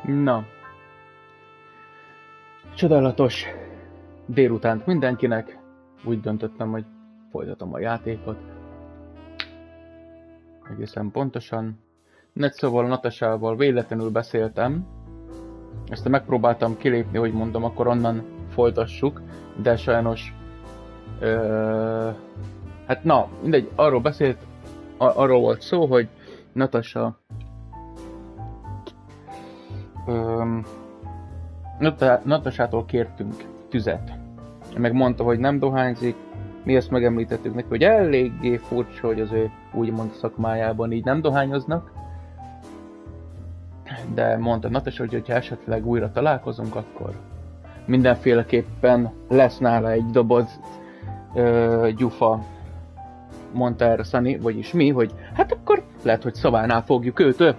Na. Csodálatos délutánt mindenkinek. Úgy döntöttem, hogy folytatom a játékot. Egészen pontosan. Szóval Natasával véletlenül beszéltem. Ezt megpróbáltam kilépni, hogy mondom, akkor onnan folytassuk. De sajnos... hát na, mindegy, arról volt szó, hogy Natasha... Natasától kértünk tüzet. Meg mondta, hogy nem dohányzik. Mi ezt megemlítettük neki, hogy eléggé furcsa, hogy az ő úgymond szakmájában így nem dohányoznak. De mondta Natasha, hogy ha esetleg újra találkozunk, akkor mindenféleképpen lesz nála egy doboz gyufa. Mondta erre Sunny, vagyis mi, hogy hát akkor lehet, hogy szavánál fogjuk őt.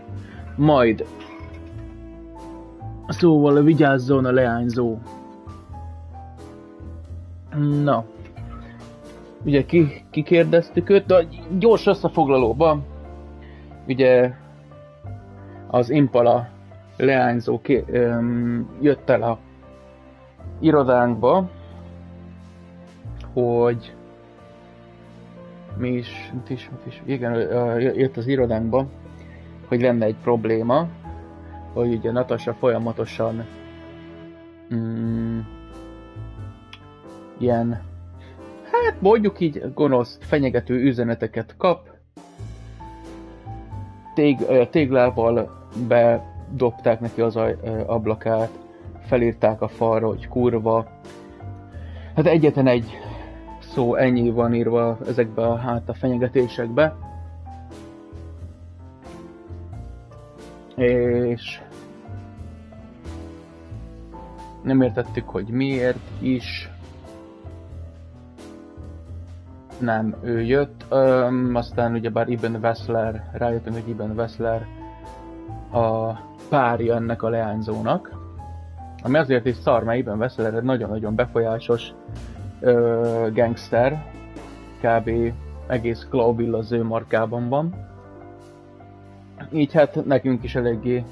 Majd szóval vigyázzon a leányzó. Na. Ugye kikérdeztük őt, de gyors összefoglalóban. Ugye az Impala leányzó jött el a irodánkba, hogy igen, jött az irodánkba, hogy lenne egy probléma, hogy ugye Natasha folyamatosan ilyen, hát mondjuk így gonosz, fenyegető üzeneteket kap. Téglával bedobták neki az ablakát, felírták a falra, hogy kurva. Hát egyetlen egy szó, ennyi van írva ezekbe a fenyegetésekbe. És nem értettük, hogy miért is. Nem, ő jött, aztán ugyebár Ibn Wessler, rájöttünk, hogy Ibn Wessler a párja ennek a leányzónak. Ami azért is szar, mert Ibn Wessler egy nagyon-nagyon befolyásos gangster, kb. Egész Clawbill az ő markában van. Így hát nekünk is eléggé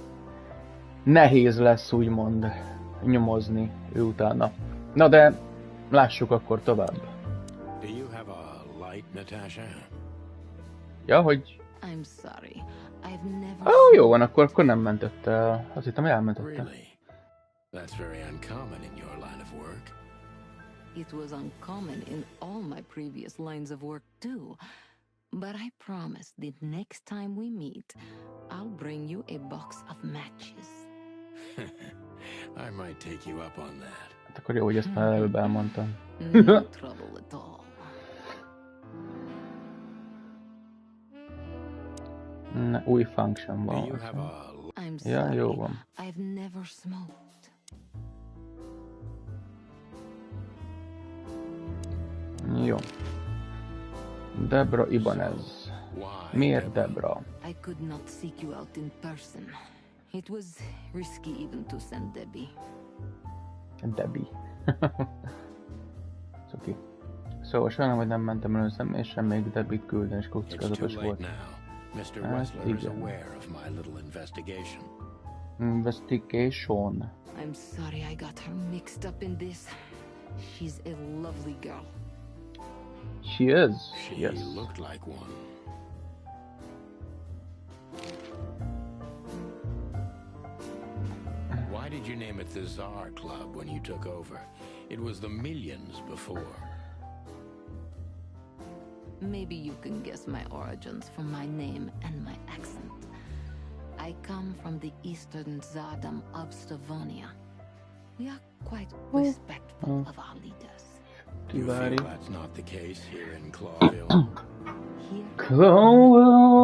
nehéz lesz úgymond nyomozni ő utána. Na de lássuk akkor tovább. Ja, hogy... Jó van, akkor nem mentett el. Azt hittem, elmentette. That's very uncommon in your line of work. It was uncommon in all my previous lines of work too. But I promise that next time we meet, I'll bring you a box of matches. I might take you up on that. Hát akkor jó, hogy ezt már előbb elmondtam. No trouble at all. Új function van. I'm Ja, sorry. jó van. I've never smoked. Jó. Debra Ibanez. Miért Debra? I could not seek you out in person. It was risky even to send Debbie. Debbie. Szoki. Szóval sajnálom, hogy nem mentem elő személyesen, még Debbie-t küldeni, és kockázatos volt. Mr. Wessler is aware of my little investigation. Investigation. I'm sorry I got her mixed up in this. She's a lovely girl. She is. She Yes. looked like one. Why did you name it the Czar Club when you took over? It was the Millions before. Maybe you can guess my origins from my name and my accent. I come from the eastern Tsardom of Slavonia. We are quite respectful of our leaders. You feel that's not the case here in Clawville? Here,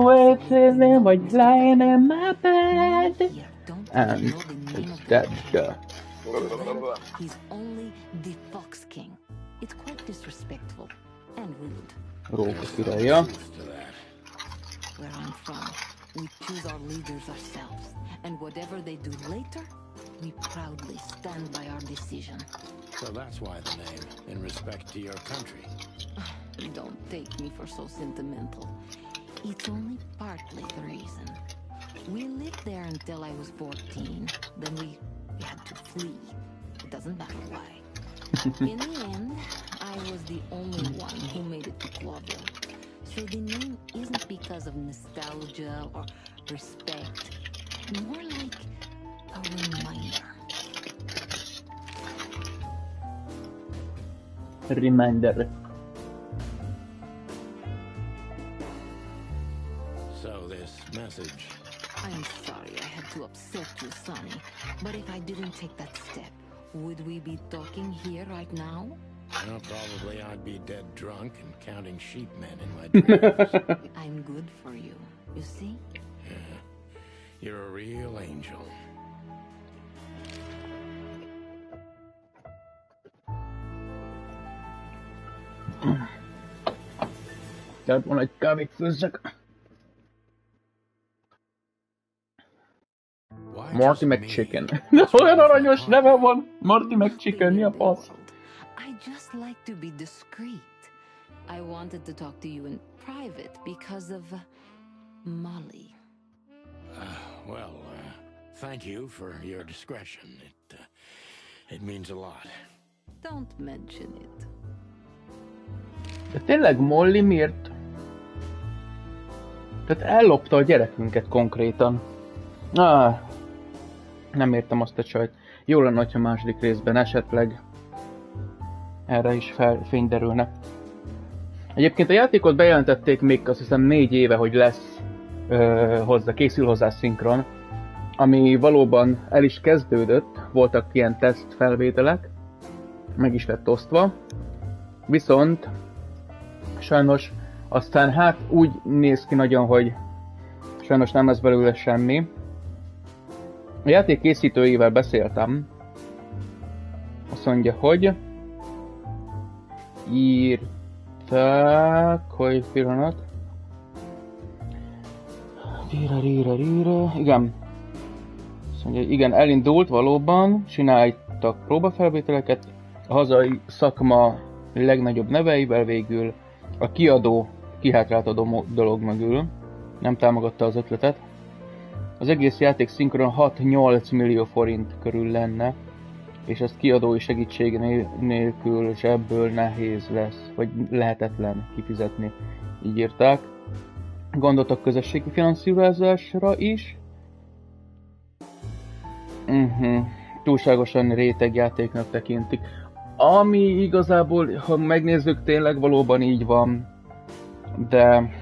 With like lying in my bed. here, don't And you know the name it's of dead. the He's only the Fox King. It's quite disrespectful and rude. Róka királya. Where I'm from, we choose our leaders ourselves, and whatever they do later, we proudly stand by our decision. So that's why the name, in respect to your country. Don't take me for so sentimental. It's only partly the reason. We lived there until I was 14. Then we had to flee. It doesn't matter why. In the end, I was the only one who made it to Clawville. So the name isn't because of nostalgia or respect. More like a reminder. Reminder. So this message. I'm sorry I had to upset you, Sonny. But if I didn't take that step, would we be talking here right now? Well, probably I'd be dead drunk and counting sheepmen in my dreams. I'm good for you, you see? Yeah, you're a real angel. Tehát van egy kávét főzzek. Marty McChicken. Olyan aranyos neve van! Marty McChicken, mi a fasz? I just like to be discreet. I wanted to talk to you in private because of Molly. Thank you for your discretion. It means a lot. Don't mention it. De tényleg Molly miért? Tehát ellopta a gyerekünket konkrétan. Nem értem azt a csajt. Jó lenne, hogyha második részben esetleg erre is fény derülne. Egyébként a játékot bejelentették még azt hiszem 4 éve, hogy lesz készül hozzá szinkron, ami valóban el is kezdődött, voltak ilyen teszt felvételek, meg is lett osztva, viszont sajnos aztán hát úgy néz ki nagyon, hogy sajnos nem lesz belőle semmi. A játék készítőjével beszéltem, azt mondja, hogy írták, hogy pillanat. Igen. Azt mondja, igen, elindult valóban, csináltak próbafelvételeket, a hazai szakma legnagyobb neveivel, végül a kiadó kihátráltató dolog mögül nem támogatta az ötletet. Az egész játék szinkron 6-8 millió forint körül lenne, és ezt kiadói segítség nélkül zsebből nehéz lesz, vagy lehetetlen kifizetni, így írták. Gondoltak közösségi finanszírozásra is. Túlságosan réteg játéknak tekintik. Ami igazából, ha megnézzük, tényleg valóban így van, de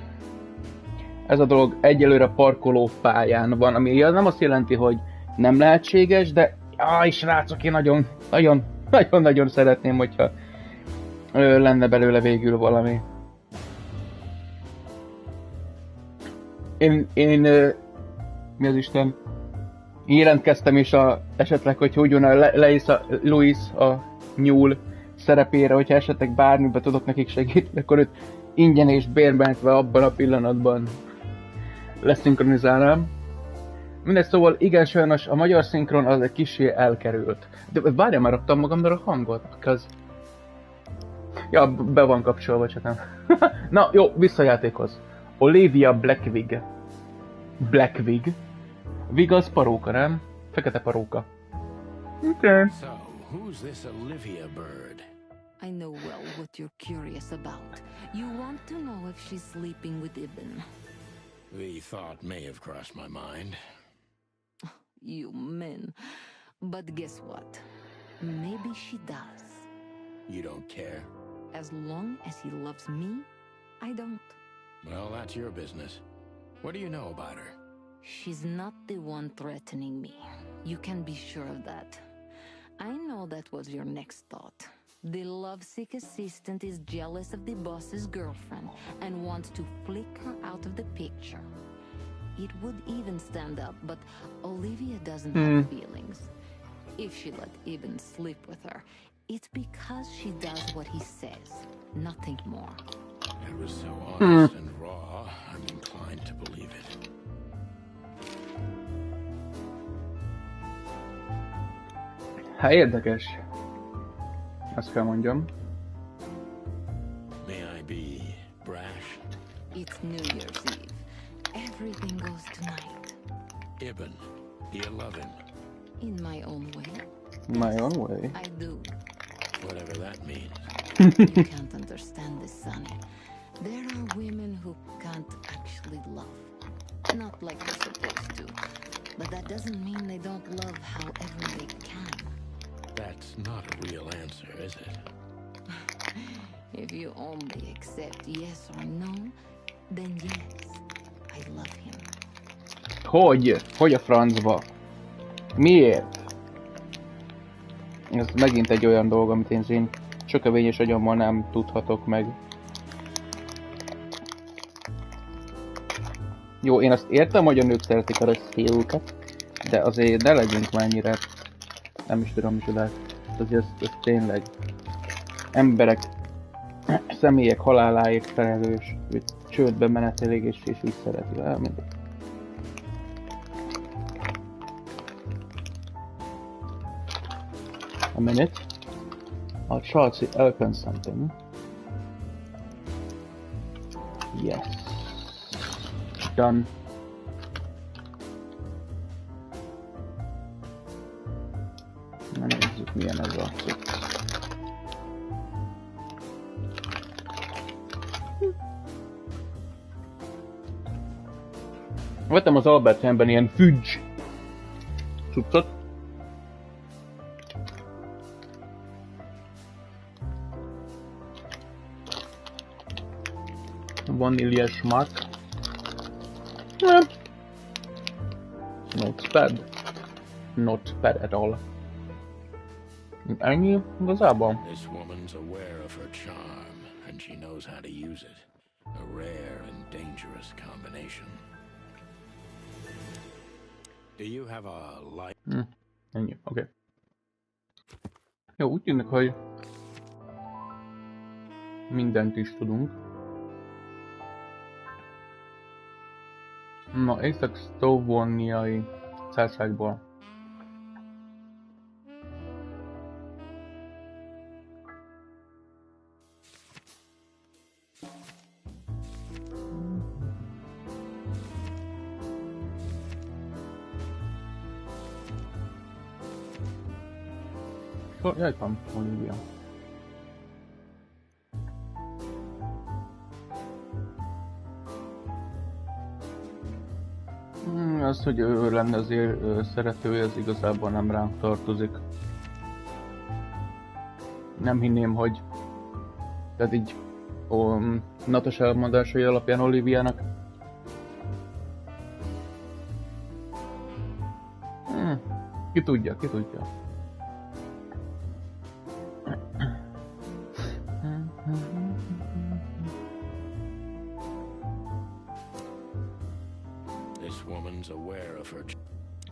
ez a dolog egyelőre parkolópályán van, ami nem azt jelenti, hogy nem lehetséges, de srácok, én nagyon szeretném, hogyha lenne belőle végül valami. Én mi az Isten? Én jelentkeztem is esetleg, hogy hogyan Louis a nyúl szerepére, hogyha esetleg bármiben tudok nekik segíteni, akkor őt ingyen és bérmentve abban a pillanatban leszinkronizálnám. Mindegy, szóval igen, sajnos a magyar szinkron az egy kissé elkerült. De várjál, már raktam magamra a hangot, because... Ja, be van kapcsolva, csak nem. Na, jó, vissza a játékhoz. Olivia Blackwig. Blackwig? Wig az paróka, nem? Fekete paróka. Okay. So, who's this Olivia bird? I know well what you're curious about. You want to know if she's sleeping with Ibn. The thought may have crossed my mind. You men. But guess what? Maybe she does. You don't care? As long as he loves me, I don't. Well, that's your business. What do you know about her? She's not the one threatening me. You can be sure of that. I know that was your next thought. The lovesick assistant is jealous of the boss's girlfriend and wants to flick her out of the picture. It would even stand up, but Olivia doesn't have feelings. If she let Ibn sleep with her, it's because she does what he says, nothing more. It was so honest and raw, I'm inclined to believe it. Hát érdekes. Azt kell mondjam. May I be brash? It's New Year's Eve. Everything goes tonight. Ibn, do you love him? In my own way. My own way. I do. Whatever that means. You can't understand this, Sonny. There are women who can't actually love. Not like they're supposed to. But that doesn't mean they don't love however they can. That's not a real answer, is it? If you only accept yes or no, then yes, I love him. Hogy? Hogy a francba? Miért? Ez megint egy olyan dolog, amit én csökevényes agyammal nem tudhatok meg. Jó, én azt értem, hogy a nők szeretik a reszélőket, de azért ne legyünk már ennyire, nem is tudom micsodát. Azért ez tényleg emberek, személyek haláláért felelős, hogy csődbe menetelik és úgy szereti. Mindegy. A minute. I'll try to open something. Yes. Done. Na nézzük, milyen ez a cucc. Vettem az Albert Heijnben ilyen fudge cuccot. Vanilla smack. Not bad. Not bad at all. Ennyi igazából. This woman's aware of her charm, and she knows how to use it. A rare and dangerous combination. Do you have a light? Ennyi, oké. Jó, úgy tűnik, hogy mindent is tudunk. Na, észak-szlovóniai cárságból. Ja, itt van Olivia. Az, hogy ő lenne azért szeretője, ez igazából nem ránk tartozik. Nem hinném, hogy... Tehát így... Natasha elmondásai alapján Oliviának... Ki tudja, ki tudja.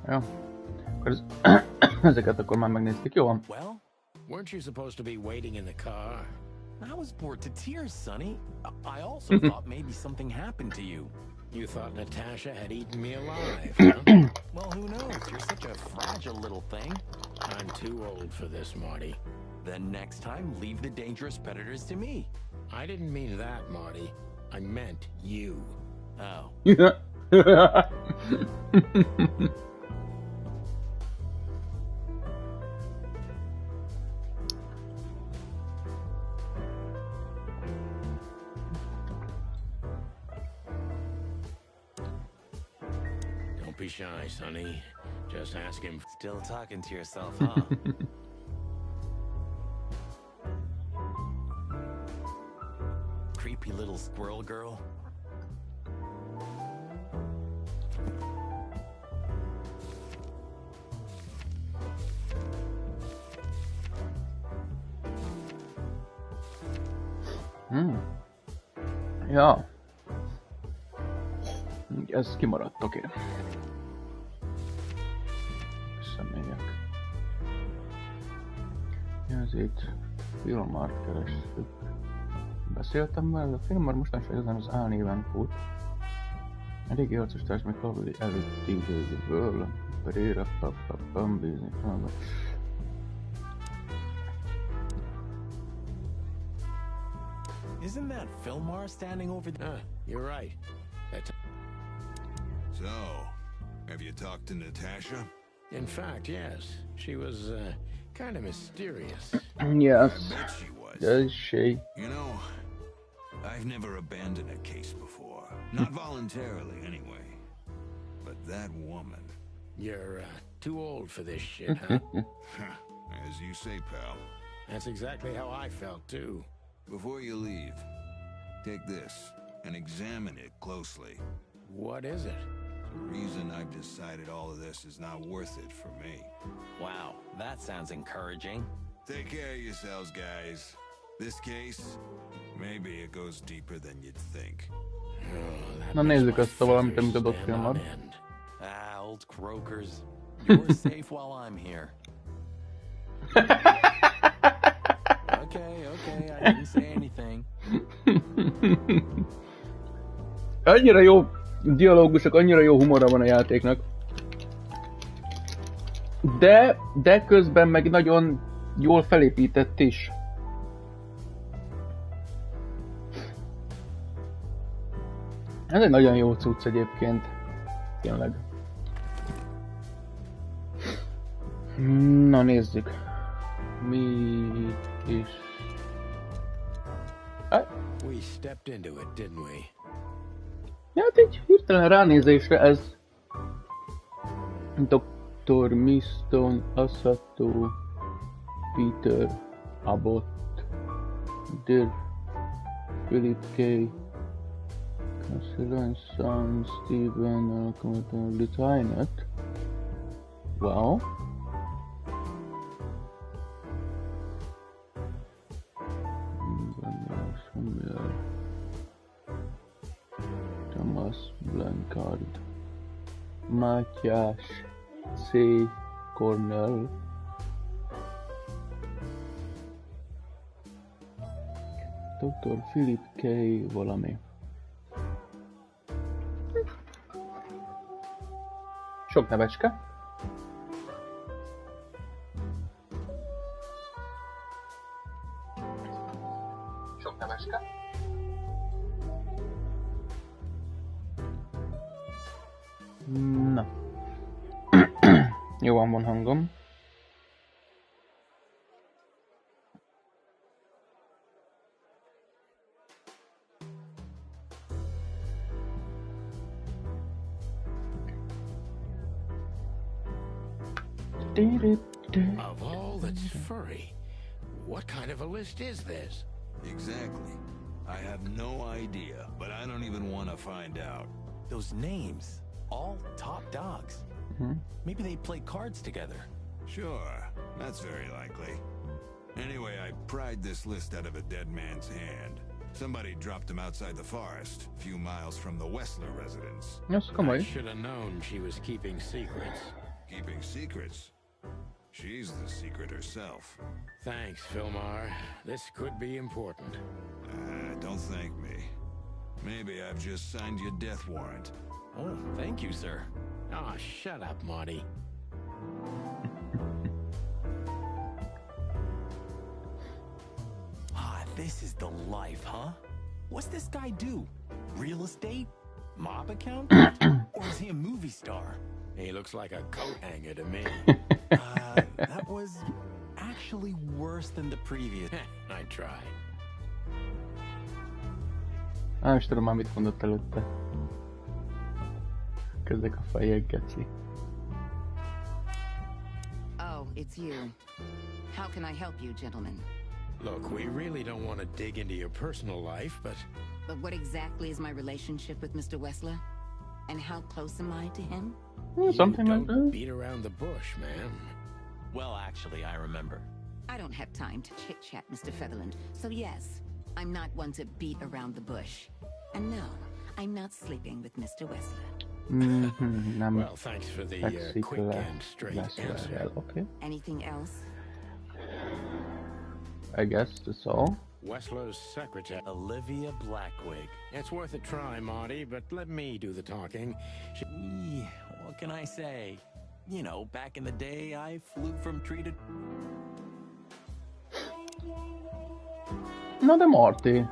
Ja. Ezeket akkor már megnéztük, jó van? Well, weren't you supposed to be waiting in the car? I was bored to tears, Sonny. I also thought maybe something happened to you. You thought Natasha had eaten me alive, huh? Well, who knows? You're such a fragile little thing. I'm too old for this, Marty. Then next time, leave the dangerous predators to me. I didn't mean that, Marty. I meant you. Oh. Don't be shy, Sonny. Just ask him. Still talking to yourself, huh? Creepy little squirrel girl. Ja. Ez kimaradt, oké. Visszamegyek. Jelzét. Filmmar keressük. Beszéltem már, a film már mostanság ezen az álnéven fut. A régi harcos társ még Havili előtti időből. Pereira, bízni. Isn't that Fillmar standing over there? You're right. So, Have you talked to Natasha? In fact, yes. She was kind of mysterious. Yes. I bet she was. Does she? You know, I've never abandoned a case before. Not voluntarily, anyway. But that woman... You're too old for this shit, huh? As you say, pal. That's exactly how I felt, too. Before you leave, take this and examine it closely. What is it? The reason I've decided all of this is not worth it for me. Wow, that sounds encouraging. Take care of yourselves, guys. This case, maybe it goes deeper than you'd think. Na nézzük ezt a valamit, amit adott filmad. Ah, old croakers. You're safe while I'm here. Okay, I didn't say anything. Annyira jó dialógusok, annyira jó humora van a játéknak. De közben meg nagyon jól felépített is. Ez egy nagyon jó cucc egyébként. Tényleg. Na nézzük. Mi is... We stepped into it, didn't we? Hát egy hirtelen ránézésre ez... Dr. Miston, Asato, Peter, Abbott, Dirk, Philip K. Castellan, Son, Steven, Lieutenant. Wow. Thomas Blancard, Mátyás C. Cornell, Dr. Philip K. valami. Sok nevecske. Na. Jó van hangom. Of all that's furry, what kind of a list is this? Exactly. I have no idea, but I don't even want to find out. Those names, all top dogs. Maybe they play cards together. Sure, that's very likely. Anyway, I pried this list out of a dead man's hand. Somebody dropped him outside the forest, a few miles from the Wessler residence. Yes, come I on. should have known she was keeping secrets. Keeping secrets? She's the secret herself. Thanks, Filmar. This could be important. Don't thank me. Maybe I've just signed your death warrant. Oh, thank you, sir. Ah, shut up, Marty. Ah, this is the life, huh? What's this guy do? Real estate? Mob account? Or is he a movie star? He looks like a coat hanger to me. That was actually worse than the previous. I tried. Nem is tudom már mit mondott előtte. Közök a fejek, geci. Oh, it's you. How can I help you, gentlemen? Look, we really don't want to dig into your personal life, but... But what exactly is my relationship with Mr. Wessler? And how close am I to him? Something you like don't that. beat around the bush, man. Well, actually, I remember. I don't have time to chit-chat, Mr. Featherland. So yes, I'm not one to beat around the bush. And no, I'm not sleeping with Mr. Wessler. Nem Well, thanks for the fekszik quick le and straight answer. Wesslerrel, okay. Anything else? I guess that's all. Wessler's secretary. Olivia Blackwig. It's worth a try, Marty, but let me do the talking. What can I say? You know, back in the day, I flew from tree to... Na de Marty.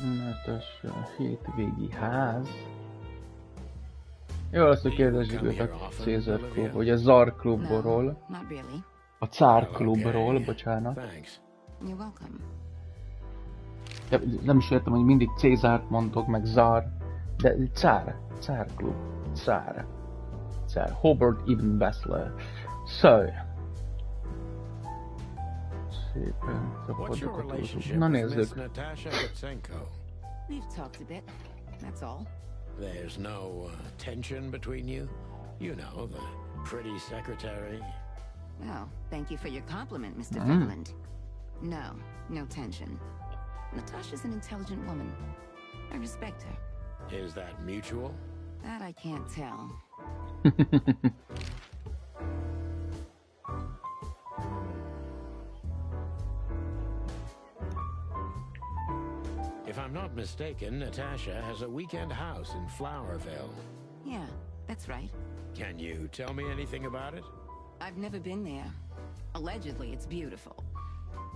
Netes hétvégi ház. Jó, azt, hogy kérdezzük őt a Caesar klub, vagy a Zar klubról. Not really. A Cár klubról, bocsánat. Thanks. You're welcome. De nem is értem, hogy mindig Cézárt mondok, meg Zar. De Cár klub. Cár. Hobart Ibn Basler. So. Szépen What's your tapadok a relationship túlzók. Na with Miss nézzük. Natasha Gutsenko? We've talked a bit. That's all. There's no tension between you? You know, the pretty secretary. Well, thank you for your compliment, Mr. Fetland. No tension. Natasha's an intelligent woman. I respect her. Is that mutual? That I can't tell. If I'm not mistaken, Natasha has a weekend house in Flowerville. Yeah, that's right. Can you tell me anything about it? I've never been there. Allegedly, it's beautiful.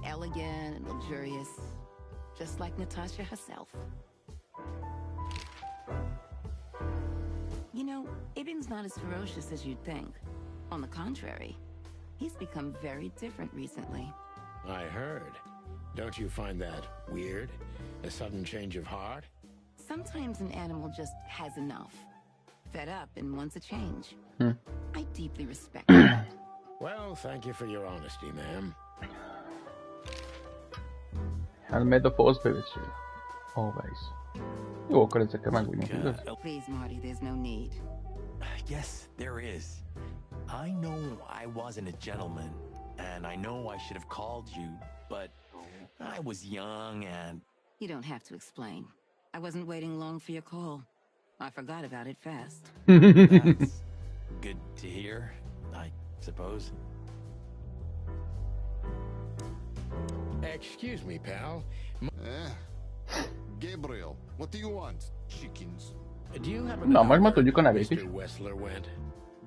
Elegant and luxurious. Just like Natasha herself. You know, Ibn's not as ferocious as you'd think. On the contrary, he's become very different recently. I heard. Don't you find that weird? A sudden change of heart? Sometimes an animal just has enough. Fed up and wants a change. I deeply respect that. Well, thank you for your honesty, ma'am. And may the force be with you. Always. Jó, akkor ezekkel meg vagyunk, igaz? Please, Marty, there's no need. Yes, there is. I know I wasn't a gentleman, and I know I should have called you, but I was young and... You don't have to explain. I wasn't waiting long for your call. I forgot about it fast. That's good to hear, I suppose. Excuse me, pal. Gabriel, what do you want? Chickens. Do you have Na, majd ma tudjuk a nevét is. Mr. Wessler went.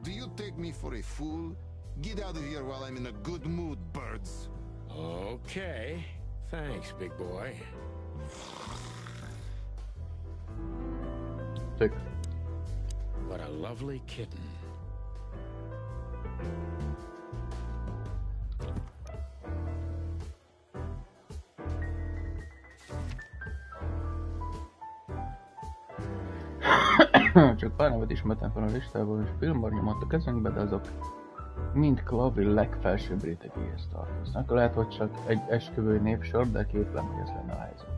Do you take me for a fool? Get out of here while I'm in a good mood, birds. Okay. Thanks, big boy. Tök. What a lovely kitten. Csak pár nevet ismertem fel a listából, és filmbar nyomott a kezünkbe, de azok mind Clavil legfelsőbb rétegéhez tartoznak. Lehet, hogy csak egy esküvői népsor, de kétlem, hogy ez lenne a helyzet.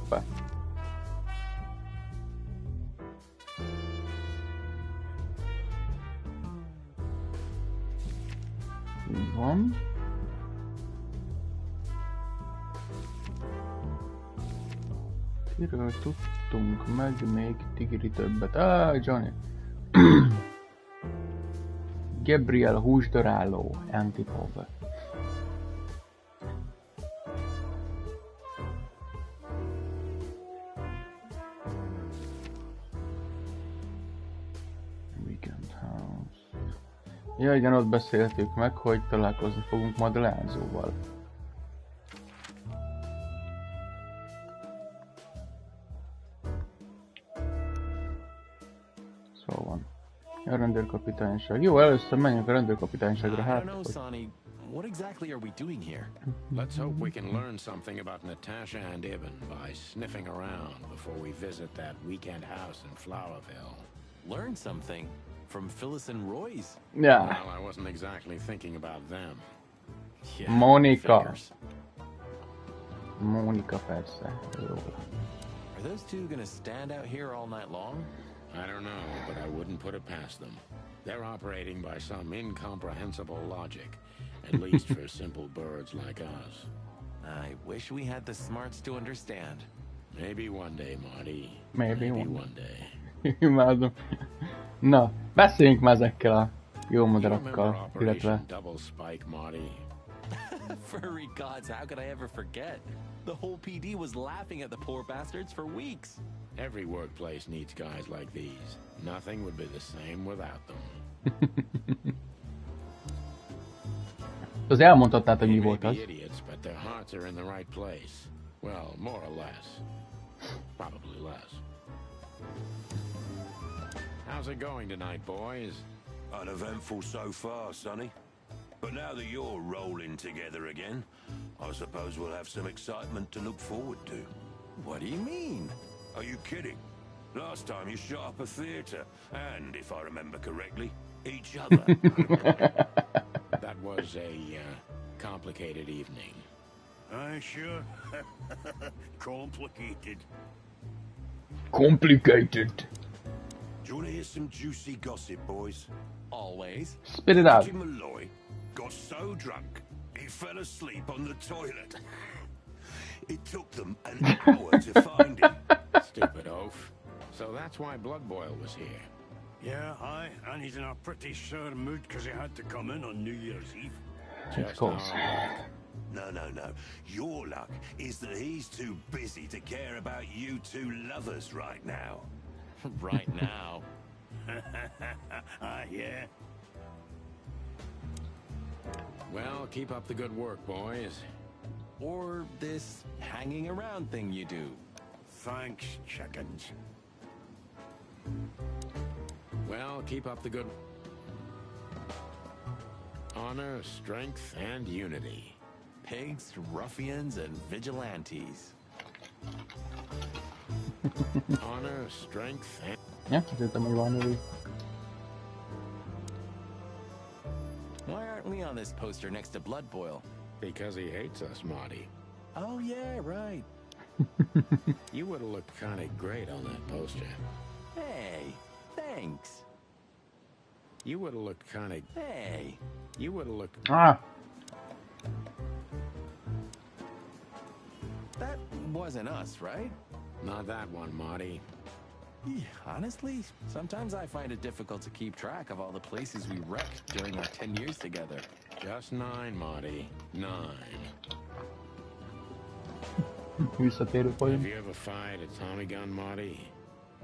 Be. Így van. Kiről tudtunk meg még tigri többet? Johnny. Gabriel húsdaráló Antipov. Weekend House. Ja, igen, ott beszéltük meg, hogy találkozni fogunk majd a leányzóval. Szóval van. A rendőrkapitányság. Jó, először menjünk a rendőrkapitányságra, I hát... don't know, hogy- Sonny. What exactly are we doing here? Let's hope we can learn something about Natasha and Ibn by sniffing around before we visit that weekend house in Flowerville. Learn something from Phyllis and Roy's. Yeah. Well, I wasn't exactly thinking about them. Yeah, Monica. figures. Mónika persze. Jó. Are those two gonna stand out here all night long? I don't know, but I wouldn't put it past them. They're operating by some incomprehensible logic, at least for simple birds like us. I wish we had the smarts to understand. Maybe one day, Marty. Maybe one one day. Imádom. Na, beszéljünk már ezekkel a jó You remember madarakkal, Operation illetve... Double Spike, Marty? Furry gods, how could I ever forget? The whole PD was laughing at the poor bastards for weeks. Every workplace needs guys like these. Nothing would be the same without them. Az elmondhatnád, hogy mi They may volt be az. idiots, but their hearts are in the right place. Well, more or less. Probably less. How's it going tonight, boys? Uneventful so far, Sonny. But now that you're rolling together again, I suppose we'll have some excitement to look forward to. What do you mean? Are you kidding? Last time you shot up a theatre, and if I remember correctly, each other. That was a complicated evening. Aye, sure. Complicated. Complicated. Do you want to hear some juicy gossip, boys? Always. Spit it out. Jim Malloy got so drunk, he fell asleep on the toilet. It took them an hour to find him. Stupid oaf. So that's why Blood Boil was here. Yeah, aye, and he's in a pretty sore mood because he had to come in on New Year's Eve. Just course. our luck. No. Your luck is that he's too busy to care about you two lovers right now. Right now. Yeah. Well, keep up the good work, boys. Or this hanging around thing you do. Thanks, chickens. Well, keep up the good... Honor, strength, and unity. Pigs, ruffians, and vigilantes. Honor, strength, and... Ja, zitten we gewoon nu. Why aren't we on this poster next to Blood Boil? Because he hates us, Marty. Oh yeah, right. You would have looked kind of great on that poster. Hey, thanks. You would have looked kind of... Hey. You would have looked... Ah, That wasn't us, right? Not that one, Marty. Honestly, sometimes I find it difficult to keep track of all the places we wrecked during our 10 years together. Just 9, Marty. 9. visszatérő Have poén. you ever fired a Tommy gun, Marty?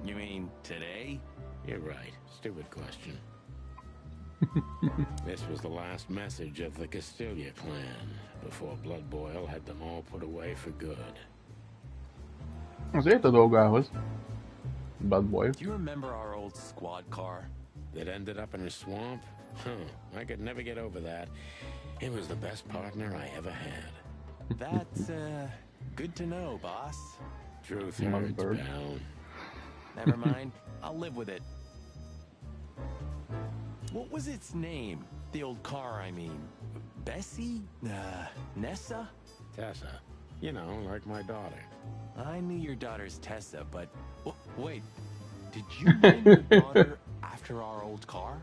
You mean today? You're right. Stupid question. This was the last message of the Castilla clan before Blood Boil had them all put away for good. Azért a dolgához. Bad boy. Do you remember our old squad car? That ended up in a swamp? Huh. I could never get over that. It was the best partner I ever had. That's, good to know, boss. Truth Mother hurts, bird. pal. Never mind. I'll live with it. What was its name? The old car, I mean. Bessie? Nessa? Tessa. You know, like my daughter. I knew your daughter's Tessa, but... wait. Did you name your daughter after our old car?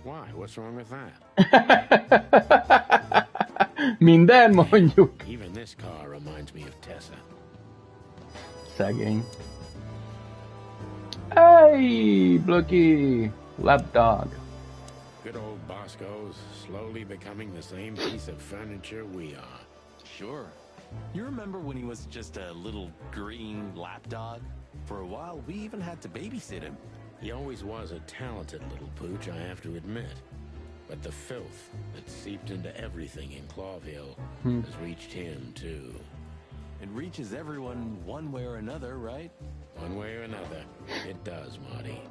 Why? What's wrong with that? Minden mondjuk. Even this car reminds me of Tessa. Szegény. Hey, Blöki! Lapdog. Good old Bosco's slowly becoming the same piece of furniture we are. Sure. You remember when he was just a little green lapdog? For a while, we even had to babysit him. He always was a talented little pooch, I have to admit. But the filth that seeped into everything in Clawville has reached him, too. It reaches everyone one way or another, right? One way or another, it does, Marty.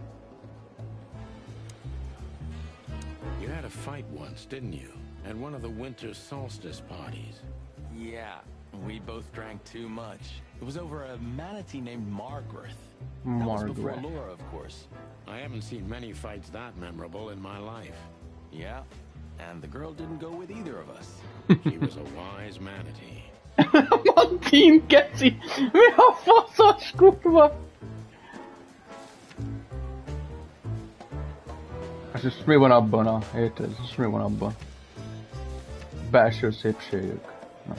You had a fight once, didn't you? At one of the winter solstice parties. Yeah, we both drank too much. It was over a manatee named Margaret. That was before Margaret. Laura, of course. I haven't seen many fights that memorable in my life. Yeah, and the girl didn't go with either of us. She was a wise manatee. Martin, keci! Mi a faszos kurva? És most mi van abban a... Érted? És mi van abban? Belső szépségük. Na.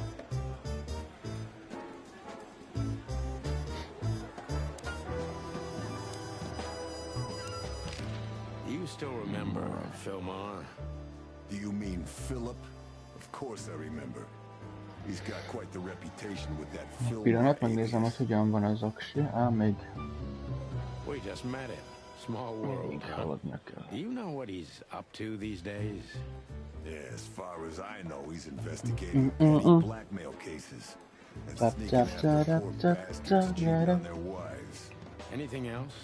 You still remember Philmar? Do you mean Philip? Of course I remember. He's got quite the reputation with that film. Pillanat, megnézem, hogy hogyan van az aksi. Még... We just met him. Small world. Do you know what he's up to these days? Yeah, as far as I know, he's investigating petty blackmail cases. And sneaking after poor bastards cheating on their wives. Anything else?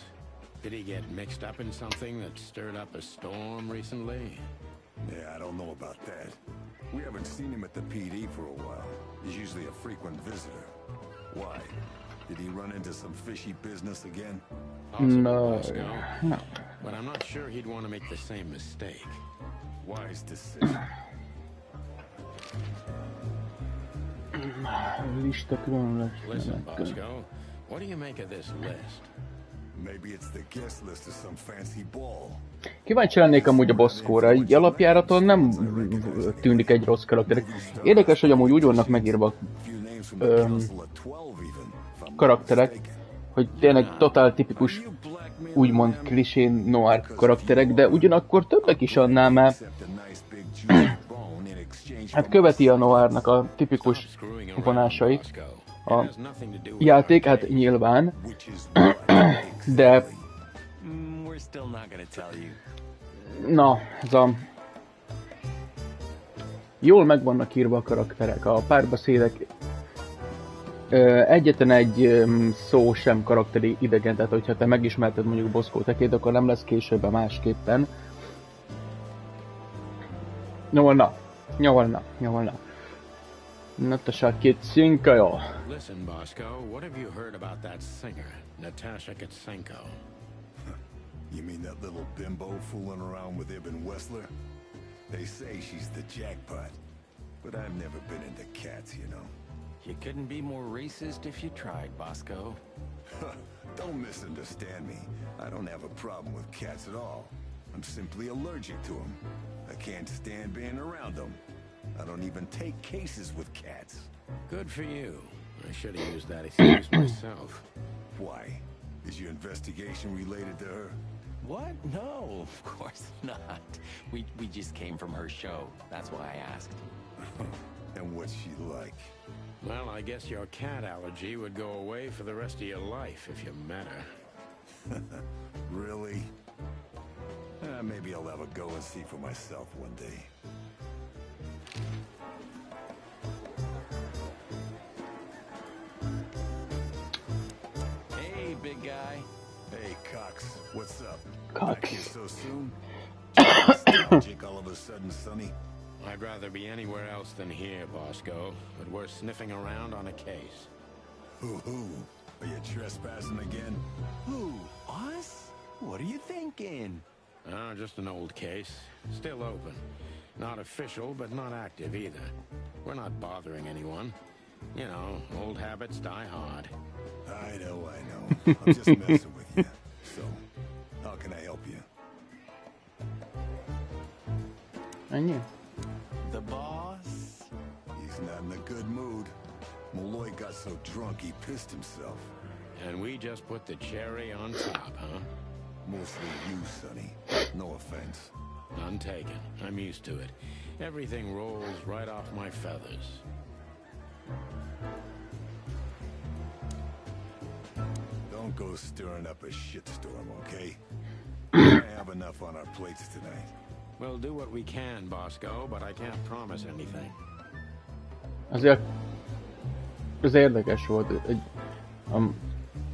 Did he get mixed up in something that stirred up a storm recently? Yeah, I don't know about that. We haven't seen him at the PD for a while. He's usually a frequent visitor. Why? Did he run into some fishy business again? No. No. But I'm not sure he'd want to make the same mistake. Wise decision. Listen, Bosco, what do you make of this list? Maybe it's the guest list of some fancy ball. Kíváncsi lennék amúgy a Bosco-ra, egy alapjáraton nem tűnik egy rossz karakter. Érdekes, hogy amúgy úgy vannak megírva karakterek, hogy tényleg totál tipikus, úgymond klisé noir karakterek, de ugyanakkor többek is annál, mert hát követi a noirnak a tipikus vonásait. A játék, hát nyilván, de na, ez a jól meg vannak írva a karakterek, a párbeszédek, egyetlen egy szó sem karakteri idegen, tehát hogyha te megismerted mondjuk Bosco tekét, akkor nem lesz később másképpen. Nyolna. Natasha Kitsinkayo. Listen, Bosco, what have you heard about that singer, Natasha Kitsenko? You mean that little bimbo fooling around with Ibn Wessler? They say she's the jackpot, but I've never been into cats, you know. You couldn't be more racist if you tried, Bosco. Don't misunderstand me. I don't have a problem with cats at all. I'm simply allergic to them. I can't stand being around them. I don't even take cases with cats. Good for you. I should have used that excuse myself. Why? Is your investigation related to her? What? No, of course not. We just came from her show. That's why I asked. And what's she like? Well, I guess your cat allergy would go away for the rest of your life if you met her. Really? Maybe I'll have a go and see for myself one day. Hey, big guy. Hey, Cox. What's up? Cox. Back here so soon? Nostalgic all of a sudden, Sonny? I'd rather be anywhere else than here, Bosco, but we're sniffing around on a case. Who? Are you trespassing again? Who? Us? What are you thinking? Just an old case. Still open. Not official, but not active either. We're not bothering anyone. You know, old habits die hard. I know. I'm just messing with you. So, how can I help you? Ennyi? The boss? He's not in a good mood. Malloy got so drunk he pissed himself. And we just put the cherry on top, huh? Mostly you, Sonny. No offense. None taken. I'm used to it. Everything rolls right off my feathers. Don't go stirring up a shitstorm, okay? I have enough on our plates tonight. We'll do what we can, Bosco, but I can't promise anything. Azért ez érdekes volt, a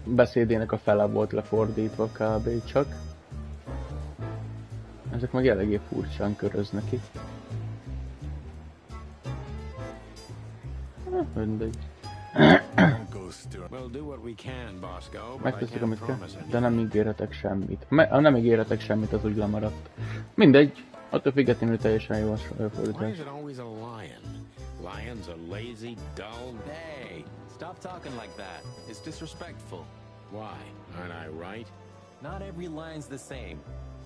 beszédének a fele volt lefordítva kb. Csak. Ezek meg eléggé furcsán köröznek itt. Mindegy. Megteszik, amit kell, de nem ígérhetek semmit. Ha nem ígérhetek semmit, az úgy lemaradt. Mindegy, attól függetlenül teljesen jó a fordítás. Lions are lazy, dull. Hey, stop talking like that. It's disrespectful. Why? Aren't I right? Not every lion's the same.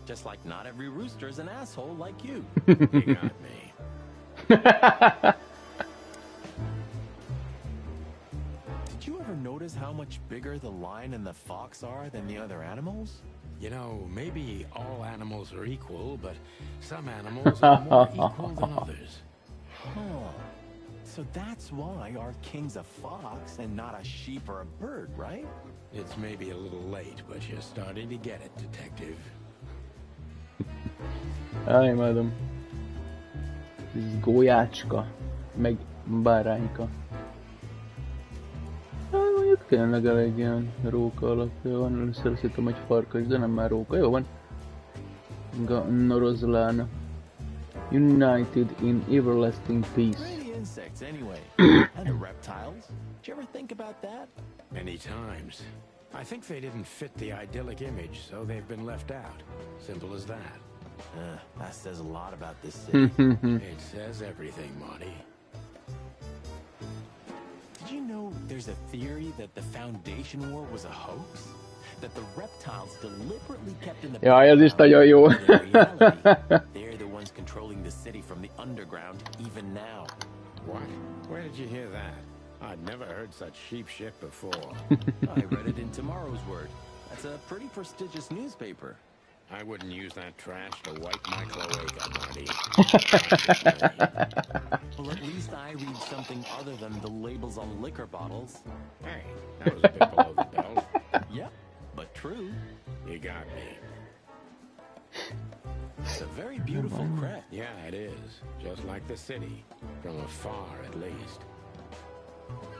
Just like not every rooster's an asshole like you. You got me. Did you ever notice how much bigger the lion and the fox are than the other animals? You know, maybe all animals are equal, but some animals are more equal than others. Huh. So that's why our king's a fox and not a sheep or a bird, right? It's maybe a little late, but you're starting to get it, detective. Imádom. Ez gólyácska, meg bárányka. Mondjuk tényleg elég ilyen róka alapja van. Először azt hittem, hogy farkas, de nem már róka. Jó van. Norozlán. United in everlasting peace. Pretty insects anyway. And the reptiles. Did you ever think about that? Many times. I think they didn't fit the idyllic image, so they've been left out. Simple as that. That says a lot about this city. It says everything, Monty. Did you know there's a theory that the Foundation War was a hoax? That the reptiles deliberately kept in the Jaj, ez is nagyon jó. in reality, they're the ones controlling the city from the underground even now. What? Where did you hear that? I'd never heard such sheep shit before. I read it in Tomorrow's Word. That's a pretty prestigious newspaper. I wouldn't use that trash to wipe my cloaca, Marty. Well, at least I read something other than the labels on liquor bottles. Hey, that was a bit below the belt. Yep, but true. You got me. It's a very beautiful crest. Yeah, it is. Just like the city. From afar, at least.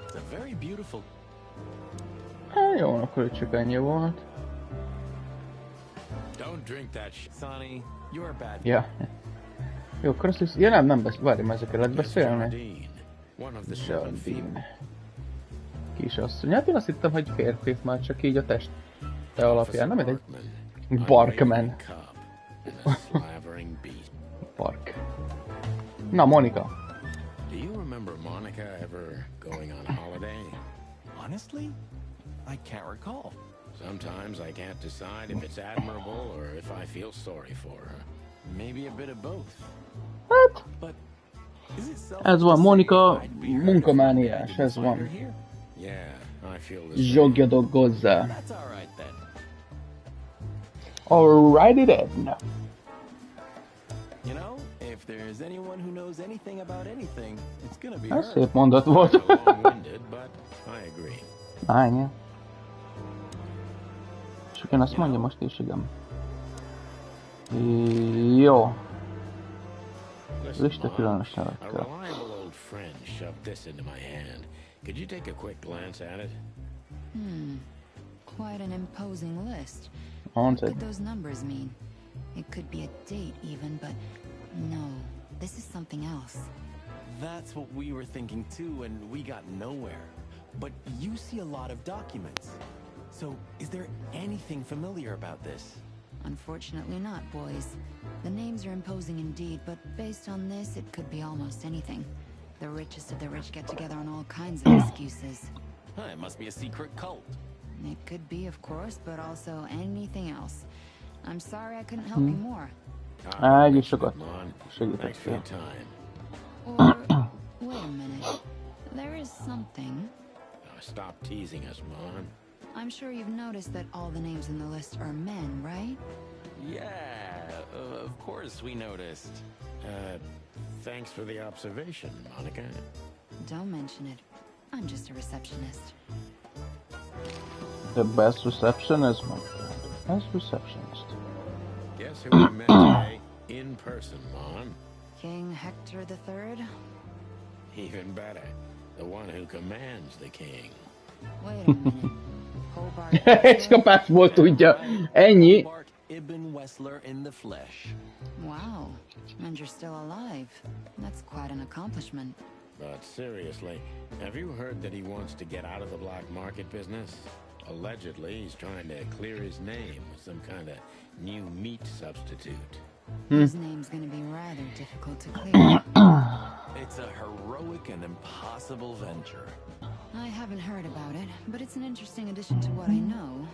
It's a very beautiful... Jó, akkor itt csak ennyi volt. Don't drink that shit. Sonny, you're a bad... Ja. Jó, akkor azt hisz... Ja nem várjam, ezekkel lehet beszélni. One of the seven female. Kisasszony. Hát én azt hittem, hogy férfi, már csak így a teste alapján, nem mindegy. Barkman. Bark. Na, Monika. Do you remember Monica ever going on holiday? Honestly, I can't recall. Sometimes I can't decide if it's admirable or if I feel sorry for her. Maybe a bit of both. Hát, But is it ez van, Monika munkamániás, ez van. Yeah, I feel the same. Zsogja dolgozzá. That's all right then. Alrighty then. You know, if there's anyone who knows anything about anything, it's gonna be Ez her. szép mondat volt. Long-winded, but I agree. Ennyi. És én azt mondja most is, igen. Jó. Lista különösségekkel. A reliable old friend shoved this into my hand. Could you take a quick glance at it? Quite an imposing list. What What could those numbers mean? It could be a date even, but no, this is something else. That's what we were thinking too, and we got nowhere. But you see a lot of documents. So, is there anything familiar about this? Unfortunately not, boys. The names are imposing indeed, but based on this, it could be almost anything. The richest of the rich get together on all kinds of excuses. It must be a secret cult. It could be, of course, but also anything else. I'm sorry I couldn't help you more. Egy sokat Thanks for your segítettél. time. Or, wait a minute. There is something. Stop teasing us, Mon. I'm sure you've noticed that all the names in the list are men, right? Yeah, of course we noticed. Thanks for the observation, Monica. Don't mention it. I'm just a receptionist. The best receptionist, my friend. Best receptionist. Guess who we met today in person, Mon? King Hector III? Even better, the one who commands the king. Wait a minute. Hobart. Egy kapásból tudja. Ennyi. Hobart Ibn Wessler in the flesh. Wow. And you're still alive. That's quite an accomplishment. But seriously, have you heard that he wants to get out of the black market business? Allegedly, he's trying to clear his name with some kind of new meat substitute. His name's gonna be rather difficult to clear. It's a heroic and impossible venture. I haven't heard about it, but it's an interesting addition to what I know.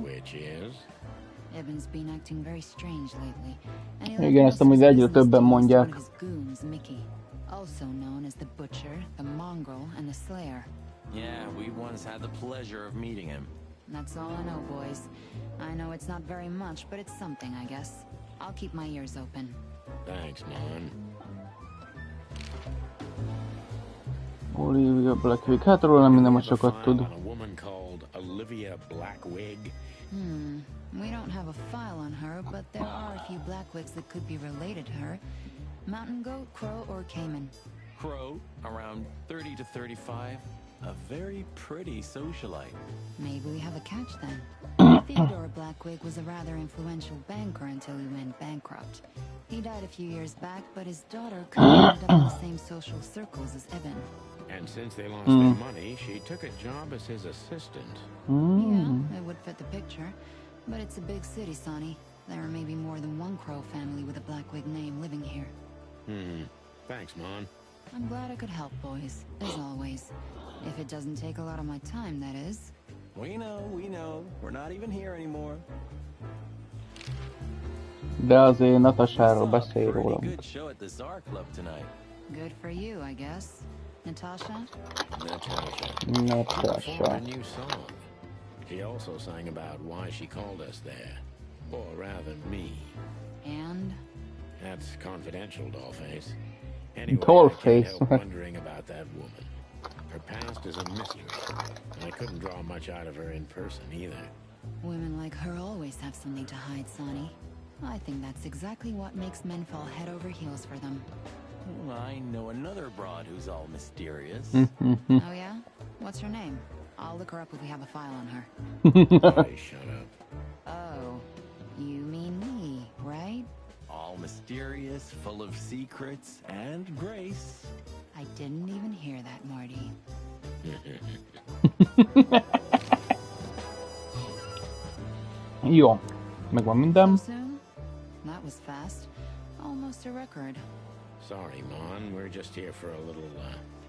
Which is? Ibn's been acting very strange lately. And he Igen, ezt amúgy egyre többen one of mondják. his goons, Mickey, also known as the Butcher, the Mongrel, and the Slayer. Yeah, we once had the pleasure of meeting him. That's all I know, boys. I know it's not very much, but it's something, I guess. I'll keep my ears open. Thanks, Mon. Olivia Blackwig. Hát róla nem minden, hogy sokat tud. We don't have a file on her, but there are a few Blackwigs that could be related to her. Mountain goat, crow, or caiman? Crow, around 30 to 35. A very pretty socialite. Maybe we have a catch then. Theodore Blackwig was a rather influential banker until he went bankrupt. He died a few years back, but his daughter couldn't end up in the same social circles as Eben. And since they lost their money, she took a job as his assistant. Yeah, it would fit the picture. But it's a big city, Sonny. There are maybe more than one Crow family with a Blackwig name living here. Thanks, Mon. I'm glad I could help, boys, as always. If it doesn't take a lot of my time, that is. We know. We're not even here anymore. De azért Natasáról beszélj rólam. Good show at the Czar Club tonight. Good for you, I guess. Natasha? Natasha. A new song. She also sang about why she called us there. Or rather, me. And? That's confidential, Dollface. Anyway, Dollface. I can't help wondering about that woman. Her past is a mystery. I couldn't draw much out of her in person either. Women like her always have something to hide, Sonny. I think that's exactly what makes men fall head over heels for them. I know another broad who's all mysterious. Oh yeah? What's her name? I'll look her up if we have a file on her. Hey, shut up. Oh, you mean me, right? All mysterious, full of secrets, and grace. I didn't even hear that, Marty. Jó, megvan minden. So soon? That was fast. Almost a record. Sorry, Mon. We're just here for a little,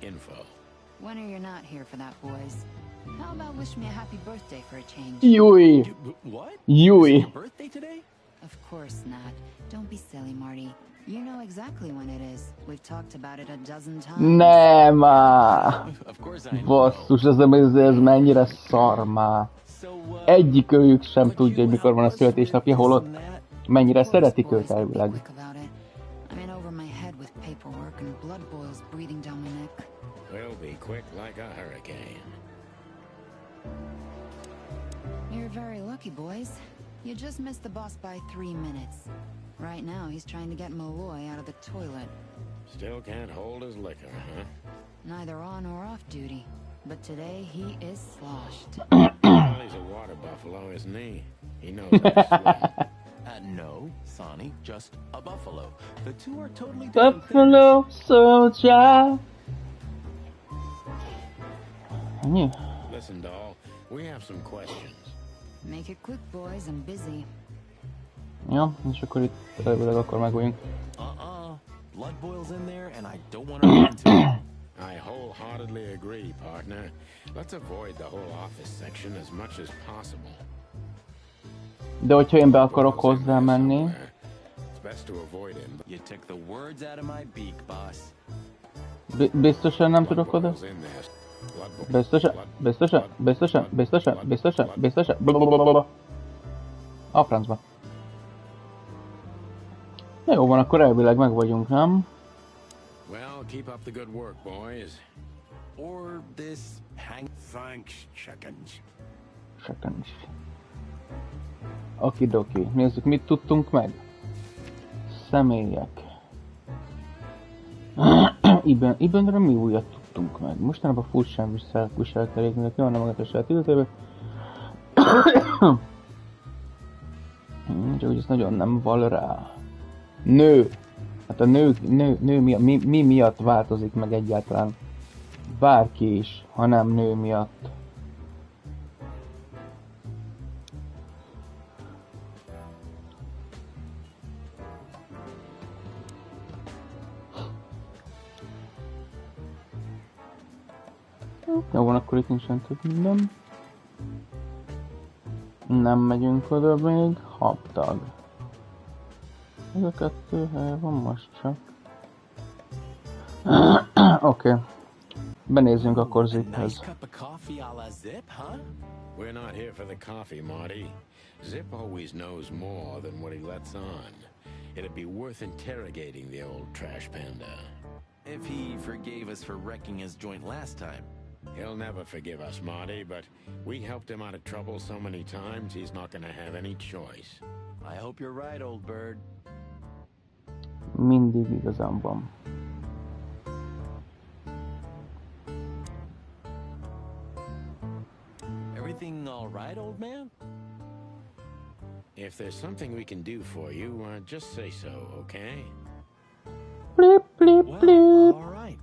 info. When are you not here for that, boys? How about wish me a happy birthday for a change? Júj! What? Júj! Is it your birthday today? Of course not. Don't be silly, Marty. You know exactly when it is. We've talked about it a dozen times. Nem már! Of course I know. Basszus, ez mennyire szar már. Egyikőjük sem tudja, hogy mikor van a születésnapja, holott mennyire szeretik őt elvileg. We'll be quick like a hurricane. You're very lucky, boys. You just missed the boss by 3 minutes. Right now, he's trying to get Malloy out of the toilet. Still can't hold his liquor, huh? Neither on or off duty. But today, he is sloshed. Well, he's a water buffalo, isn't he? He knows how to swim. No, Sonny, just a buffalo. The two are totally different Buffalo soldier. Listen, doll, we have some questions. Make it quick, boys. I'm busy. Ja, és akkor itt elvileg akkor megvagyunk. Blood boils in there, and I don't want to run into it. I wholeheartedly agree, partner. Let's avoid the whole office section as much as possible. De hogyha én be akarok hozzá menni... It's best to avoid him. You took the words out of my beak, boss. Biztosan nem tudok oda? Biztosan. A francba. Jó van, akkor elvileg meg vagyunk, nem? Well, keep up the good work, boys. Or this hang... Thanks, chickens. Okidoki. Nézzük, mit tudtunk meg. Személyek. Ibenre mi újat tudtunk meg? Mostanában furcsán viselkedik, mindenki van a magatosát ültőbe. Csak hogy ez nagyon nem val rá. Nő. Hát a nő mi miatt változik meg egyáltalán? Bárki is, ha nem nő miatt. Jó van, akkor itt nincsen több minden. Nem megyünk oda még. Habtag. Ez a 2 hely van most csak. Oké. Benézzünk akkor Ziphez. We're not here for the coffee, Marty. Zip always knows more than what he lets on. It'd be worth interrogating the old trash panda. If he forgave us for wrecking his joint last time. He'll never forgive us, Marty, but we helped him out of trouble so many times, he's not gonna have any choice. I hope you're right, old bird. Mindig igazam van. Everything all right, old man? If there's something we can do for you, just say so, okay? Bleep, bleep, Well, bleep. all right.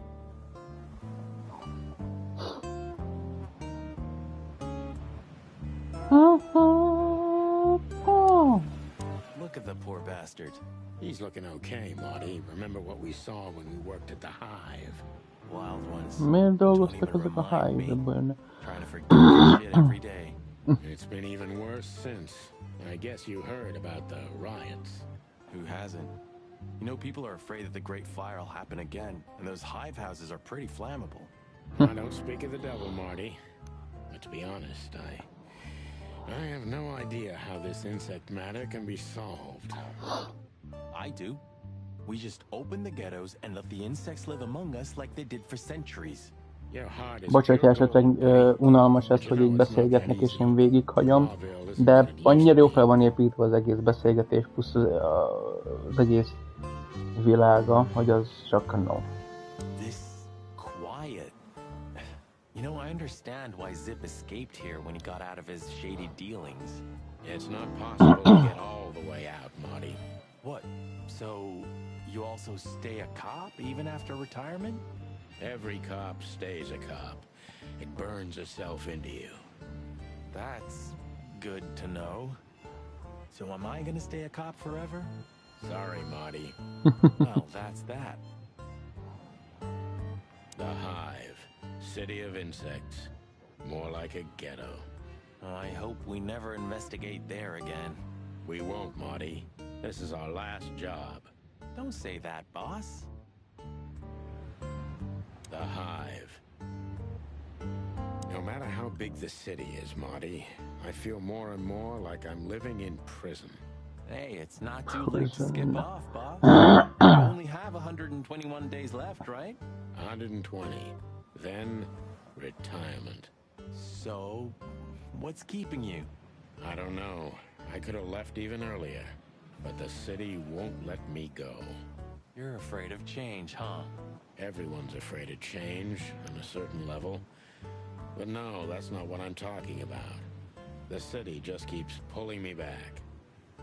Look at the poor bastard. He's looking okay, Marty. Remember what we saw when we worked at the Hive? Wild ones. Miért Don't dolgoztak even ezek a remind me. Hive-ben? Trying to forget this shit every day. It's been even worse since. I guess you heard about the riots. Who hasn't? You know, people are afraid that the Great Fire will happen again, and those hive houses are pretty flammable. I don't speak of the devil, Marty. But to be honest, I have no idea how this insect matter can be solved. I do. We just open the ghettos and let the insects live among us like they did for centuries. Your heart is Bocs, hogyha pure esetleg gold, Marty. unalmas ez, But hogy you így know it's not that beszélgetnek, és easy. én végighagyom, Clawville isn't de what it used annyira to jó be. fel van építve az egész beszélgetés, plusz az egész világa, hogy az csak no. This quiet. You know, I understand why Zip escaped here when he got out of his shady dealings. It's not possible to get all the way out, Marty. What? So, you also stay a cop even after retirement? Every cop stays a cop. It burns itself into you. That's good to know. So am I gonna stay a cop forever? Sorry, Marty. Well, that's that. The Hive. City of insects. More like a ghetto. I hope we never investigate there again. We won't, Marty. This is our last job. Don't say that, boss. The Hive. No matter how big the city is, Marty, I feel more and more like I'm living in prison. Hey, it's not too late to skip off, boss. You only have 121 days left, right? 120. Then, retirement. So, what's keeping you? I don't know. I could have left even earlier. But the city won't let me go. You're afraid of change, huh? Everyone's afraid of change on a certain level. But no, that's not what I'm talking about. The city just keeps pulling me back.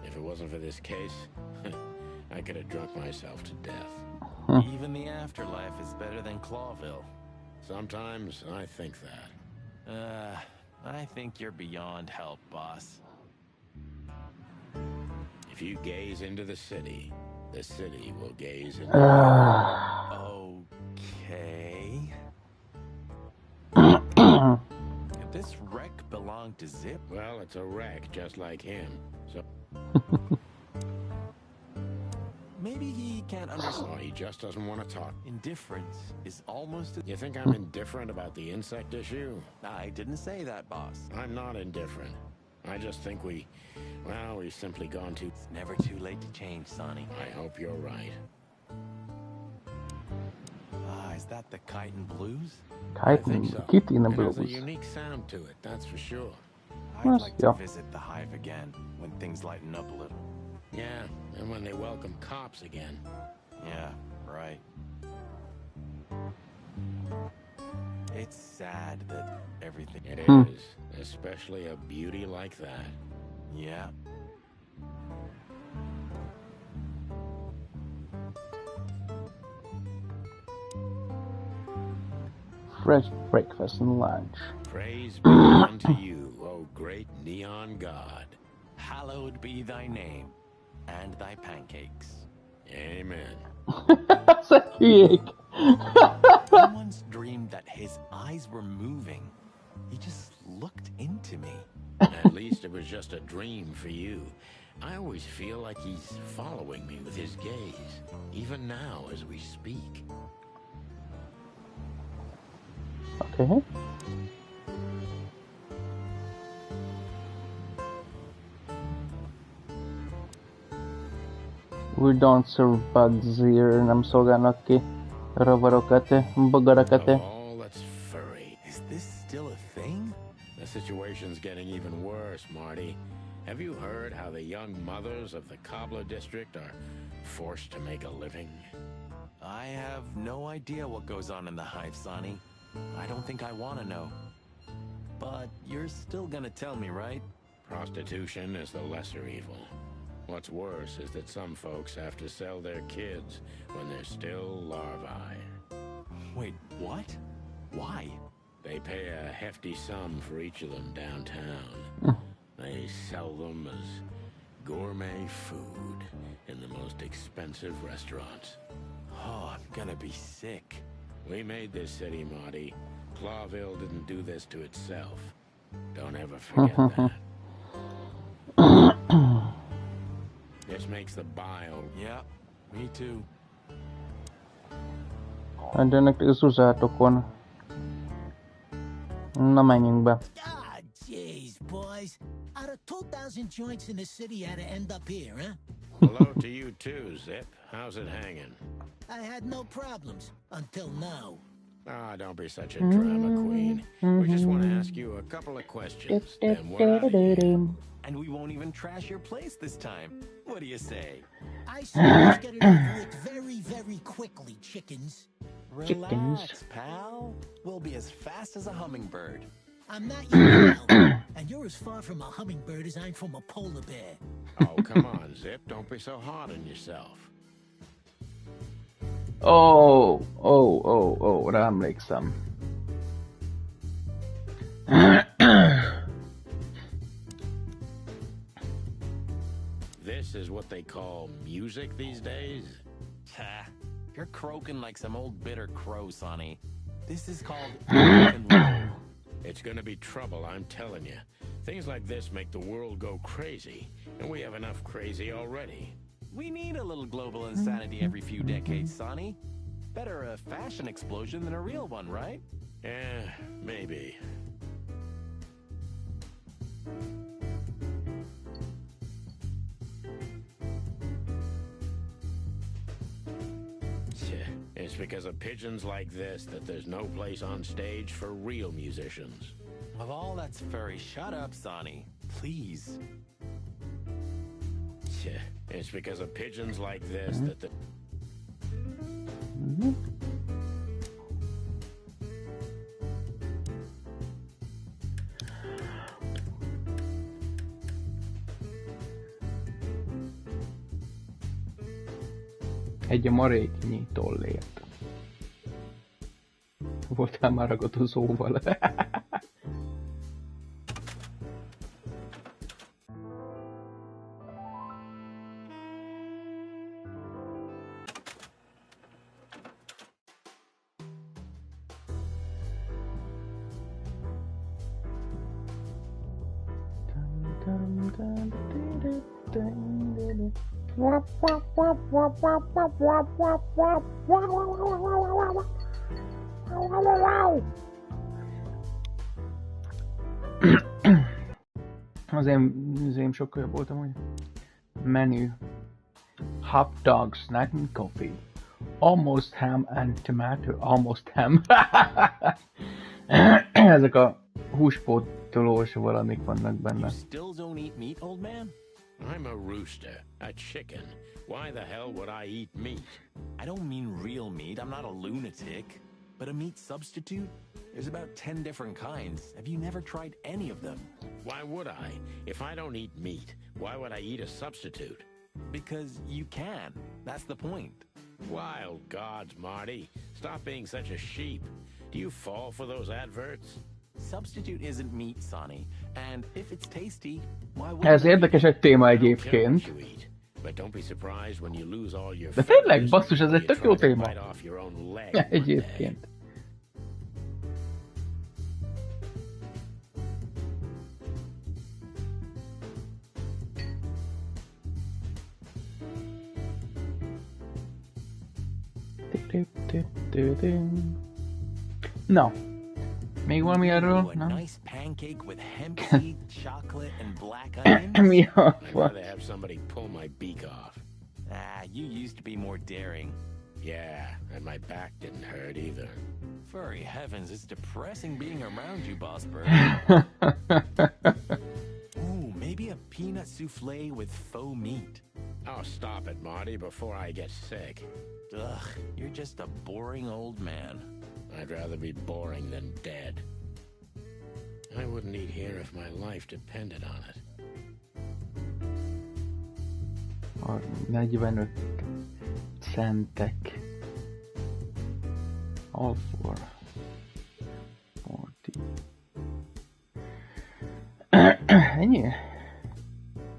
If it wasn't for this case, I could have drunk myself to death. Even the afterlife is better than Clawville. Sometimes I think that. I think you're beyond help, boss. If you gaze into the city will gaze into Okay. If this wreck belonged to Zip, Well, it's a wreck just like him. So maybe he can't understand. he just doesn't want to talk. Indifference is almost. You think I'm indifferent about the insect issue? I didn't say that, boss. I'm not indifferent. I just think we've simply gone too... It's never too late to change, Sonny. I hope you're right. Is that the Kite and Blues? I think so. Kitty in the It has a blues. unique sound to it, that's for sure. I'd Yes, like to yeah. visit the Hive again when things lighten up a little. Yeah, and when they welcome cops again. Yeah, right. It's sad that everything. It is, especially a beauty like that. Yeah. Fresh breakfast and lunch. Praise be unto you, O great neon god. Hallowed be thy name and thy pancakes. Amen. Sa hülyék! I once dreamed that his eyes were moving. He just looked into me. At least it was just a dream for you. I always feel like he's following me with his gaze, even now as we speak. Okay. We don't serve bugs here, nem szolgálnak ki Rovarokat, bogarakat. All that's furry. Is this still a thing? The situation's getting even worse, Marty. Have you heard how the young mothers of the Cobbler district are forced to make a living? I have no idea what goes on in the hive, Sonny. I don't think I want to know. But you're still gonna tell me, right? Prostitution is the lesser evil. What's worse is that some folks have to sell their kids when they're still larvae. Wait, what? Why? They pay a hefty sum for each of them downtown. They sell them as gourmet food in the most expensive restaurants. Oh, I'm gonna be sick. We made this city, Marty. Clawville didn't do this to itself. Don't ever forget that. This makes the bile. Yeah, me too. Ennek Zuzátokon. Na, menjünk be. Ah, jeez, boys. Out of 2,000 joints in the city, had to end up here, huh? Hello to you too, Zip. How's it hanging? I had no problems until now. Ah, don't be such a drama queen. We just want to ask you a couple of questions. And we're out of here. And we won't even trash your place this time. What do you say? I suggest getting over it very, very quickly, chickens. Relax, pal. We'll be as fast as a hummingbird. I'm not your pal, and you're as far from a hummingbird as I'm from a polar bear. Oh, come on, Zip. Don't be so hard on yourself. Rá emlékszem. This is what they call music these days? Ha! You're croaking like some old bitter crow, Sonny. This is called rock and roll. It's gonna be trouble, I'm telling you. Things like this make the world go crazy, and we have enough crazy already. We need a little global insanity every few decades, Sonny. Better a fashion explosion than a real one, right? Yeah, maybe. It's because of pigeons like this that there's no place on stage for real musicians. Of all that's furry, shut up, Sonny. Please. It's because of pigeons like this that the... Egy maréknyi tollért. Voltál már ragadozóval. Az én sokkal jobb voltam, hogy menü. Hot dog, snack and coffee. Almost ham and tomato. Almost ham. Ezek a húspótolós valamik vannak benne. You still don't eat meat, old man? I'm a rooster, a chicken. Why the hell would I eat meat? I don't mean real meat. I'm not a lunatic. But a meat substitute? There's about 10 different kinds. Have you never tried any of them? Why would I? If I don't eat meat, why would I eat a substitute? Because you can. That's the point. Wild gods, Marty. Stop being such a sheep. Do you fall for those adverts? Substitute isn't meat, Sonny. And if it's tasty, why would Ez érdekes egy téma I don't care what egyébként. you eat, but don't be surprised when you lose all your De tényleg, feathers basszus, ez or egy you tök jó try to téma. bite off your own leg one day. Egyébként. Na, még valami erről? Ooh, a Nem? nice pancake with hemp seed, chocolate, and black onions? Mi a I'd fasz? rather have somebody pull my beak off. Ah, you used to be more daring. Yeah, and my back didn't hurt either. Furry heavens, it's depressing being around you, Boss Bird. Ooh, maybe a peanut souffle with faux meat. Oh, stop it, Marty, before I get sick. Ugh, you're just a boring old man. I'd rather be boring than dead. I wouldn't eat here if my life depended on it. 45 centek. All for 40. Ennyi?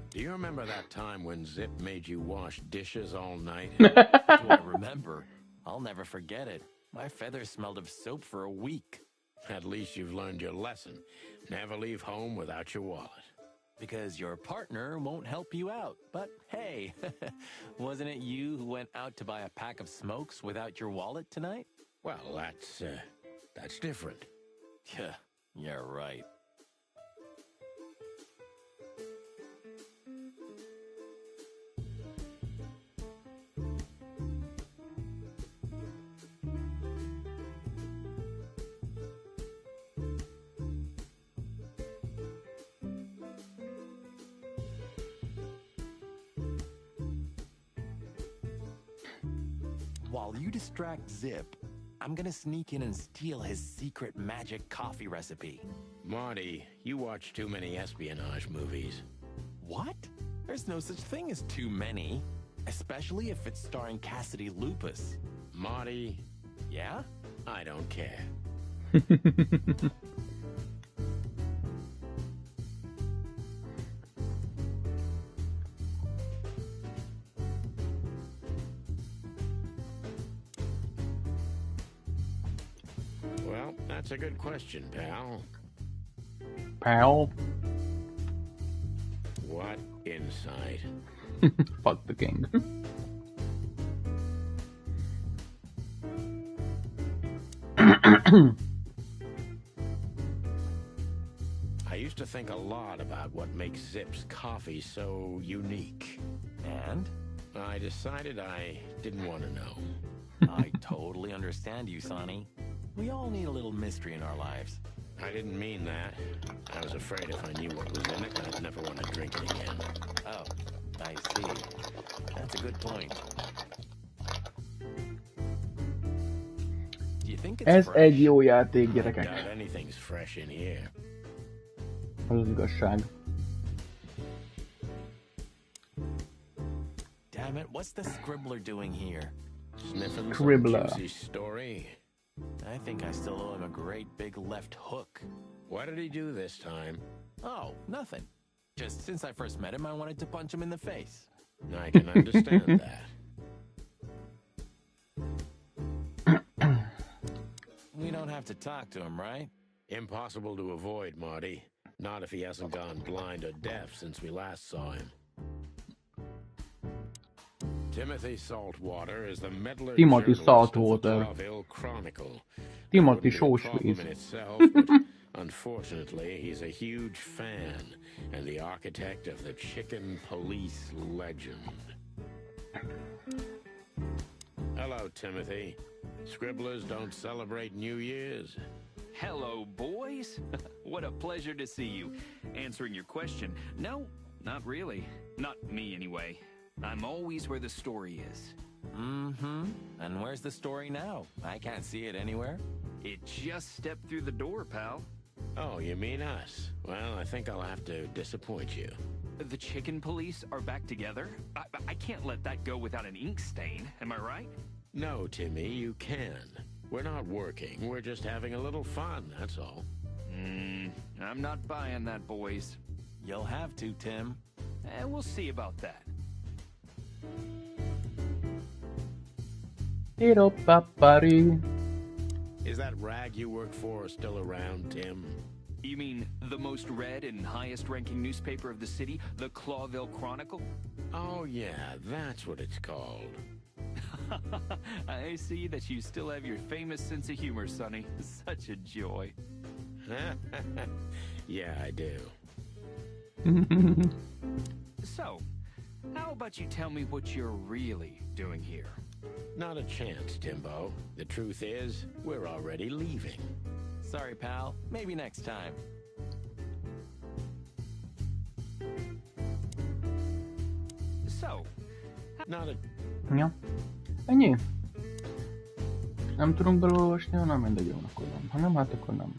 Do you remember that time when Zip made you wash dishes all night? Do I remember? I'll never forget it. My feathers smelled of soap for a week. At least you've learned your lesson. Never leave home without your wallet. Because your partner won't help you out. But hey, wasn't it you who went out to buy a pack of smokes without your wallet tonight? Well, that's different. Yeah, right. While you distract Zip, I'm gonna sneak in and steal his secret magic coffee recipe. Marty, you watch too many espionage movies. What? There's no such thing as too many. Especially if it's starring Cassidy Lupus. Marty, Yeah? I don't care. Well, that's a good question, pal. Pal. What insight? Fuck the king. I used to think a lot about what makes Zip's coffee so unique. And? I decided I didn't want to know. I totally understand you, Sonny. We all need a little mystery in our lives. I didn't mean that. I was afraid if I knew what was in it, I'd never want to drink it again. Oh, I see. That's a good point. Do you think it's Ez fresh? egy jó játék, I gyerekek. doubt anything's fresh in here. Az az igazság. Damn it, what's the scribbler doing here? Sniffing Scribbler. some juicy story. I think I still owe him a great big left hook. What did he do this time? Oh, nothing. Just since I first met him, I wanted to punch him in the face. I can understand that. We don't have to talk to him, right? Impossible to avoid, Marty. Not if he hasn't gone blind or deaf since we last saw him. Timothy Saltwater is the meddler Timothy journalist Saltwater. of the Clawville Chronicle. Timothy That wouldn't be a problem Sósvíz. in itself, but unfortunately, he's a huge fan and the architect of the chicken police legend. Hello, Timothy. Scribblers don't celebrate New Year's. Hello, boys. What a pleasure to see you. Answering your question, no, not really. Not me, anyway. I'm always where the story is. Mm-hmm. And where's the story now? I can't see it anywhere. It just stepped through the door, pal. Oh, you mean us? Well, I think I'll have to disappoint you. The chicken police are back together? I can't let that go without an ink stain, am I right? No, Timmy, you can. We're not working. We're just having a little fun, that's all. I'm not buying that, boys. You'll have to, Tim. And we'll see about that. Papari. Is that rag you work for still around, Tim? You mean the most read and highest-ranking newspaper of the city, the Clawville Chronicle? Oh, yeah, that's what it's called. I see that you still have your famous sense of humor, Sonny. Such a joy. Yeah, I do. So, how about you tell me what you're really doing here? Not a chance, Timbo. The truth is, we're already leaving. Sorry, pal. Maybe next time. So, Not a... Ja. Ennyi? Nem tudunk belolvasni, hanem mindegy, jó, akkor nem. Ha nem, hát akkor nem.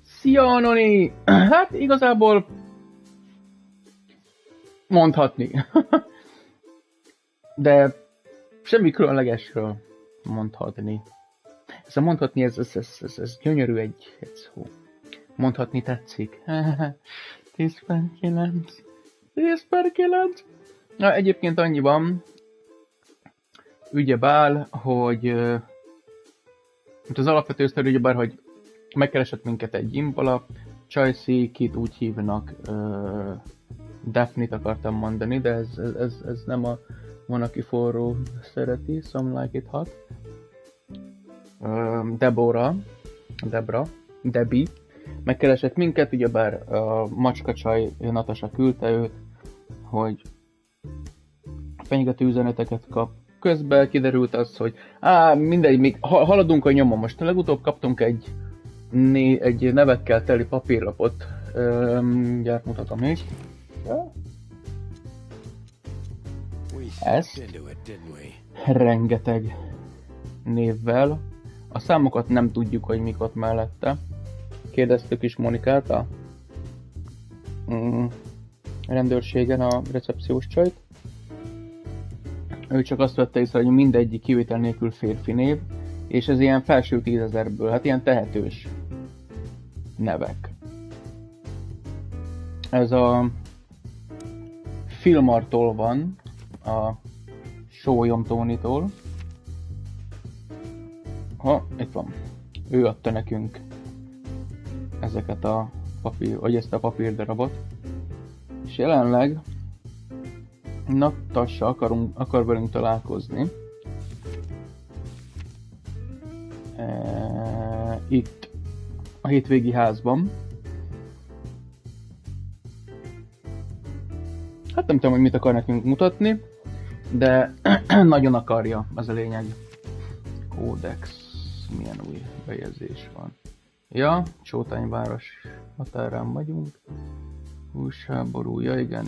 Szia, Anoni! Hát igazából mondhatni. De semmi különlegesről mondhatni. Ez a mondhatni, ez gyönyörű egy szó. Mondhatni tetszik. 10/9. 10/9. Na, egyébként annyiban ugyebár, hogy az alapvető sztori ugyebár, hogy megkeresett minket egy imbala, Csajci, kit úgy hívnak, Daphne-t akartam mondani, de ez nem a van, aki forró szereti, some like it hot. Debbie, megkeresett minket, ugyebár a macskacsaj Natasha küldte őt, hogy fenyegető üzeneteket kap. Közben kiderült az, hogy mindegy, még haladunk a nyomon. Most legutóbb kaptunk egy nevekkel teli papírlapot. Gyert mutatom is. Ezt rengeteg névvel. A számokat nem tudjuk, hogy mik ott mellette. Kérdeztük is Monikát, a rendőrségen a recepciós csajt. Ő csak azt vette észre, hogy mindegyik kivétel nélkül férfi név, és ez ilyen felső 10 000-ből, hát ilyen tehetős nevek. Ez a Filmartól van, a Sólyom Tónitól. Itt van. Ő adta nekünk ezeket a ezt a papírdarabot. És jelenleg Natasha akar velünk találkozni. Itt a hétvégi házban. Hát nem tudom, hogy mit akar nekünk mutatni, de nagyon akarja, ez a lényeg. Kódex, milyen új bejegyzés van. Ja, Csótányváros határán vagyunk. Húsháború, ja igen.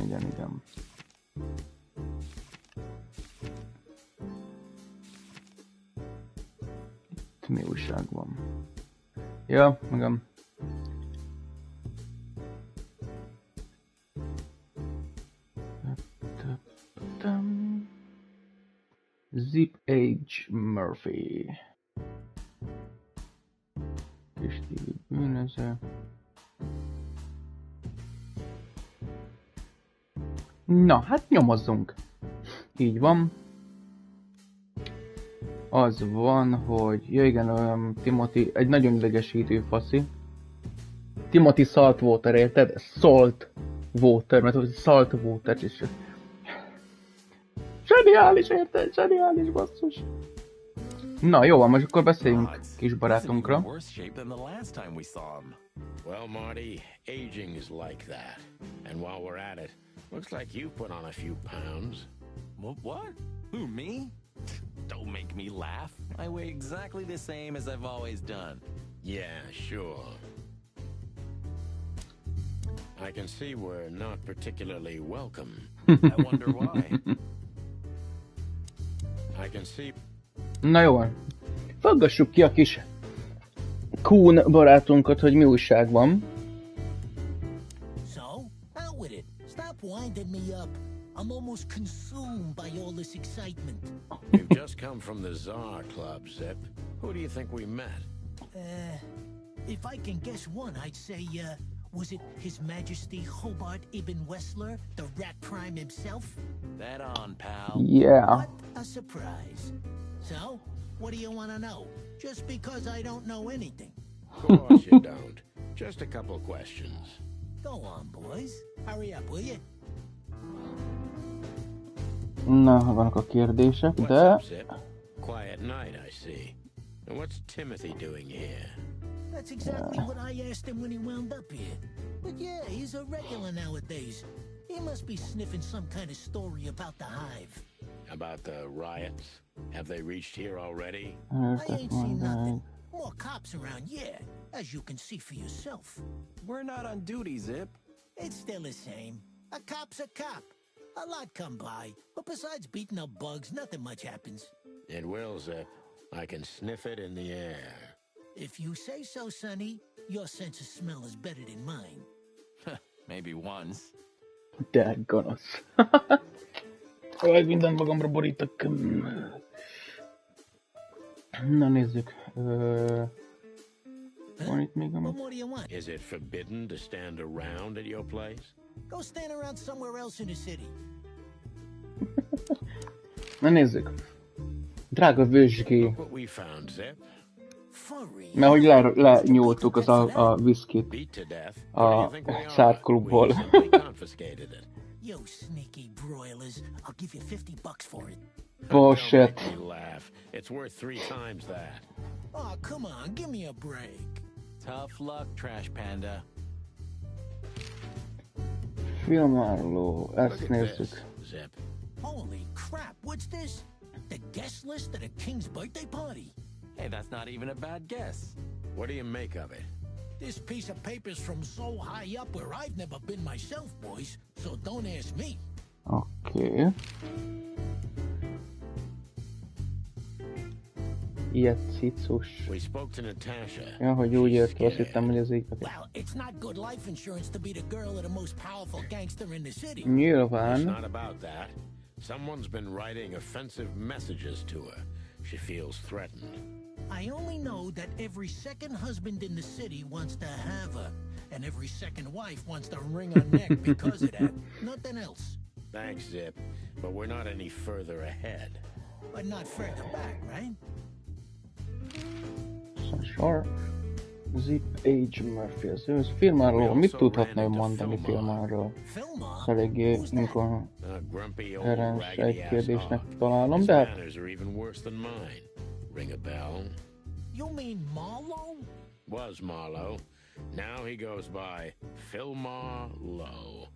Itt mi újság van? Ja, megem. Zip Age Murphy. Kistílű bűnöző. Na, hát nyomozzunk. Így van. Az van, hogy... Ja igen, Timothy, egy nagyon idegesítő faszi. Timothy Saltwater, érted? Saltwater, mert Saltwater is... Zseniális, érted? Zseniális, basszus. Na, jó van, most akkor beszéljünk kis barátunkra. Well, Marty, aging is like that. And while we're at it, looks like you put on a few pounds. What? Who, me? Don't make me laugh. I weigh exactly the same as I've always done. Yeah, sure. I can see we're not particularly welcome. I wonder why. I can see... Na jó van. Faggassuk ki a kis Kuhn barátunkat, hogy mi újság van. So, out with it. Stop winding me up. I'm almost consumed by all this excitement. We've just come from the Tsar Club, Zip. Who do you think we met? If I can guess one, I'd say, was it His Majesty Hobart Ibn Wessler, the Rat Prime himself? That on, pal. Yeah. What a surprise. So, what do you want to know? Just because I don't know anything. Of course you don't. Just a couple questions. Go on, boys. Hurry up, will you? Na, vannak a kérdések, de... What's up, Zip? Quiet night, I see. And what's Timothy doing here? That's exactly what I asked him when he wound up here. But yeah, he's a regular nowadays. He must be sniffing some kind of story about the hive. About the riots? Have they reached here already? I ain't seen nothing. More cops around, yeah, as you can see for yourself. We're not on duty, Zip. It's still the same. A cop's a cop. A lot come by, but besides beating up bugs, nothing much happens. It will, Zip. I can sniff it in the air. If you say so, Sonny, your sense of smell is better than mine. Maybe once. De gonosz. Jaj, mindent magamra borítok. Na nézzük. Van itt még What more do you want? Is it forbidden to stand around at your place? Go stand around somewhere else in the city. Na nézzük. Drága vizsgé. Look what we found, Zip. Mert hogy lenyúltuk az a viszkit a szárklubból. You sneaky broilers, I'll give you $50 for it. Bullshit. It's worth 3 times that. Oh, come on, give me a break. Tough luck, Trash Panda. Filmáruló, ezt nézzük. Zip. Holy crap, what's this? The guest list at a king's birthday party. Hey, that's not even a bad guess. What do you make of it? This piece of paper's from so high up where I've never been myself, boys, so don't ask me. Okay. Ilyet cicus. We spoke to Natasha. Ja, hogy úgy értem, azt hittem, hogy ez így. Well, it's not good life insurance to be the girl of the most powerful gangster in the city. Nyilván. It's not about that. Someone's been writing offensive messages to her. She feels threatened. I only know that every second husband in the city wants to have her, and every second wife wants to wring her neck because of that. Nothing else. Thanks, Zip, but we're not any further ahead. But not further back, right? Sure. Zip Age Murphy, az ő filmáról. Mit tudhatna ő mondani filmáról? Ez eléggé inkoherens egy kérdésnek találom, de hát... Ring a bell. You mean Marlowe? Was Marlowe. Now he goes by Fillmore Lowe.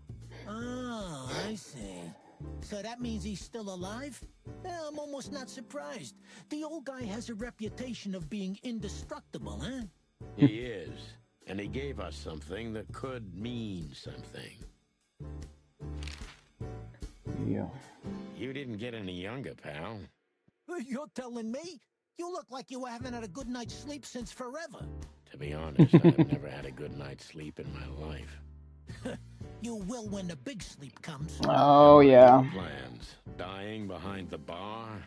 Oh, I see. So that means he's still alive? Yeah, I'm almost not surprised. The old guy has a reputation of being indestructible, huh? He is. And he gave us something that could mean something. Yeah. You didn't get any younger, pal. You're telling me? You look like you haven't had a good night's sleep since forever. To be honest, I've never had a good night's sleep in my life. You will when the big sleep comes. Oh, yeah. Plans. Dying behind the bar?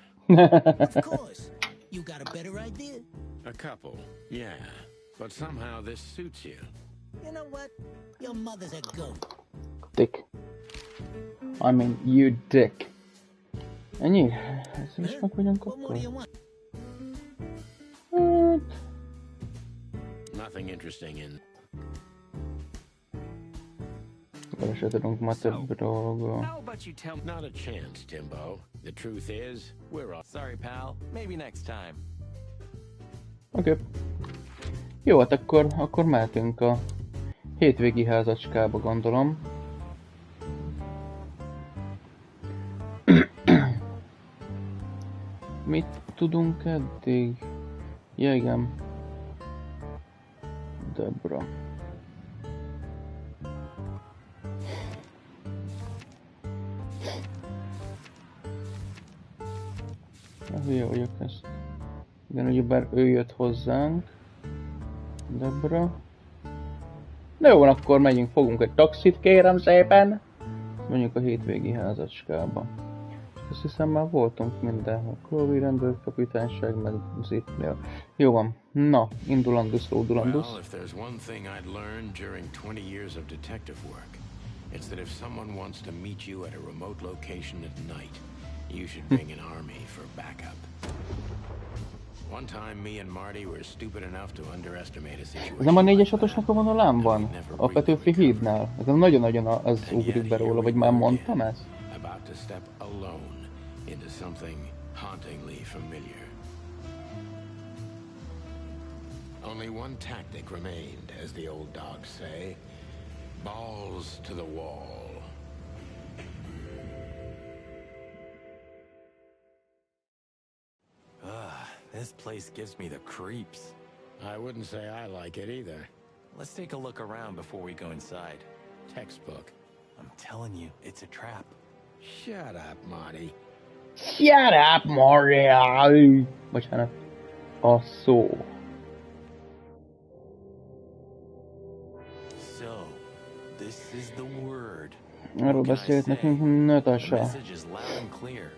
Of course. You got a better idea? A couple, yeah. But somehow this suits you. You know what? Your mother's a goat. Dick. I mean, you dick. Ennyi? Ezzel is meg vagyunk akkor? Nothing interesting in... Kereső tudunk ma több dolgról. Not a chance, Timbo. The truth is, we're off. Sorry, pal. Maybe next time. Oké. Jó, hát akkor mehetünk a hétvégi házacskába, gondolom. Mit tudunk eddig? Ja, igen. Debra. Hülye vagyok ezt. Igen, ugyebár ő jött hozzánk. Debra. Na jó, akkor megyünk, fogunk egy taxit, kérem szépen. Menjünk a hétvégi házacskába. Azt hiszem már voltunk mindenhol. Chloe rendőrkapitányság, meg Zipnél. Jó van. Na, indulandus, ródulandus. Well, if there's one thing I'd learned during 20 years of detective work, it's that if someone wants to meet you at a remote location at night, you should bring an army for backup. One time me and Marty were stupid enough to underestimate a situation. Ez nem a 4-es 6-osnak a vonalán? A Petőfi hídnál? Ez nagyon-nagyon az ugrik be róla, vagy már mondtam ezt? About to step alone into something hauntingly familiar. Only one tactic remained, as the old dogs say. Balls to the wall. This place gives me the creeps. I wouldn't say I like it either. Let's take a look around before we go inside. Textbook. I'm telling you, it's a trap. Shut up, Marty. Shut up, Marty! Bocsánat. A szó. So, this is the word. Arról beszélt nekünk Natasha. The message is loud and clear.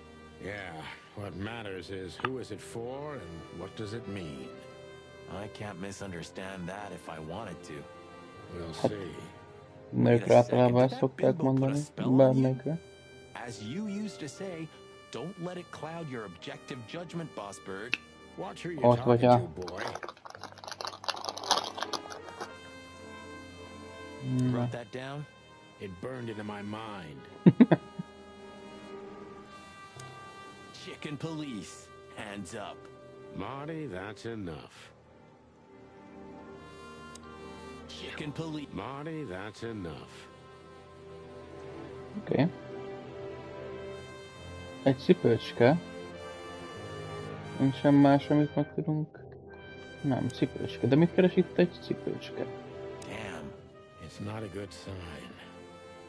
Yeah, what matters is who is it for and what does it mean? I can't misunderstand that if I wanted to. We'll see. Nőkre általában ezt szokták mondani. Bármelyikre. As you used to say, don't let it cloud your objective judgment, boss bird. Watch who you're talking to, boy. Wrote that down? It burned into my mind. Chicken police, hands up. Marty, that's enough. Chicken police. Marty, that's enough. Oké. Egy cipőcske. Nincsen más, amit meg tudunk. Nem, cipőcske. De mit keres itt egy cipőcske? Damn. It's not a good sign.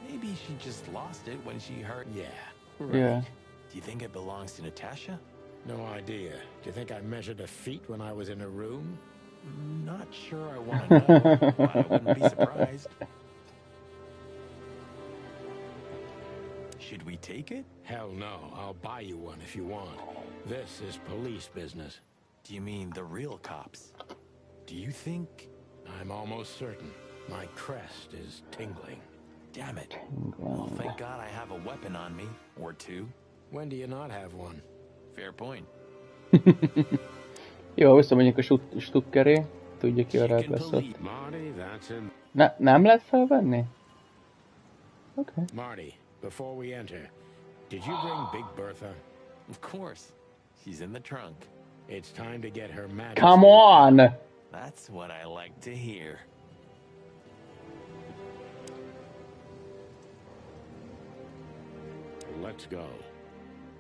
Maybe she just lost it when she heard. Yeah. Right. Yeah. Do you think it belongs to Natasha? No idea. Do you think I measured her feet when I was in her room? Not sure I want to know, but I wouldn't be surprised. Should we take it? Hell no. I'll buy you one if you want. This is police business. Do you mean the real cops? Do you think? I'm almost certain. My crest is tingling. Damn it. Well, thank God I have a weapon on me. Or two. When do you not have one? Fair point. Jó, visszamegyünk a stukkeré. Tudja ki arra beszélt. Marty, that's in. Nem lehet felvenni? Okay. Marty, before we enter, did you bring Big Bertha? Of course. She's in the trunk. It's time to get her majesty. Come on! That's what I like to hear. Let's go.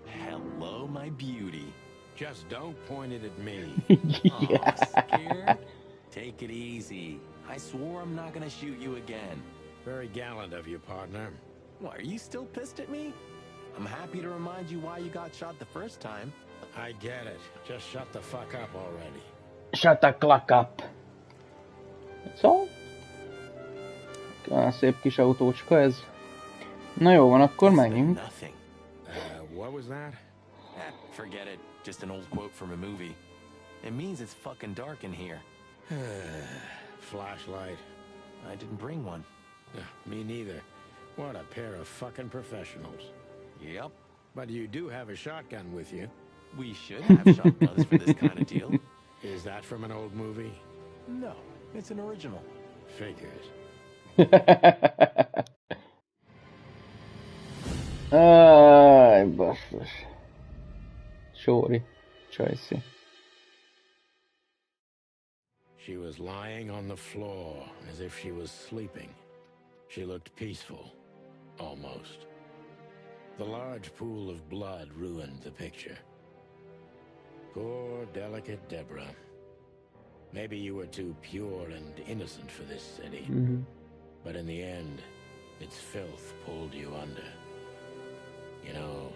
Hello, my beauty. Just don't point it at me. Yeah. Aw, scared? Take it easy. I swore I'm not gonna shoot you again. Very gallant of you, partner. Why, are you still pissed at me? I'm happy to remind you why you got shot the first time. I get it. Just shut the fuck up already. Shut the clock up. That's all? Olyan szép kis autócska ez. Na jó van, akkor menjünk. Nothing. What was that? Forget it. Just an old quote from a movie. It means it's fucking dark in here. Flashlight. I didn't bring one. Me neither. What a pair of fucking professionals. Yep. But you do have a shotgun with you. We should have shotguns for this kind of deal. Is that from an old movie? No, it's an original. Figures. Aj, basszus. Sorry, Tracy. She was lying on the floor as if she was sleeping. She looked peaceful. Almost. The large pool of blood ruined the picture. Poor, delicate Deborah. Maybe you were too pure and innocent for this city. Mm-hmm. But in the end, its filth pulled you under. You know,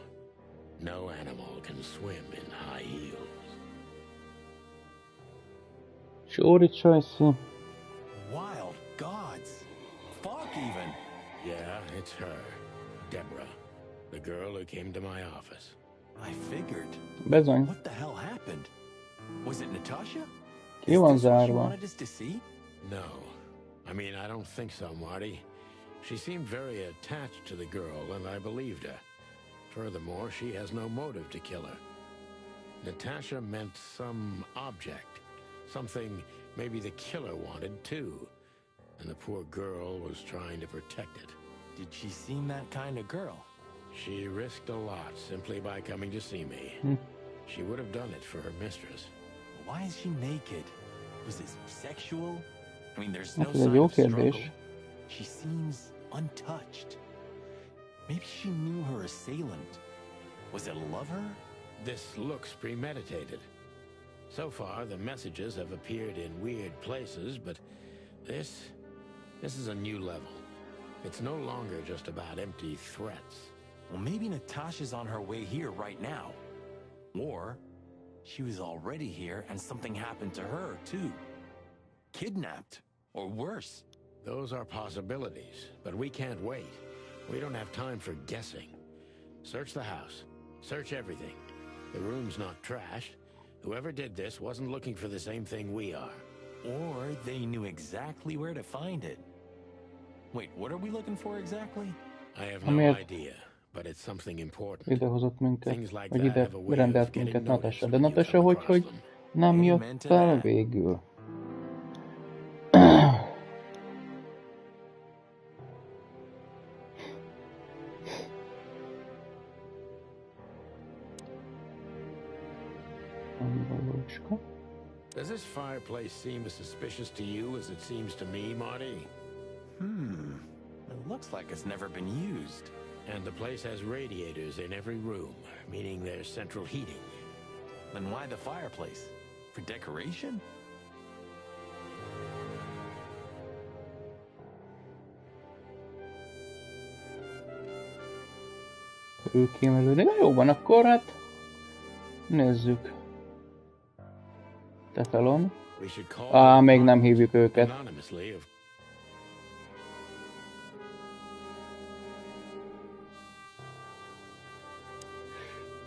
no animal can swim in high heels. Sorry, Tracy. Wild gods. Fuck even. Yeah, it's her. Deborah. The girl who came to my office. I figured. Bizony. What the hell happened? Was it Natasha? Ki van Is this what she zárva? wanted us to see? No. I mean, I don't think so, Marty. She seemed very attached to the girl, and I believed her. Furthermore, she has no motive to kill her. Natasha meant some object. Something maybe the killer wanted, too. And the poor girl was trying to protect it. Did she seem that kind of girl? She risked a lot simply by coming to see me. She would have done it for her mistress. Why is she naked? Was it sexual? I mean, there's no Ez egy sign jó of struggle. kérdés. She seems untouched. Maybe she knew her assailant. Was it a lover? This looks premeditated. So far, the messages have appeared in weird places, but this is a new level. It's no longer just about empty threats. Well, maybe Natasha's on her way here right now. Or she was already here and something happened to her, too. Kidnapped, or worse. Those are possibilities, but we can't wait. We don't have time for guessing. Search the house. Search everything. The room's not trashed. Whoever did this wasn't looking for the same thing we are. Or they knew exactly where to find it. Wait, what are we looking for exactly? I have no idea, but it's something important. Idehozott minket, Things like vagy that ide have a way rendelt of minket getting Natasha. noticed De when you Natasha come hogy across them. nem jött Amen to fel that. végül. Does this fireplace seem as suspicious to you as it seems to me, Marty? It looks like it's never been used. And the place has radiators in every room, meaning there's central heating. Then why the fireplace? For decoration? Körülkémelődni. Na jó van, akkor hát nézzük. Teflon. We should call Még nem hívjuk őket. anonymously.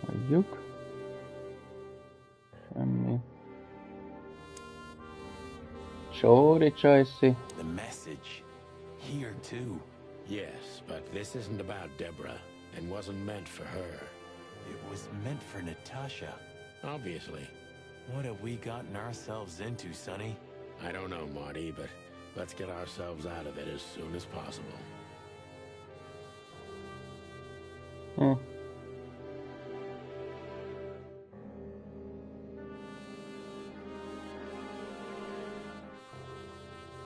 Hagyjuk. Semmi. Sorry, Csajci. The message. Here too. Yes, but this isn't about Deborah, and wasn't meant for her. It was meant for Natasha. Obviously. What have we gotten ourselves into, Sonny? I don't know, Marty, but let's get ourselves out of it as soon as possible.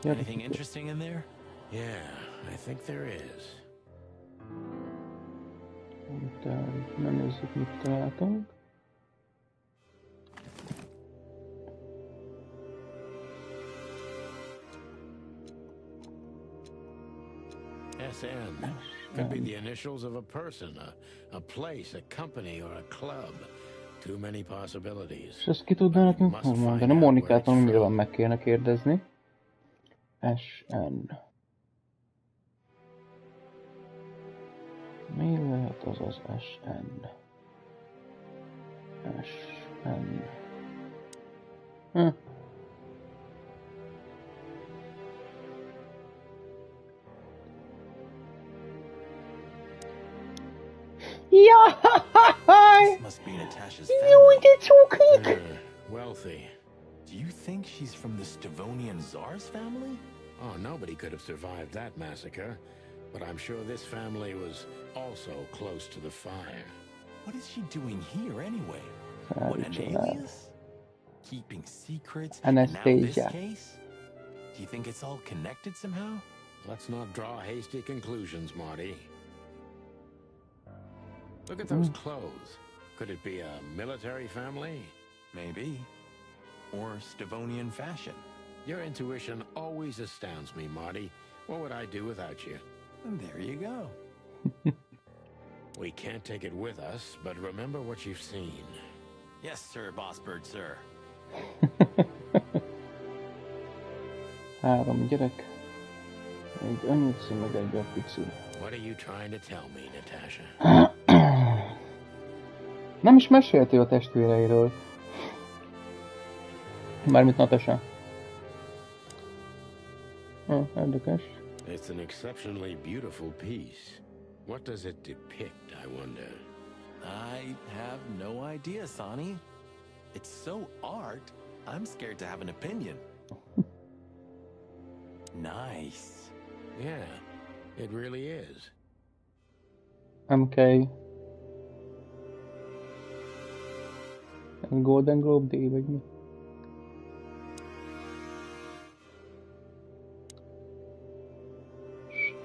Anything interesting in there? Yeah, I think there is. Na nézzük, mit találtunk. SN. Could be the initials of a person, a place, a company, or a club. Too many possibilities. És ezt ki tudná nekünk mondani? Mónikától nyilván meg kéne kérdezni. SN. Mi lehet az az SN? SN. This must be Natasha's family. Wealthy. Do you think she's from the Stavonian Tsar's family? Oh, nobody could have survived that massacre. But I'm sure this family was also close to the fire. What is she doing here anyway? What, an alias? Keeping secrets? Anastasia. And now this case? Do you think it's all connected somehow? Let's not draw hasty conclusions, Marty. Look at those clothes. Could it be a military family? Maybe. Or Stavonian fashion. Your intuition always astounds me, Marty. What would I do without you? And there you go. We can't take it with us, but remember what you've seen. Yes, sir, Bossbird, sir. 3 gyerek. Egy anyuci, meg egy apici. What are you trying to tell me, Natasha? Nem is mesélt ő a testvéreiről. Mármint Natasha. Érdekes. It's an exceptionally beautiful piece. What does it depict, I wonder? I have no idea, Sonny. It's so art, I'm scared to have an opinion. Nice. Yeah, it really is. MK. Golden Globe díj, vagy mi?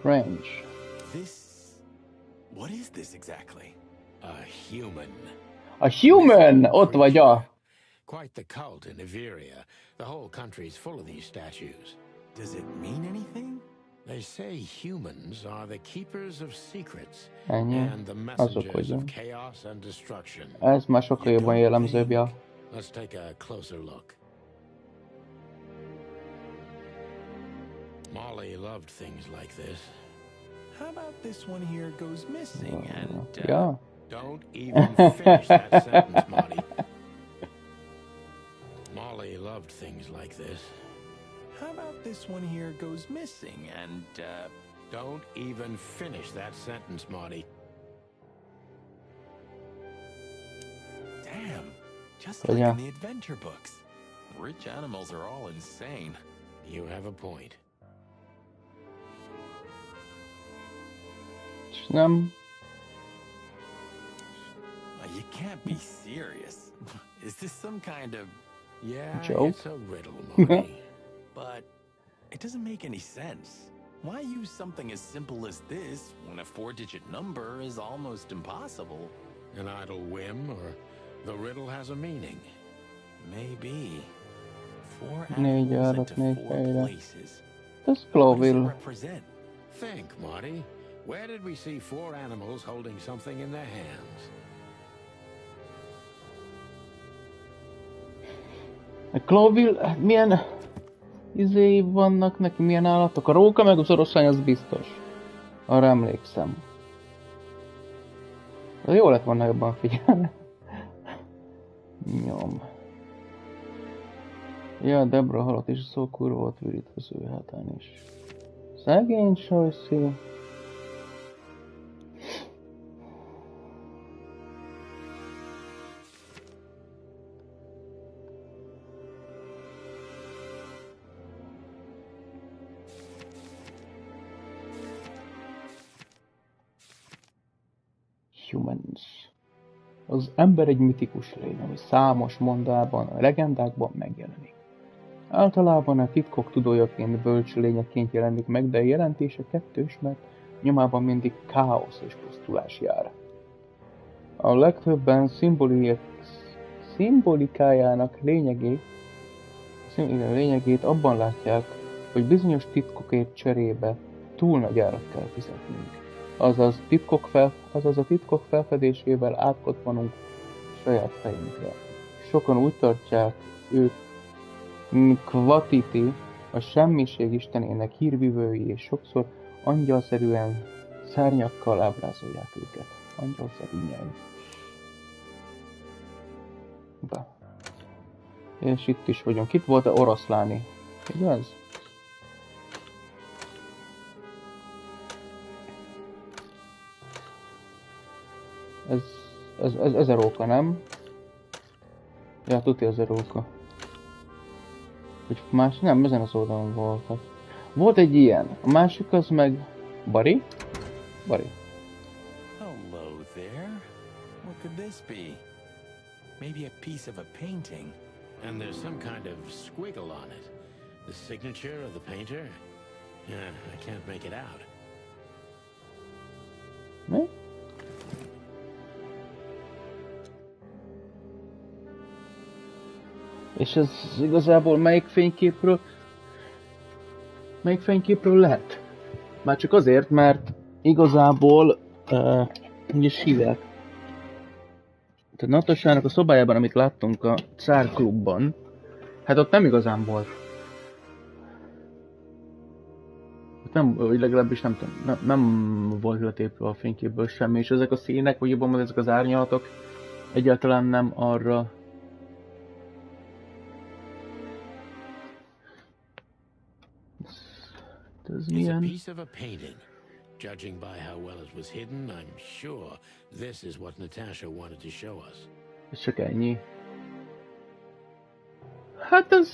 Strange. What is this exactly? A human. A human! Ott vagy a... Quite the cult in Iveria. The whole country's full of these statues. Does it mean anything? They say humans are the keepers of secrets Ennyi. and the messengers of chaos and destruction. Ez már sokkal jobban jellemzőbb, ja. Let's take a closer look. Molly loved things like this. How about this one here goes missing and... Yeah. Don't even finish that sentence, Molly. Molly loved things like this. How about this one here goes missing and, Don't even finish that sentence, Marty. Damn, just like in the adventure books. Rich animals are all insane. You have a point. Nem. You can't be serious. Is this some kind of... Yeah, joke? It's a riddle, Marty. But it doesn't make any sense. Why use something as simple as this when a 4-digit number is almost impossible? An idle whim, or the riddle has a meaning? Maybe. 4 Négy animals állat, into négy 4 helyre. places. Ez What does it Cloville. represent? Think, Marty. Where did we see 4 animals holding something in their hands? A Cloville, milyen izéi vannak neki, milyen állatok? A róka meg az oroszlány, az biztos. Arra emlékszem. De jó lett volna jobban figyelni. Nyom. Ja, Debra halott és szó kurva volt vűrít az ő hátán is. Szegény sajszi. Humans. Az ember egy mitikus lény, ami számos mondában, a legendákban megjelenik. Általában a titkok tudójaként, bölcs lényeként jelenik meg, de a jelentése kettős, mert nyomában mindig káosz és pusztulás jár. A legtöbben szimbolikájának lényegét abban látják, hogy bizonyos titkokért cserébe túl nagy árat kell fizetnünk. Azaz a titkok felfedésével átkotvanunk saját fejünkre. Sokan úgy tartják őt Kvatiti, a semmiség istenének hírvivői, és sokszor angyalszerűen szárnyakkal ábrázolják őket. Angyalszerűen. És itt is vagyunk. Itt volt a oroszláni. Igaz? Ez a róka, nem? Ja, tuti az a róka. Vagy más? Nem, ezen az oldalon voltak. Volt egy ilyen. A másik az meg... Bari? Bari. Hello there. What could this be? Maybe a piece of a painting. And there's some kind of squiggle on it. The signature of the painter? Yeah, I can't make it out. Mi? És ez igazából melyik fényképről lehet? Már csak azért, mert igazából úgy is hívják. Tehát Natasának a szobájában, amit láttunk a Cár klubban, hát ott nem igazán volt. Nem, vagy legalábbis nem tudom, nem volt letépve a fényképből semmi, és ezek a színek, vagy jobban ezek az árnyalatok egyáltalán nem arra. It's a piece of a painting. Judging by how well it was hidden, I'm sure this is what Natasha wanted to show us. Ez csak ennyi. Hát ez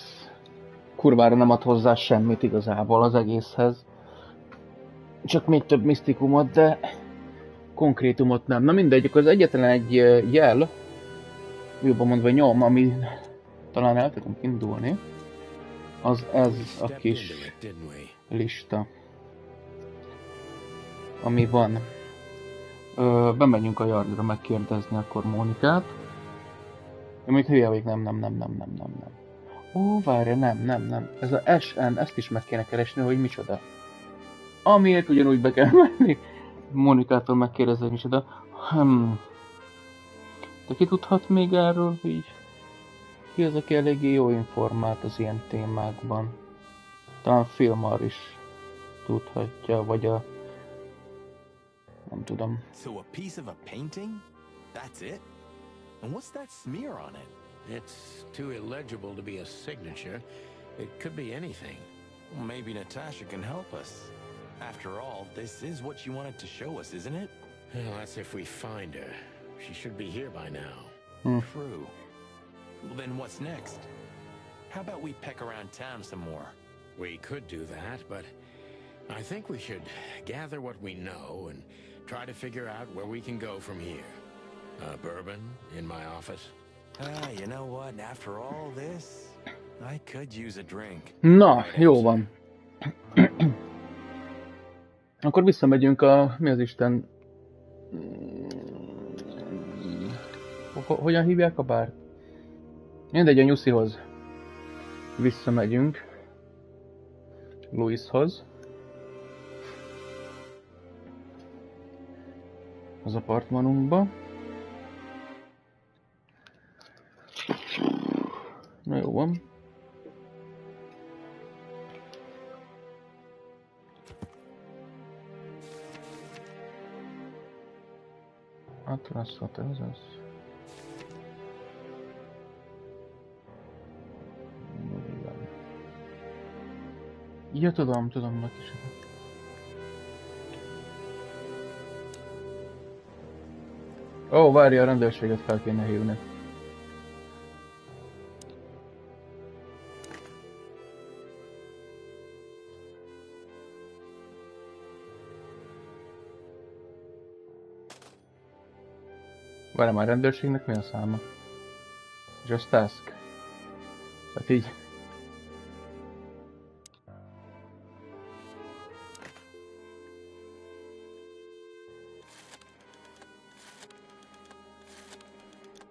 kurvára nem ad hozzá semmit igazából az egészhez. Csak még több misztikumot, de konkrétumot nem. Na mindegy, akkor az egyetlen egy jel, jobban mondva nyom, ami talán el tudunk indulni, az ez a kis lista. ami van. Bemegyünk a yardra megkérdezni akkor Mónikát. Én még hülye vagyok, nem. Ó, várja, nem. Ez a SN, ezt is meg kéne keresni, hogy micsoda. Amiért ugyanúgy be kell menni. Mónikától megkérdezni, hogy micsoda. De ki tudhat még erről, hogy ki az, aki eléggé jó informált az ilyen témákban? Talán Filmar is tudhatja, vagy a... nem tudom. So a piece of a painting? That's it? And what's that smear on it? It's too illegible to be a signature. It could be anything. Well, maybe Natasha can help us. After all, this is what she wanted to show us, isn't it? Well, that's if we find her. She should be here by now. True. Well, then what's next? How about we peck around town some more? We could do that, but I think we should gather what we know and try to figure out where we can go from here. Bourbon in my office? You know what? After all this, I could use a drink. Na, jó van. Akkor visszamegyünk a... mi az Isten... hogyan hívják a bárt? Mindegy, a nyuszihoz. Visszamegyünk. Louishoz. Az apartmanunkba. Na jó van. Hát lesz, ez az. Ja, tudom, meg is. Ó, várja, a rendőrséget fel kéne hívni. Várja, már rendőrségnek mi a száma? Just task. Tehát így.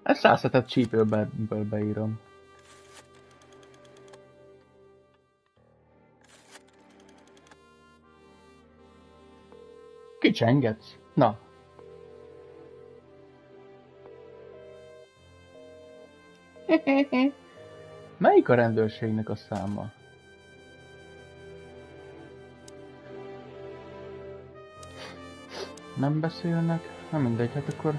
Ezt 107 csípőből beírom. Kicsengetsz? Na. Melyik a rendőrségnek a száma? Nem beszélnek? Nem mindegy, hát akkor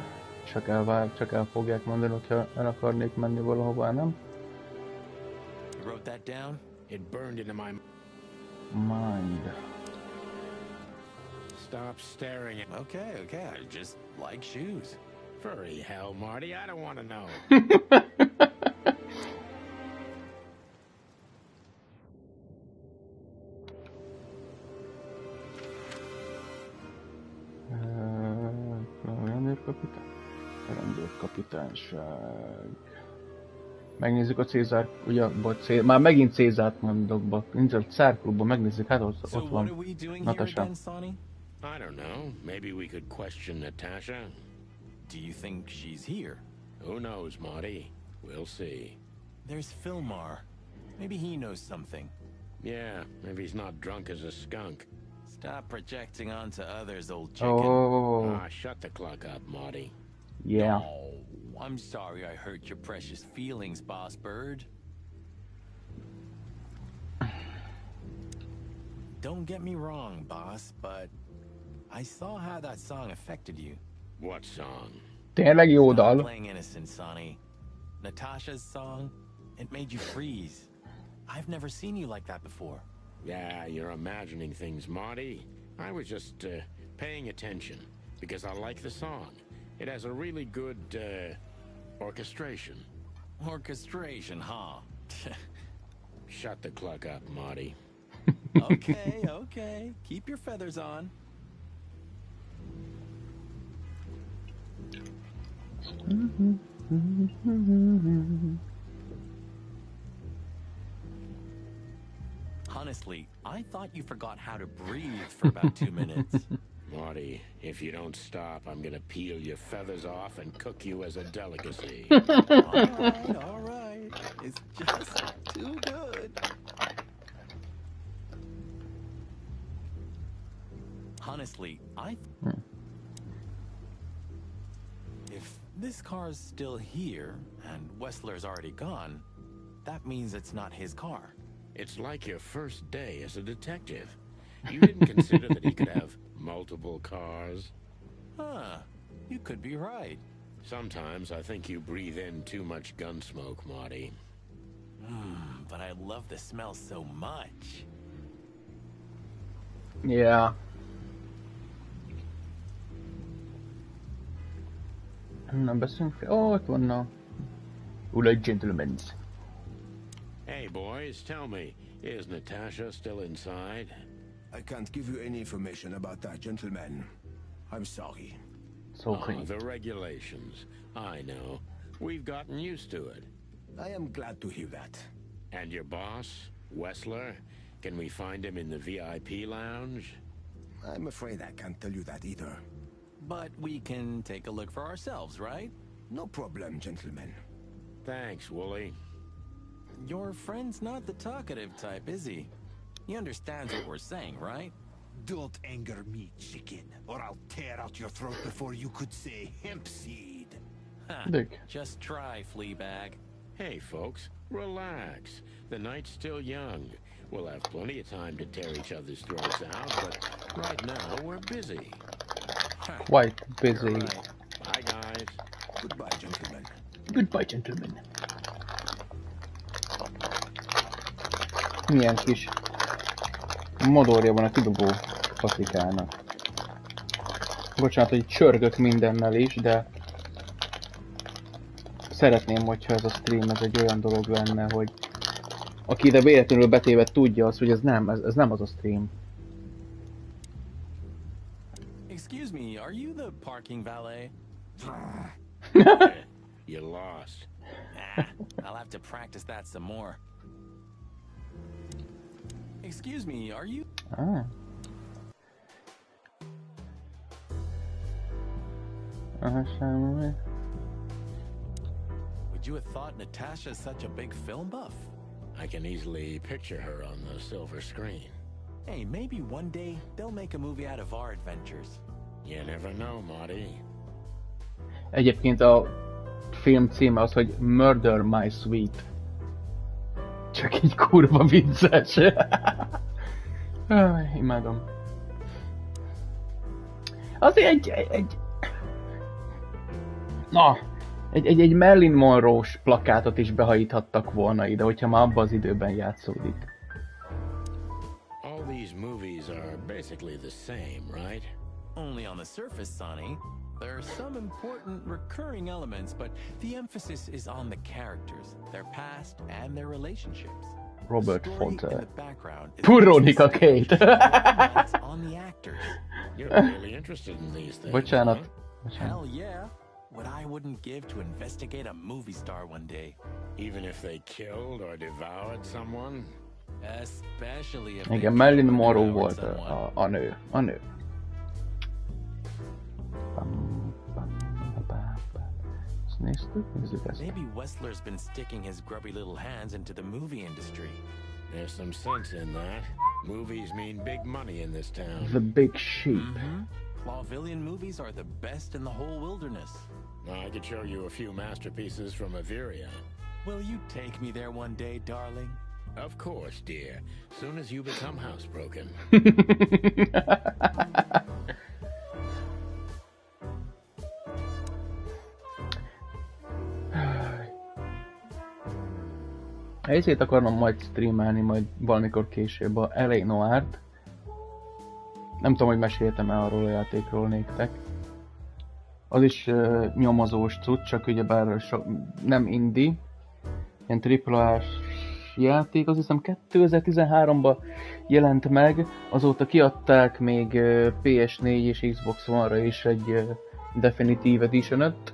csak el fogják mondani, hogyha el akarnék menni valahová, nem? You wrote that down? It burned into my Mind. Stop staring at... Okay, I just like shoes. Furry hell, Marty, I don't want to know. Rendőrkapitányság. Megnézzük a Cézár, ugye, már megint Cézárt mondok, nincs a Cárklubban, megnézzük, hát ott van Natasha. I don't know. Maybe we could question Natasha. Do you think she's here? Who knows, Marty? We'll see. There's Filmar. Maybe he knows something. Yeah, maybe he's not drunk as a skunk. Stop projecting onto others, old chicken. Oh. Shut the clock up, Marty. Yeah. Oh, I'm sorry I hurt your precious feelings, Boss Bird. Don't get me wrong, boss, but I saw how that song affected you. What song? Tényleg jó Stop dal. playing innocent, Sonny. Natasha's song, it made you freeze. I've never seen you like that before. Yeah, you're imagining things, Marty. I was just paying attention because I like the song. It has a really good orchestration. Orchestration, huh? Shut the clock up, Marty. Okay. Keep your feathers on. Honestly, I thought you forgot how to breathe for about 2 minutes. Marty, if you don't stop, I'm gonna peel your feathers off and cook you as a delicacy. All right. It's just too good. Honestly, if this car's still here and Wessler's already gone, that means it's not his car. It's like your first day as a detective. You didn't consider that he could have multiple cars? Huh. You could be right. Sometimes I think you breathe in too much gun smoke, Marty. But I love the smell so much. Yeah. Na, beszélünk fel. Ott vannak. Ula gentlemen. Hey, boys, tell me, is Natasha still inside? I can't give you any information about that, gentlemen. I'm sorry. Oh, the regulations. I know. We've gotten used to it. I am glad to hear that. And your boss, Wessler? Can we find him in the VIP lounge? I'm afraid I can't tell you that either. But we can take a look for ourselves, right? No problem, gentlemen. Thanks, Wooly. Your friend's not the talkative type, is he? He understands what we're saying, right? Don't anger me, chicken, or I'll tear out your throat before you could say hemp seed. Dick. Just try, Fleabag. Hey, folks, relax. The night's still young. We'll have plenty of time to tear each other's throats out, but right now we're busy. Quite busy. Right. Bye, guys. Goodbye, gentlemen. Goodbye, gentlemen. Milyen kis modorja van a kidobó faszikának. Bocsánat, hogy csörgök mindennel is, de szeretném, hogyha ez a stream ez egy olyan dolog lenne, hogy aki ide véletlenül betéved tudja azt, hogy ez nem az a stream. Excuse me, are you the parking valet? You lost. I'll have to practice that some more. Excuse me, are you... Ah. Would you have thought Natasha's such a big film buff? I can easily picture her on the silver screen. Hey, maybe one day they'll make a movie out of our adventures. You never know, Marty. Egyébként a film címe az, hogy Murder My Sweet. Csak így kurva vicces. Imádom. Azért egy Marilyn Monroe-s plakátot is behajíthattak volna ide, hogyha már abban az időben játszódik. All these movies are basically the same, right? Only on the surface, Sonny. There are some important recurring elements, but the emphasis is on the characters, their past, and their relationships. Robert The story Fonte. in the background is Veronica Kate. it's on the actors. You're really interested in these things. Bocsánat. Huh? Hell yeah. What I wouldn't give to investigate a movie star one day. Even if they killed or devoured someone? Especially if Igen, they Marilyn killed or Monroe devoured volt someone. a nő. Ezt nézzük ezt. Maybe Wessler's been sticking his grubby little hands into the movie industry. There's some sense in that. Movies mean big money in this town. The Big Sheep. Clawvillian movies are the best in the whole wilderness. I could show you a few masterpieces from Averia. Will you take me there one day, darling? Of course, dear. Soon as you become housebroken. Ezért akarnom majd streamelni, majd valamikor később a LA Noir-t. Nem tudom, hogy meséltem-e arról a játékról néktek. Az is nyomozós cucc, csak ugyebár nem indie. Ilyen AAA-s játék, azt hiszem 2013-ban jelent meg. Azóta kiadták még PS4 és Xbox One-ra is egy Definitive Edition-öt.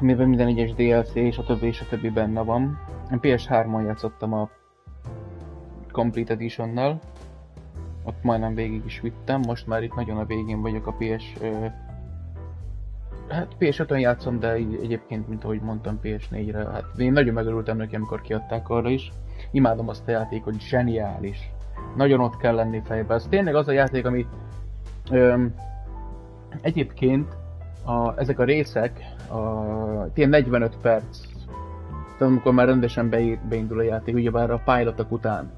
Amiben minden egyes DLC és a többi benne van. Én PS3-on játszottam a Complete Edition-nal. ott majdnem végig is vittem, most már itt nagyon a végén vagyok a hát PS5-ön játszom, de egyébként, mint ahogy mondtam, PS4-re, hát én nagyon megörültem neki, amikor kiadták arra is. Imádom azt a játékot, zseniális. Nagyon ott kell lenni fejbe. Ez tényleg az a játék, ami egyébként ezek a részek, ilyen 45 perc, tehát amikor már rendesen beindul a játék, ugyebár a pilotok után.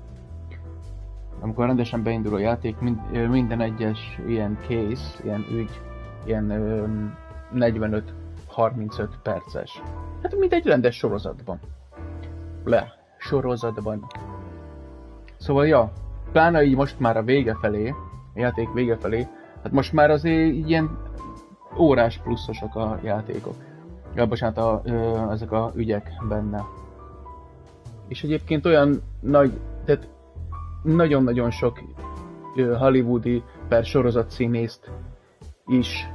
Amikor rendesen beindul a játék, minden egyes ilyen case, ilyen ügy, ilyen 45-35 perces. Hát mint egy rendes sorozatban. Sorozatban. Szóval ja, pláne így most már a vége felé, a játék vége felé, hát most már azért ilyen órás pluszosak a játékok. Ja, bocsánat, ezek a ügyek benne. És egyébként olyan nagy, tehát nagyon-nagyon sok hollywoodi per sorozat színészt is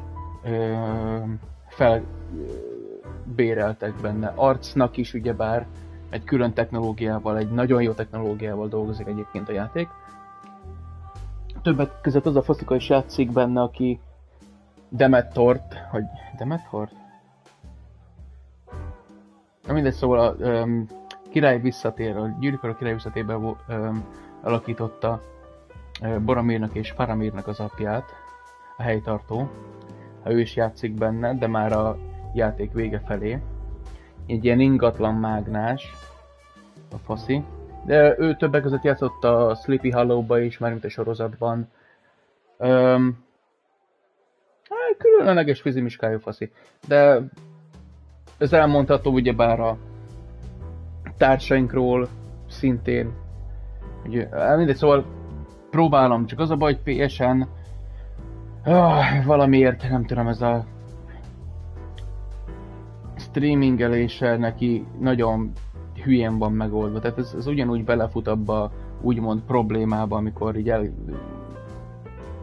felbéreltek benne. Arcnak is ugyebár egy külön technológiával, egy nagyon jó technológiával dolgozik egyébként a játék. Többek között az a faszika is játszik benne, aki Demetort, hogy Demetort? Na mindegy, szóval a király visszatér, a Gyűrűk a király visszatérben alakította Boromirnak és Faramirnak az apját, a helytartó. Ő is játszik benne, de már a játék vége felé. Egy ilyen ingatlan mágnás, a faszi. De ő többek között játszott a Sleepy Hollow-ba is, mármint a sorozatban. Különleges fizimiskájú faszi. De ez elmondható ugyebár a társainkról szintén. Ugye, mindegy, szóval próbálom, csak az a baj, hogy PS-en valamiért, nem tudom, ez a streamingelése neki nagyon hülyén van megoldva. Tehát ez ugyanúgy belefut abba úgymond problémába, amikor így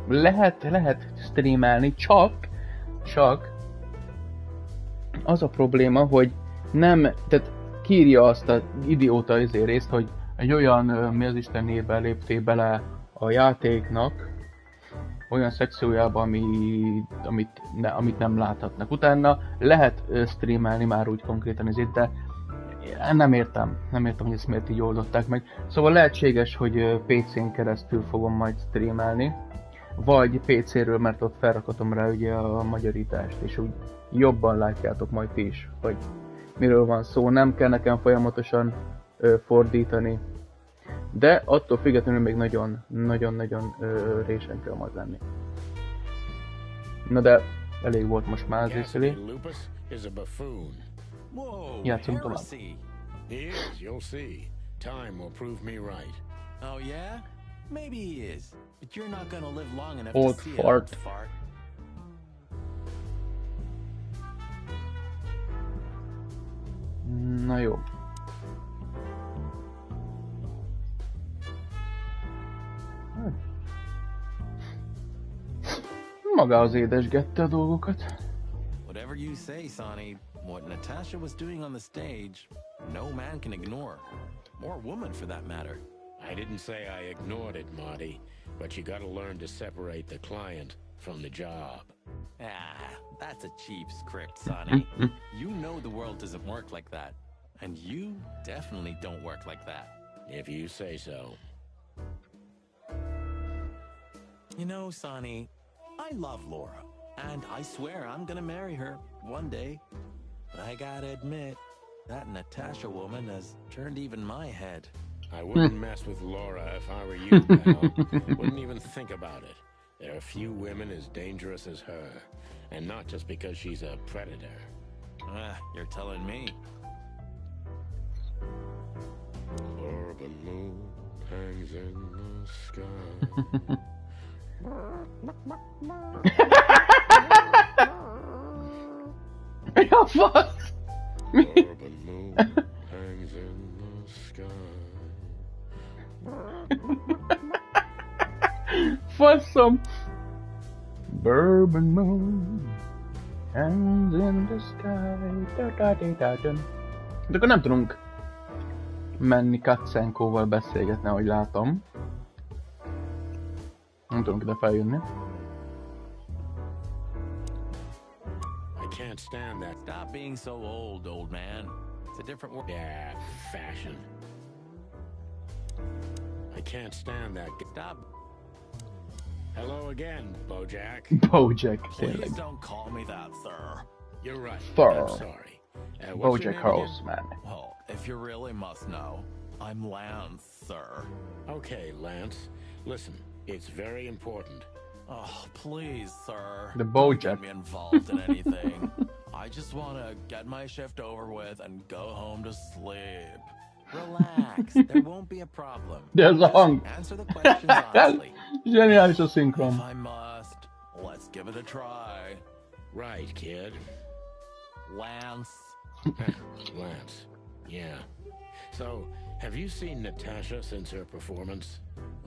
lehet streamelni, csak az a probléma, hogy nem, tehát kiírja azt az idióta részt, hogy egy olyan, mi az Isten névben léptél bele a játéknak, olyan szekciójába, amit nem láthatnak. Utána lehet streamelni már úgy konkrétan ezért, de nem értem, hogy ezt miért így oldották meg. Szóval lehetséges, hogy PC-n keresztül fogom majd streamelni, vagy PC-ről, mert ott felrakatom rá ugye a magyarítást, és úgy jobban látjátok majd ti is, hogy miről van szó. Nem kell nekem folyamatosan fordítani, de attól függetlenül még nagyon-nagyon résen kell majd lenni. Na de elég volt most már az észrelé. Játszunk tovább. You'll see. Time will prove me right. Oh yeah? Maybe he is, but you're not gonna live long enough Old to see fart. it, fart. Na jó. Magához édesgette a dolgokat. Whatever you say, Sonny, what Natasha was doing on the stage, no man can ignore. Or woman, for that matter. I didn't say I ignored it, Marty, but you gotta learn to separate the client from the job. Ah, that's a cheap script, Sonny. You know the world doesn't work like that. And you definitely don't work like that. If you say so. You know, Sonny, I love Laura, and I swear I'm gonna marry her one day. But I gotta admit, that Natasha woman has turned even my head. I wouldn't mess with Laura if I were you, pal. Wouldn't even think about it. There are few women as dangerous as her, and not just because she's a predator. You're telling me. Urban moon hangs in the sky. Ja, fasz! Urban moon hangs in the sky. Faszom! Bourbon moon hangs in the sky. De akkor nem tudunk menni Katsenkóval beszélgetni, ahogy látom. Nem tudunk ide feljönni. I can't stand that. Stop being so old man. It's a different world. Yeah, fashion. I can't stand that. Stop. Hello again, Bojack. Bojack, Please tényleg. don't call me that, sir. You're right. Sir. I'm sorry. What's your Bojack name Horseman. Well, if you really must know, I'm Lance, sir. again? Okay, Lance. Listen, it's very important. Oh, please, sir. The Don't Bojack. get me involved in anything. I just want to get my shift over with and go home to sleep. Relax. There won't be a problem. There's a hunk. Answer the questions honestly. Zseniális a If szinkron. I must, let's give it a try. Right, kid. Lance. Lance. Yeah. So, have you seen Natasha since her performance?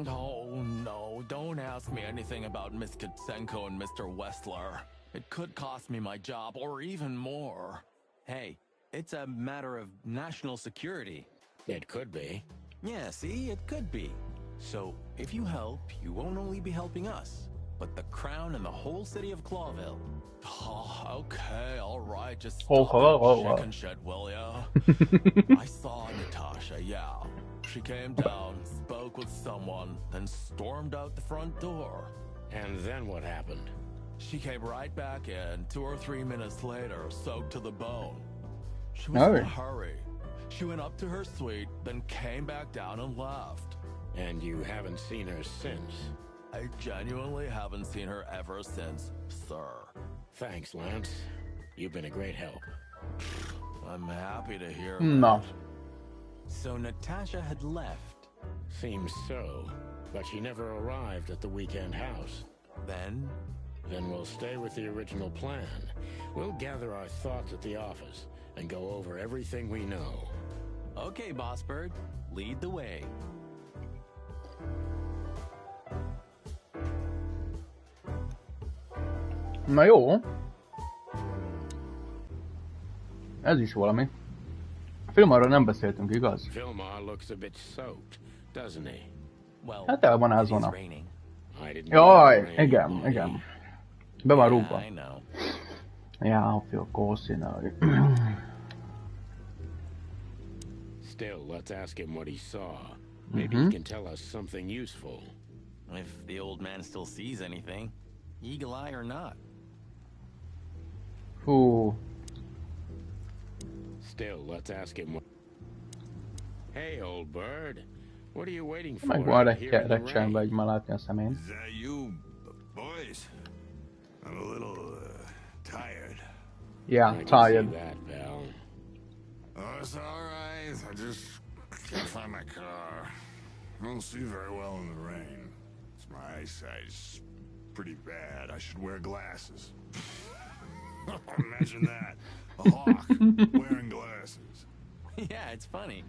Oh, no. Don't ask me anything about Miss Kitsenko and Mr. Westler. It could cost me my job or even more. Hey, it's a matter of national security. It could be. Yeah, see, it could be. So, if you help, you won't only be helping us, but the crown and the whole city of Clawville. Oh, okay, all right, just stop that chicken shit, will ya? I saw Natasha, yeah. She came down, spoke with someone, then stormed out the front door. And then what happened? She came right back in 2 or 3 minutes later, soaked to the bone. She was Oh. in a hurry. She went up to her suite, then came back down and left. And you haven't seen her since? I genuinely haven't seen her ever since, sir. Thanks, Lance. You've been a great help. I'm happy to hear No. that. So Natasha had left. Seems so. But she never arrived at the weekend house. Then, Then we'll stay with the original plan. We'll gather our thoughts at the office and go over everything we know. okay, Boss Bird, lead the way. Na jó. Ez is valami. A film arról nem beszéltünk, igaz? Vilmar looks a bit soaked, doesn't he? Well, Hát el van it's ázva. raining. I didn't Jaj, know it rained, igen, buddy. igen. Be van Yeah, rúgva. I know. Ja, of course, you know. Still, let's ask him what he saw. Maybe he can tell us something useful. If the old man still sees anything, eagle eye or not. Hú, Still, let's ask him what... Hey, old bird. What are you waiting for? meg van out here in the recsenve rain? egy már látni a szemén. Is that you, boys? I'm a little, tired. Yeah, I can tired. see that, pal. Oh, it's alright. I just can't find my car. I don't see very well in the rain. It's my eyesight's pretty bad. I should wear glasses. Imagine that. A hawk wearing glasses. Yeah, it's funny.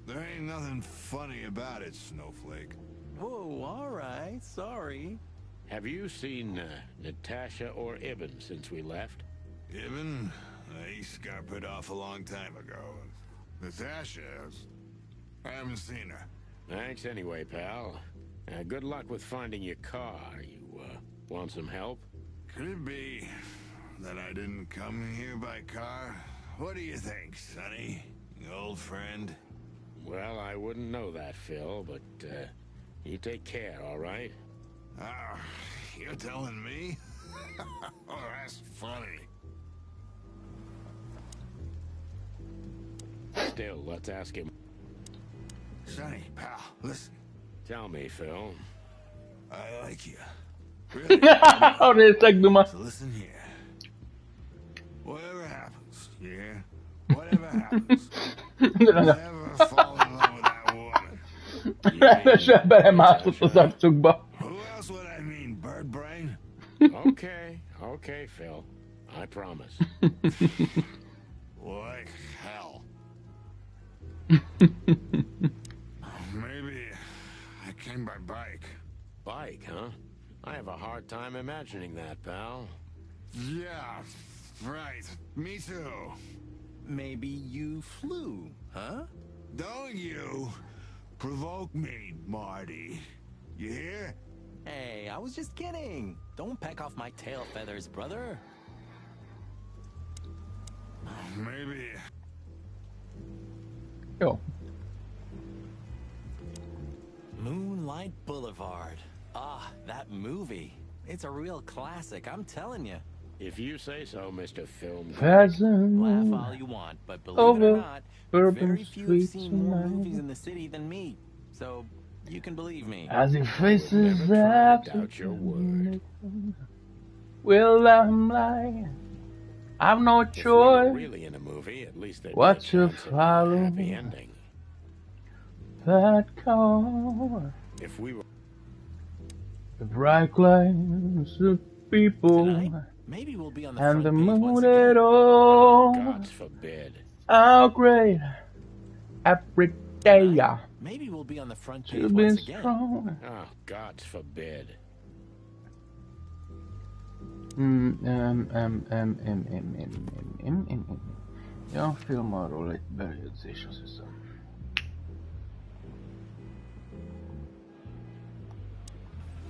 There ain't nothing funny about it, Snowflake. Whoa, all right, sorry. Have you seen Natasha or Ibn since we left? Ibn, he scuppered off a long time ago. Natasha, I haven't seen her. Thanks anyway, pal. Good luck with finding your car. You want some help? Could it be that I didn't come here by car? What do you think, Sonny? Old friend? Well, I wouldn't know that, Phil, but you take care, all right? Ah, you're telling me? Oh, that's funny. Still, let's ask him. Sonny, pal, listen. Tell me, Phil. I like you. Really? A részeg duma. So listen here. Whatever happens, you hear? Whatever happens, never fall in love with that woman. Rendesen belemászott az arcukba. Who else would I mean, bird brain? Okay, Phil. I promise. Like hell. Maybe I came by bike. Bike, huh? I have a hard time imagining that, pal. Yeah, right. Me too. Maybe you flew, huh? Don't you provoke me, Marty. You hear? Hey, I was just kidding. Don't peck off my tail feathers, brother. Maybe. Jó. Moonlight Boulevard. Ah, that movie. It's a real classic, I'm telling you. If you say so, Mr. Film. Laugh all you want, but believe it or not, very few have seen more movies in the city than me. So, you can believe me. As he faces Never doubt your word. Will I'm lying. I've no If we were choice. really in a movie, at least there'd What's be a your chance of a follow? happy ending. That car. If we were The bright lights of people. Tonight, maybe we'll be on the And front the page once moon again. at all. Gods forbid. How great. Every day. Maybe we'll be on the front page To be once again. strong. Oh, gods forbid. Ja, film arról egy bejegyzés, azt hiszem.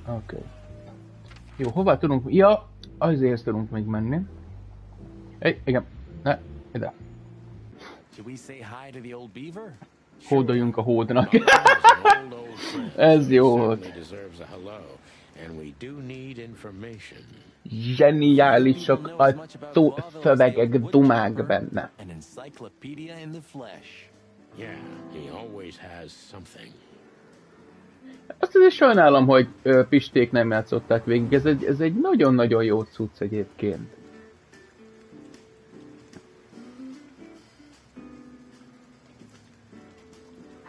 Oké. Jó, hová tudunk... Ja, azért tudunk még menni. Igen. Ne, ide. Should we say hi to the old beaver? Hódoljunk a hódnak. Bob is an old friend. Ez jó He volt. certainly deserves a hello, and we do need information. Zseniálisak a szövegek, dumák benne. An encyclopedia in the flesh. Yeah, he always has something. Azt azért sajnálom, hogy Pisték nem játszották végig. Ez egy nagyon-nagyon jó cucc egyébként.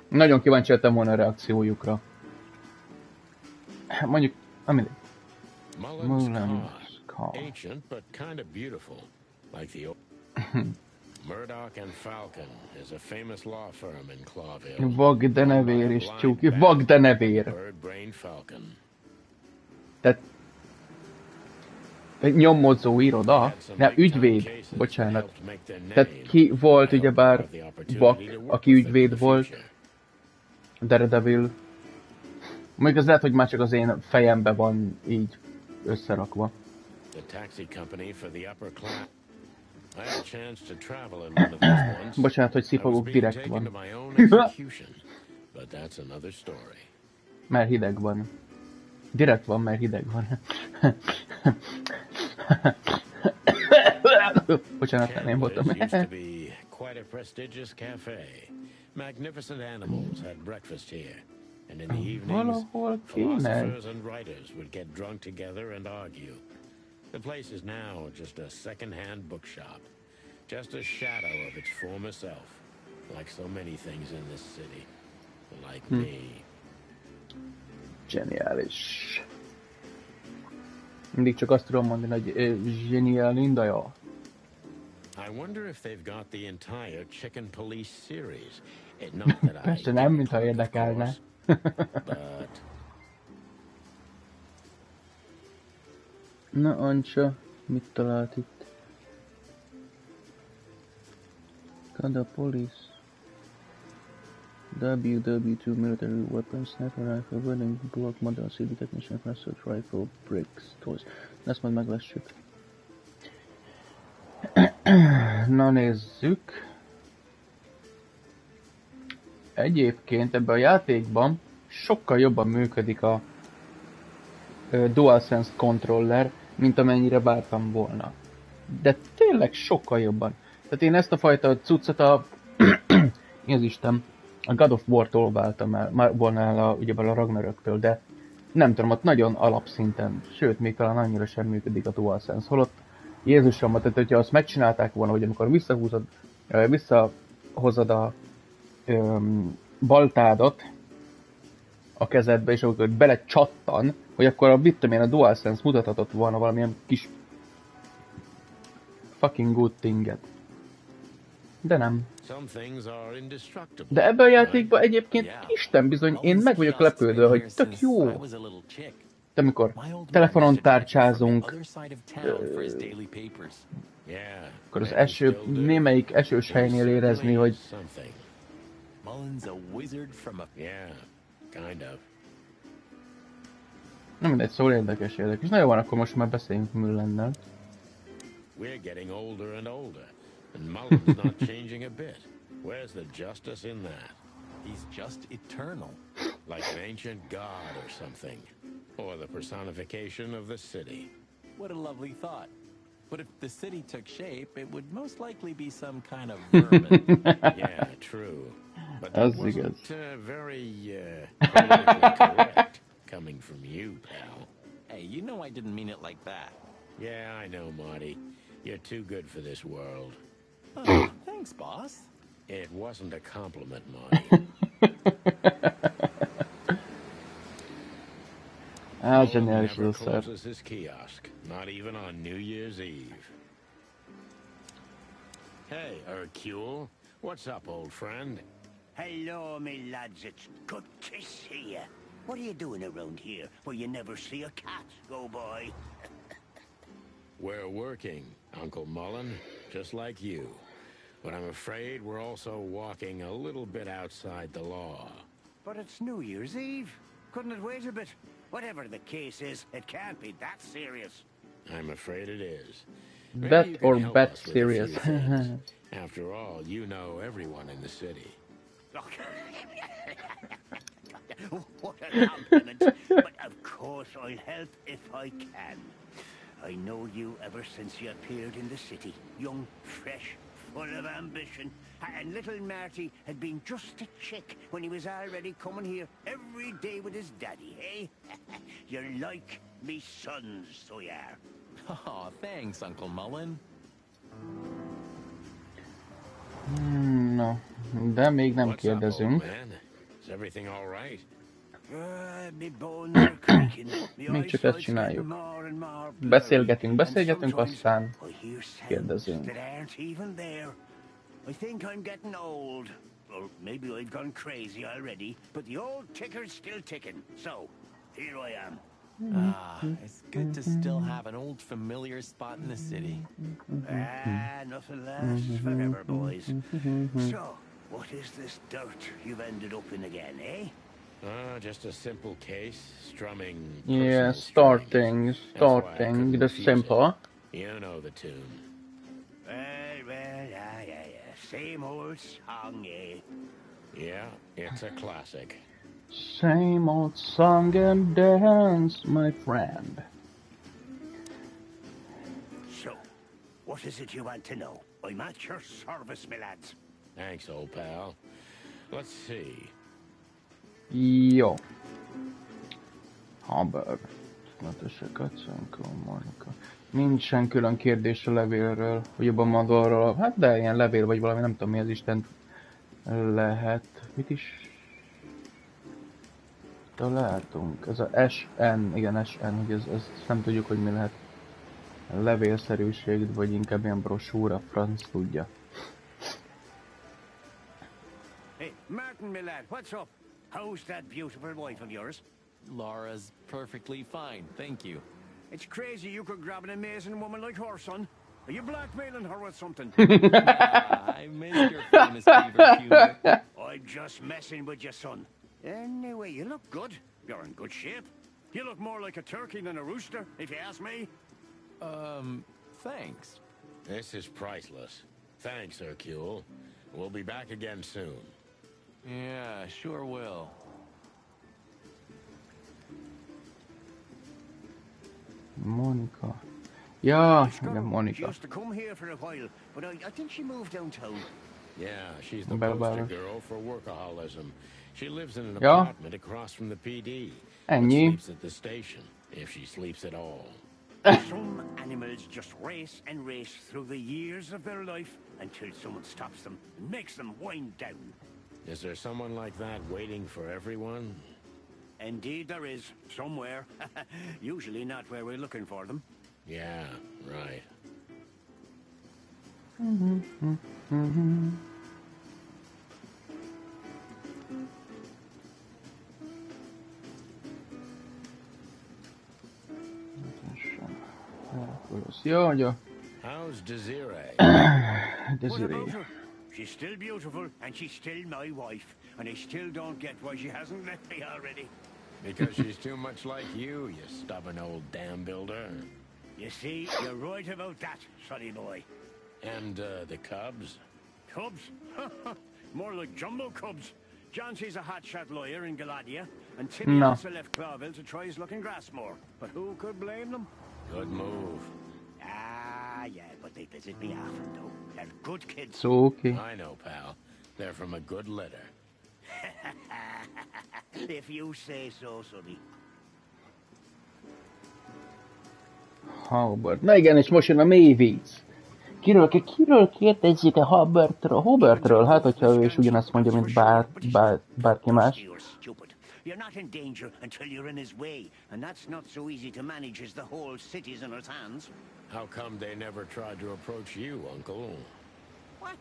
Nagyon kíváncsi lettem volna a reakciójukra. Mondjuk, amíg... Mullen's car. Ancient, but kind of beautiful. Like the old... Murdoch and Falcon is a famous law firm in Clawville. Vag de nevér és tyúk. Vag de nevér. Bird-brained Falcon. Tehát... Egy nyomozó iroda. Ne, ügyvéd. Bocsánat. Tehát ki volt ugyebár Vak, aki ügyvéd volt. Daredevil. Még az lehet, hogy már csak az én fejembe van így összerakva. Bocsánat, hogy szipogok, direkt van. Mert hideg van. Direkt van, mert hideg van. Bocsánat, nem voltam. Quite a prestigious cafe. Magnificent animals had breakfast here. And in the evenings, philosophers and writers would get drunk together and argue. The place is now just a second-hand bookshop. Just a shadow of its former self. Like so many things in this city. Like me. Zseniális. Mindig csak azt tudom mondani, hogy zseniálindaja. I wonder if they've got the entire Chicken Police series. Not that I Persze nem, mintha érdekelne. But... Na, Ancsa, mit talált itt? Kada Police. WW2 military weapons, sniper rifle, welding block, modern CD technician, assault rifle, bricks, toys. Ezt majd meglessük. Na nézzük. Egyébként ebben a játékban sokkal jobban működik a DualSense controller, mint amennyire vártam volna. De tényleg sokkal jobban. Tehát én ezt a fajta cuccot a God of War-tól váltam el, volna el ugyebár a Ragnaröktől, de nem tudom, ott nagyon alapszinten, sőt, még talán annyira sem működik a DualSense. Holott Jézusom, tehát hogyha azt megcsinálták volna, hogy amikor visszahozod a baltádat a kezedbe, és akkor bele csattan, hogy akkor a DualSense mutathatott volna valamilyen kis fucking good thinget. De nem. De ebben a játékban egyébként Isten bizony, én meg vagyok lepődve, hogy tök jó. De amikor telefonon tárcsázunk, akkor az eső, némelyik esős helynél érezni, hogy Nem mindegy, szóval érdekes. Na jó van, akkor most már beszéljünk Mullennel. We're getting older and older, and Mullen's not changing a bit. Where's the justice in that? He's just eternal. Like an ancient god or something. Or the personification of the city. What a lovely thought. But if the city took shape, it would most likely be some kind of vermin. Yeah, true. But that As he wasn't goes. very politically correct coming from you, pal. Hey, you know I didn't mean it like that. Yeah, I know, Marty. You're too good for this world. Oh, thanks, boss. It wasn't a compliment, Marty. Zseniális Never ez a szar. closes his kiosk, not even on New Year's Eve. Hey, Hercule. What's up, old friend? Hello, me lads. It's good to see you. What are you doing around here where you never see a cat go by? We're working, Uncle Mullen, just like you. But I'm afraid we're also walking a little bit outside the law. But it's New Year's Eve. Couldn't it wait a bit? Whatever the case is, it can't be that serious. I'm afraid it is. Maybe That you can or help bad us with a serious. few things. After all, you know everyone in the city. What a compliment. But of course I'll help if I can. I know you ever since you appeared in the city. Young, fresh, full of ambition. And little Marty had been just a chick when he was already coming here every day with his daddy, eh? You're like me sons, so you are. Oh, thanks, Uncle Mullen. No, de még nem What's up, kérdezünk. old man? Is everything all right? Me bones are creaking. Me Még csak ezt eyesight's csináljuk. getting more and more blurry. Beszélgetünk, And aztán I hear sounds kérdezünk. that aren't even there. I think I'm getting old. Or maybe I've gone crazy already, but the old ticker's still ticking. So, here I am. Ah, it's good to still have an old familiar spot in the city. Nothing lasts forever, boys. So, what is this dirt you've ended up in again, eh? Just a simple case, strumming. Yeah, personal strings. That's why I couldn't the refuse simple. it. You know the tune. Yeah. Same old song, eh? Yeah, it's a classic. Same old song and dance, my friend. So, what is it you want to know? I'm at your service, my lads. Thanks, old pal. Let's see. Jó. Hamburg. Monika. Nincsen külön kérdés a levélről, vagy a Madorról. Hát de ilyen levél vagy valami, nem tudom mi az Isten lehet. Mit is találtunk? Ez a SN, igen SN, hogy ez nem tudjuk, hogy mi lehet. Levélszerűség, vagy inkább ilyen brosúra, franc tudja. Hey, Martin, my lad, what's up? How's that beautiful wife of yours? Laura's perfectly fine, thank you. It's crazy you could grab an amazing woman like her, son. Are you blackmailing her with something? I missed your famous fever humor. I'm just messing with you, son. Anyway, you look good. You're in good shape. You look more like a turkey than a rooster, if you ask me. Thanks. This is priceless. Thanks, Hercule. We'll be back again soon. Yeah, sure will. Monika. Ja, She's gone. igen, She Monika. used to come here for a while, but I think she moved downtown. Yeah, she's the Bell poster Bell. girl for workaholism. She lives in an Ja. apartment across from the PD. Ennyi. But sleeps at the station, if she sleeps at all. Some animals just race and race through the years of their life until someone stops them and makes them wind down. Is there someone like that waiting for everyone? Indeed there is, somewhere. Usually not where we're looking for them. Yeah, right. Jó, jó. How's Desiree? What Desiree. about her? She's still beautiful, and she's still my wife, and I still don't get why she hasn't left me already. Because she's too much like you stubborn old dam builder. You see, you're right about that, sonny boy. And, the cubs? Cubs? More like jumbo cubs. Johnson's a hotshot lawyer in Galadia, and Timmy also left Clawville to try his luck in Grassmore. But who could blame them? Good move. Ah, yeah, but they visit me often, though. They're good kids. So, okay. I know, pal. They're from a good litter. If you say so, sonny. Hubert. Na igen, és most jön a mély víz. Kiről kérdezzük a Hubertről? Hubertről? Hát, hogyha ő is ugyanezt mondja, mint bárki más. You're not in danger until you're in his way, and that's not so easy to manage as the whole city's in his hands. How come they never tried to approach you, Uncle? What?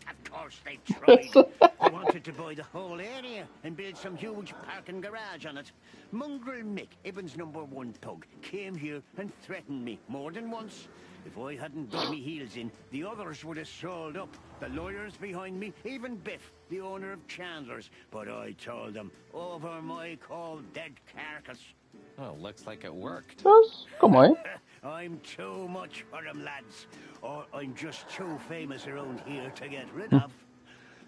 Of course they tried. They wanted to buy the whole area and build some huge parking garage on it. Mongrel Mick, Ibben's #1 thug, came here and threatened me more than once. If I hadn't dug me heels in, the others would have sold up. The lawyers behind me, even Biff, the owner of Chandler's. But I told them, over my cold dead carcass. Oh, looks like it worked. Come on. I'm too much for them, lads. Or I'm just too famous around here to get rid of.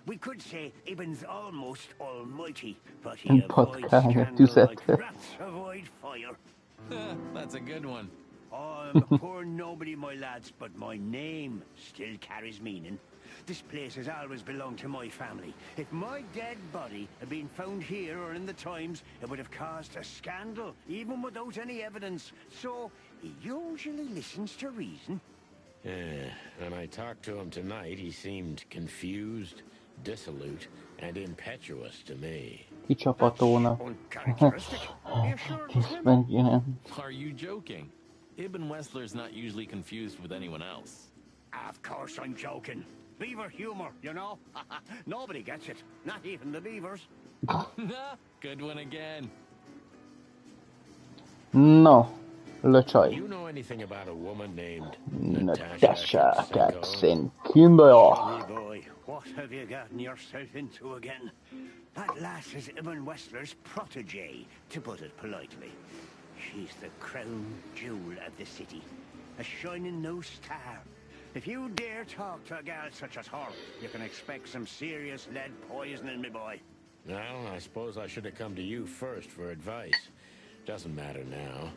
We could say Ibben's almost almighty, but he avoids scandal like rats avoid fire. That's a good one. I'm a poor nobody, my lads, but my name still carries meaning. This place has always belonged to my family. If my dead body had been found here or in the Times, it would have caused a scandal, even without any evidence. So, he usually listens to reason. When I talked to him tonight, he seemed confused, dissolute, and impetuous to me. Are you joking? Ibn Wessler's not usually confused with anyone else. Of course I'm joking. Beaver humor, you know? Nobody gets it. Not even the beavers. Good one again. No. Lecsaj. Do you know anything about a woman named Natasha Katzenkinder? Holy boy, what have you gotten yourself into again? That lass is Ibn Wessler's protege, to put it politely. She's the crown jewel of the city, a shining new star. If you dare talk to a gal such as her, you can expect some serious lead poisoning, me boy. Well, I suppose I should have come to you first for advice. Doesn't matter now.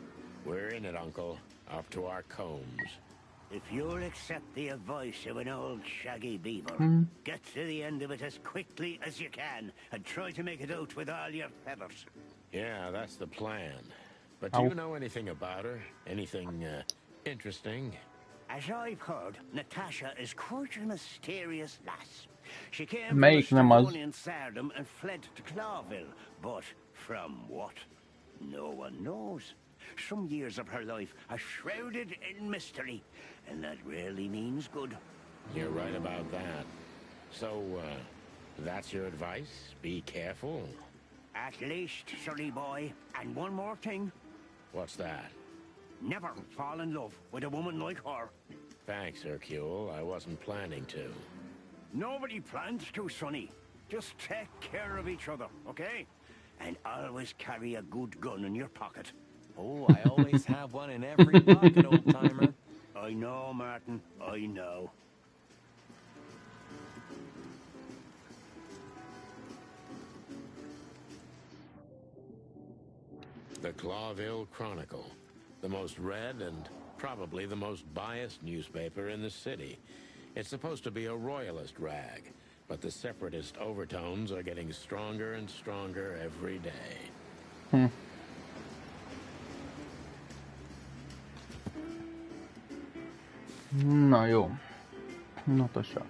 We're in it, Uncle. Up to our combs. If you'll accept the advice of an old shaggy beaver, get to the end of it as quickly as you can, and try to make it out with all your feathers. Yeah, that's the plan. But do you know anything about her? Anything, interesting? As I've heard, Natasha is quite a mysterious lass. She came from Estonian Sardom and fled to Clawville, but from what? No one knows. Some years of her life are shrouded in mystery, and that rarely means good. You're right about that. So, that's your advice? Be careful? At least, silly boy. And one more thing. What's that? Never fall in love with a woman like her. Thanks, Hercule. I wasn't planning to. Nobody plans to, sonny. Just take care of each other, okay? And always carry a good gun in your pocket. Oh, I always have one in every pocket, old-timer. I know, Martin. I know. The Clawville Chronicle. The most read and probably the most biased newspaper in the city. It's supposed to be a royalist rag, but the separatist overtones are getting stronger and stronger every day. Na jó. Natasha.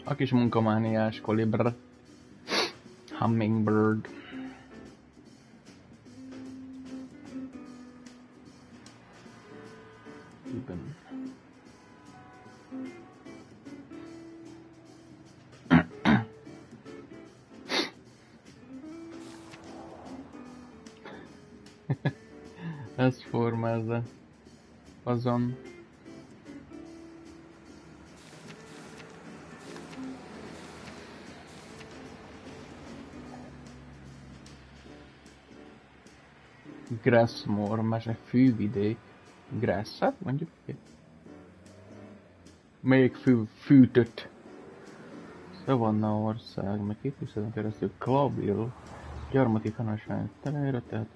A kis munkamániás kolibr. Hummingbird. Ibben. Ez formázza. azon. Grassmore, más egy fűvidék. Grass, hát mondjuk ki. Még fűtött. Szavanna ország, meg 200 keresztül Klabil. Gyarmati hanaság telejre, tehát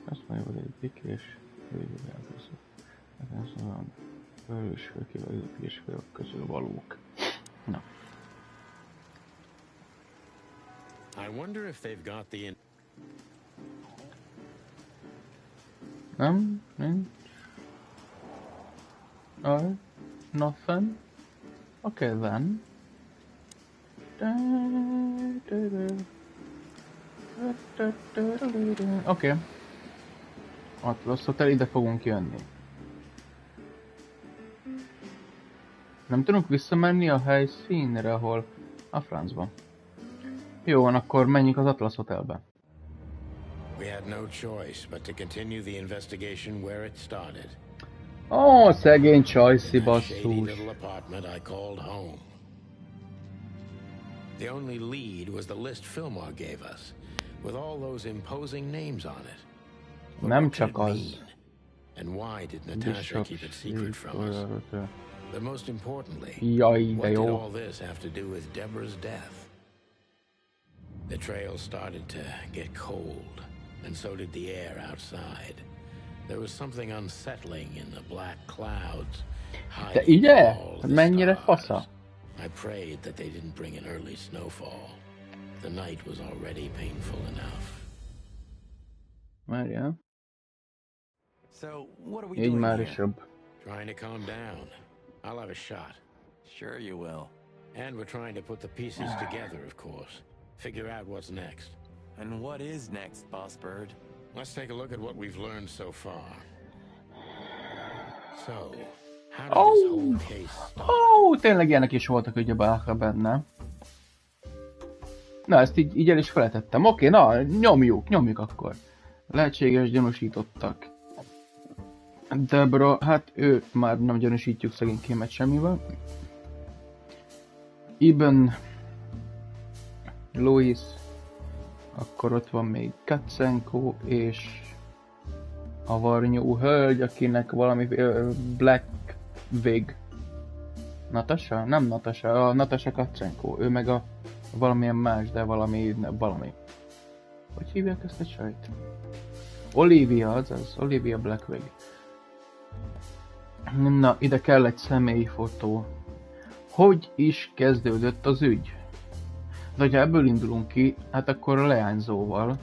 azt mondja, hogy egy pikés hőgyelgőző. Ez olyan bőrös főkivel, piésfők közül valók. Na. I wonder if they've got the Nem, nincs. Nothing. Okay then. Oké. Atlas Hotel, ide fogunk jönni. Nem tudunk visszamenni a helyszínre, ahol a francba. Jó van, akkor menjünk az Atlas Hotelbe. We had no choice but to continue the investigation where it started. Ó, szegény Csajci, That shady basszus. little apartment I called home. The only lead was the list Fillmore gave us, with all those imposing names on it. But Nem what could csak it az. mean? And why did Natasha keep it secret from us? But most importantly, Jaj, de what did jó. all this have to do with Deborah's death? The trail started to get cold, and so did the air outside. There was something unsettling in the black clouds. De hiding ide? all the Mennyire stars. fasza? I prayed that they didn't bring an early snowfall. The night was already painful enough. Várjál. So, what are we Így doing már here? is jobb. Trying to calm down. I'll have a shot. Sure you will. And we're trying to put the pieces together, of course. Figure out what's next. And what is next, Boss Bird? Let's take a look at what we've learned so far. So, how did this whole case start? Ó, tényleg ilyenek is voltak ugyebár benne. Na, ezt így el is feletettem. Oké, na, nyomjuk akkor. Lehetséges gyanúsítottak. Deborah, hát ő már nem gyanúsítjuk szegénykémet semmivel. Ibn, Louis, akkor ott van még Katzenko és a varnyú hölgy, akinek valami Black Wig. Natasha? Nem Natasha, a Natasha Katzenko. Ő meg a valamilyen más, de valami. Hogy hívják ezt a csajt? Olivia, azaz. Olivia Blackwig. Na, ide kell egy személyi fotó. Hogy is kezdődött az ügy? De ha ebből indulunk ki, hát akkor a leányzóval,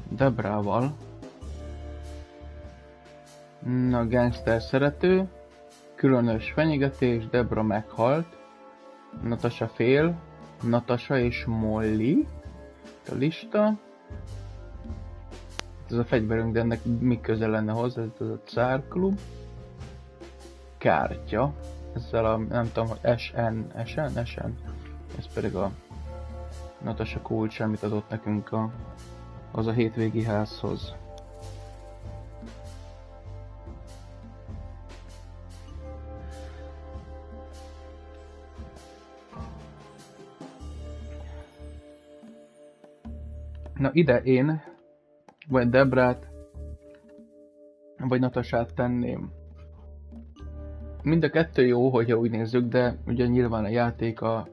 Debrával. Na, gangster szerető, különös fenyegetés, Debra meghalt, Natasha fél, Natasha és Molly. A lista. Ez a fegyverünk, de ennek mi köze lenne hozzá, ez a Cárklub. Kártya. Ezzel a, nem tudom, SN. Ez pedig a Natasha kulcs, amit adott nekünk az a hétvégi házhoz. Na ide én, vagy Debrát, vagy Natashát tenném. Mind a kettő jó, hogyha úgy nézzük, de ugye nyilván a játéka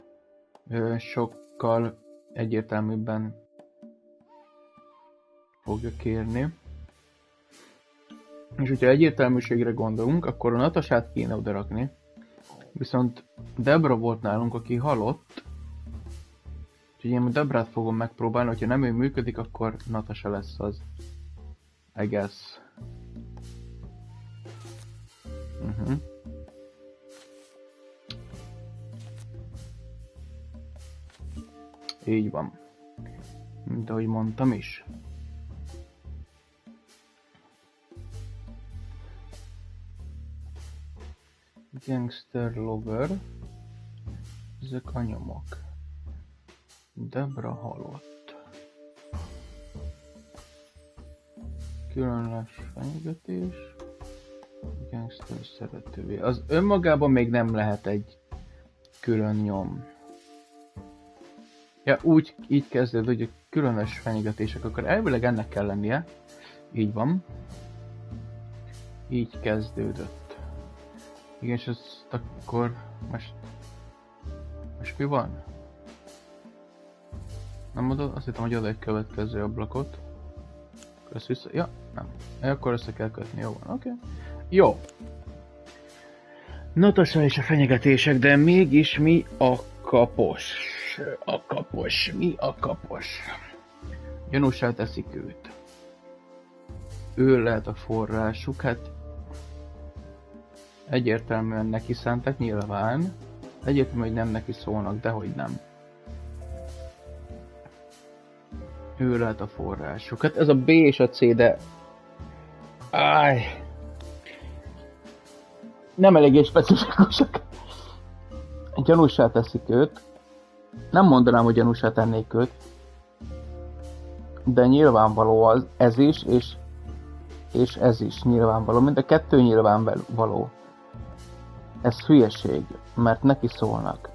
sokkal egyértelműbben fogja kérni. És hogyha egyértelműségre gondolunk, akkor a Natashát kéne odarakni. Viszont Debra volt nálunk, aki halott. Úgyhogy én Debrát fogom megpróbálni, hogyha nem ő működik, akkor Natasha lesz az. I guess. Így van. Mint ahogy mondtam is. Gangster lover. Ezek a nyomok. Debra halott. Különös fenyegetés. gangster szeretővé. Az önmagában még nem lehet egy külön nyom. Ja, így kezdődik, hogy különös fenyegetések, akkor elvileg ennek kell lennie. Így van. Így kezdődött. Igen, és ezt akkor most mi van? Nem oda? Azt hittem, hogy oda egy következő ablakot. Ezt vissza... Ja, nem. Akkor össze kell kötni, jó van, oké. Jó. Natasha és a fenyegetések, de mégis mi a kapos? Mi a kapos? Gyanúsá teszik őt. Ő lehet a forrásuk, hát egyértelműen neki szántak, nyilván. Egyértelmű, hogy nem neki szólnak, de hogy nem. Ő lehet a forrásuk. Hát ez a B és a C, de... Áj! Nem eléggé specifikusak. Gyanúsá teszik őt. Nem mondanám, hogy gyanúsá tennék őt. De nyilvánvaló az, ez is, és ez is nyilvánvaló. Mind a kettő nyilvánvaló. Ez hülyeség, mert neki szólnak.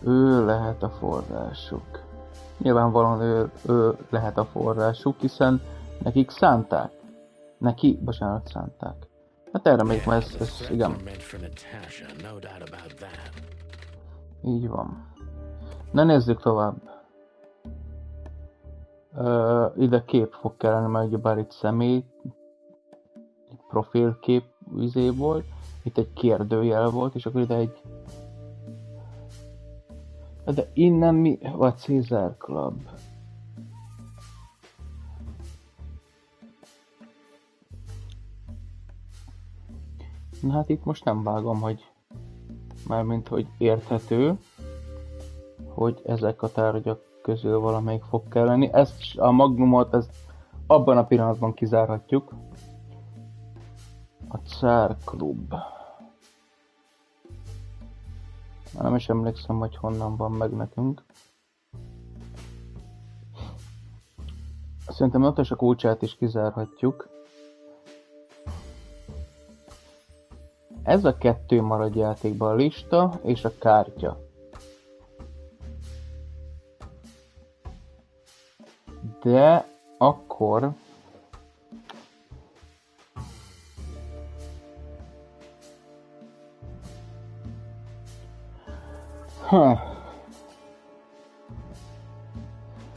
Ő lehet a forrásuk. Nyilvánvalóan ő lehet a forrásuk, hiszen nekik szánták. Szánták. Hát erre még ma ez igen. Így van. Na nézzük tovább. Ide kép fog kellene, mert ugyebár itt személy, egy profilkép volt, itt egy kérdőjel volt, és akkor ide egy... De innen mi? Vagy Caesar Club. Na hát itt most nem vágom, hogy... Mármint, hogy érthető, hogy ezek a tárgyak közül valamelyik fog kelleni. Ezt a magnumot, ezt abban a pillanatban kizárhatjuk. A Cár Klub. Nem is emlékszem, hogy honnan van meg nekünk. Szerintem Natasha kulcsát is kizárhatjuk. Ez a kettő marad játékban, a lista és a kártya. De akkor...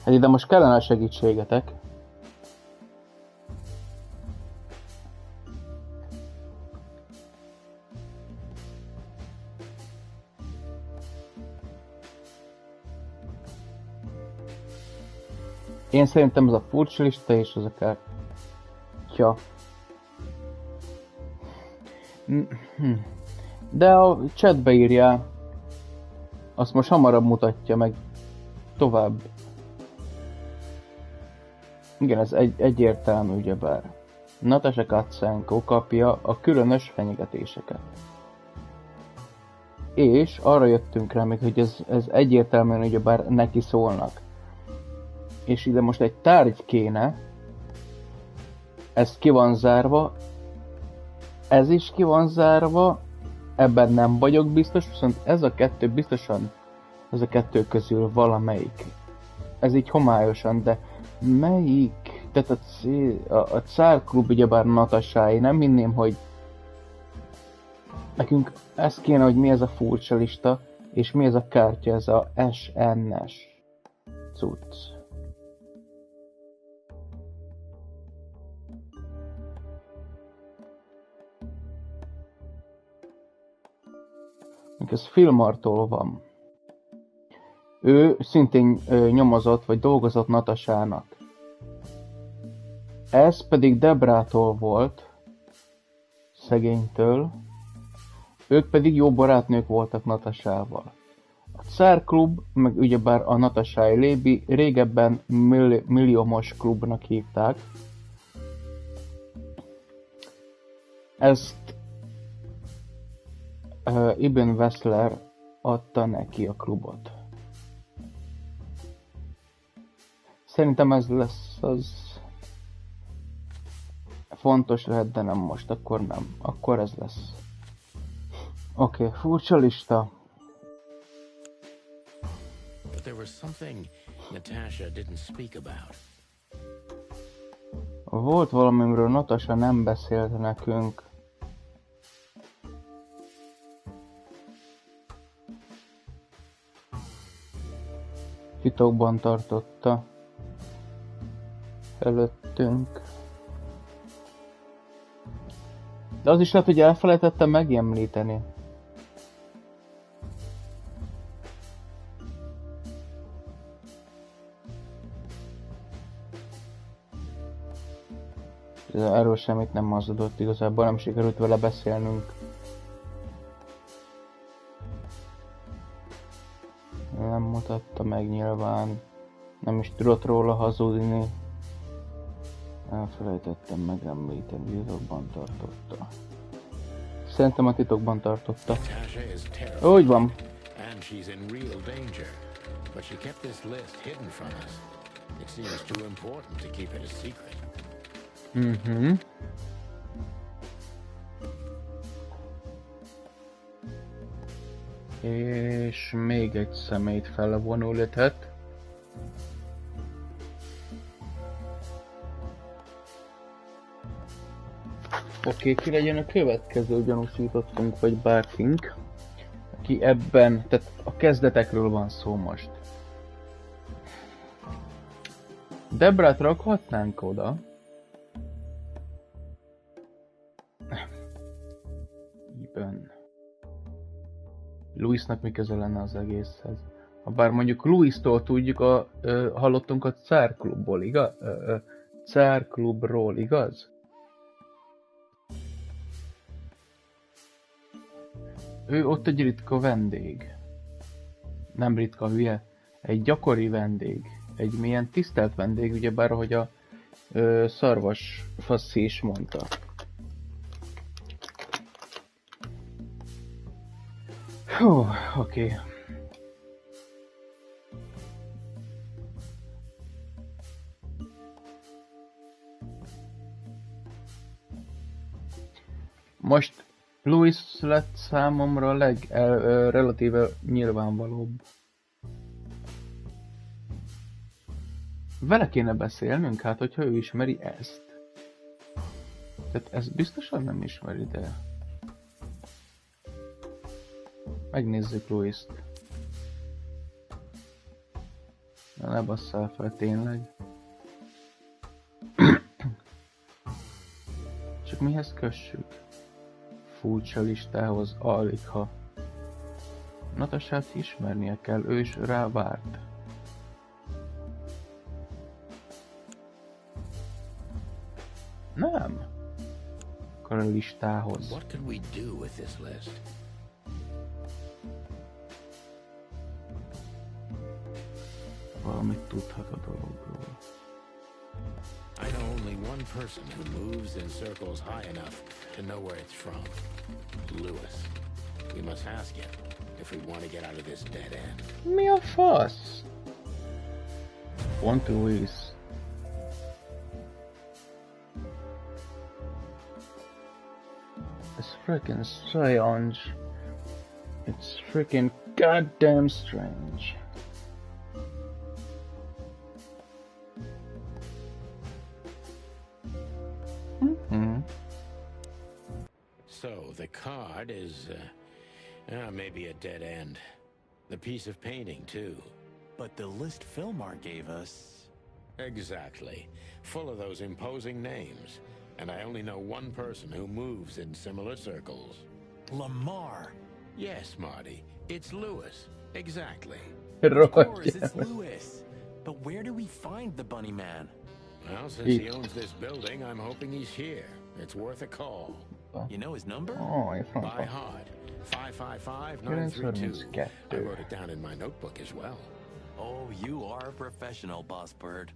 Hát ide most kellene a segítségetek. Én szerintem ez a furcsa lista és az akár... Ja. De a chatbe írja. Azt most hamarabb mutatja meg. Tovább. Igen, ez egyértelmű ugyebár. Natasha Katsenko kapja a különös fenyegetéseket. És arra jöttünk rá még, hogy ez egyértelműen ugyebár neki szólnak. És ide most egy tárgy kéne. Ez ki van zárva. Ez is ki van zárva. Ebben nem vagyok biztos, viszont ez a kettő biztosan, ez a kettő közül valamelyik. Ez így homályosan, de melyik? Tehát a Cár Klub ugyebár Natasháé, nem hinném, hogy nekünk ez kéne, hogy mi ez a furcsa lista, és mi ez a kártya, ez a SN-es cucc. Ez Filmartól van. Ő szintén nyomozott, vagy dolgozott Natasának. Ez pedig Debrától volt, szegénytől. Ők pedig jó barátnők voltak Natasával. A Cár Klub, meg ugyebár a Natasái Lébi régebben milliómos klubnak hívták. Ezt Ibn Wessler adta neki a klubot. Szerintem ez lesz az fontos lehet, de nem most, akkor nem. Akkor ez lesz. Oké, furcsa lista. But there was something Natasha didn't speak about. Volt valamiről Natasha nem beszélt nekünk. Titokban tartotta előttünk. De az is lehet, hogy elfelejtettem megemlíteni. Erről semmit nem hazudott, igazából nem sikerült vele beszélnünk. Nem mutatta meg nyilván. Nem is tudott róla hazudni. Elfelejtettem megemlíteni, titokban tartotta. Szerintem a titokban tartotta. Úgy van. And she's in real danger. But she kept this list hidden from us. It seems too important to keep it a secret. Mhm. És még egy személyt felvonulített. Oké, ki legyen a következő gyanúsítottunk, vagy bárkink, aki ebben, tehát a kezdetekről van szó most. Debrát rakhatnánk oda. Íben. Louisnak mi köze lenne az egészhez? Habár mondjuk Louistól tudjuk, hallottunk a Czárklubból, igaz? Czárklubról, igaz? Ő ott egy ritka vendég. Nem ritka, hülye. Egy gyakori vendég. Egy milyen tisztelt vendég, ugyebár ahogy a szarvas faszi is mondta. Hú, oké. Most Louis lett számomra a relatíve nyilvánvalóbb. Vele kéne beszélnünk, hát hogyha ő ismeri ezt. Tehát ezt biztosan nem ismeri, de... Megnézzük Louist. Na, ne basszál fel, tényleg. Csak mihez kössük? Furcsa listához, aligha. Natasát ismernie kell, ő is rá várt. Nem. Akkor a listához. What could we do with this list? Valamit tudhat a dologról. I know only one person who moves in circles high enough to know where it's from. Louis. We must ask him if we want to get out of this dead end. Mi a fasz? Pont Louis. It's freaking strange. It's freaking goddamn strange. So, the card is, maybe a dead end. The piece of painting, too. But the list Philmar gave us... Exactly. Full of those imposing names. And I only know one person who moves in similar circles. Lamar! Yes, Marty. It's Louis. Exactly. Of course, it's Louis. But where do we find the Bunny Man? Well, since he owns this building, I'm hoping he's here. It's worth a call. You know his number? Oh, you're from By heart. 555-932. I wrote it down in my notebook as well. Oh, you are a professional, Boss Bird.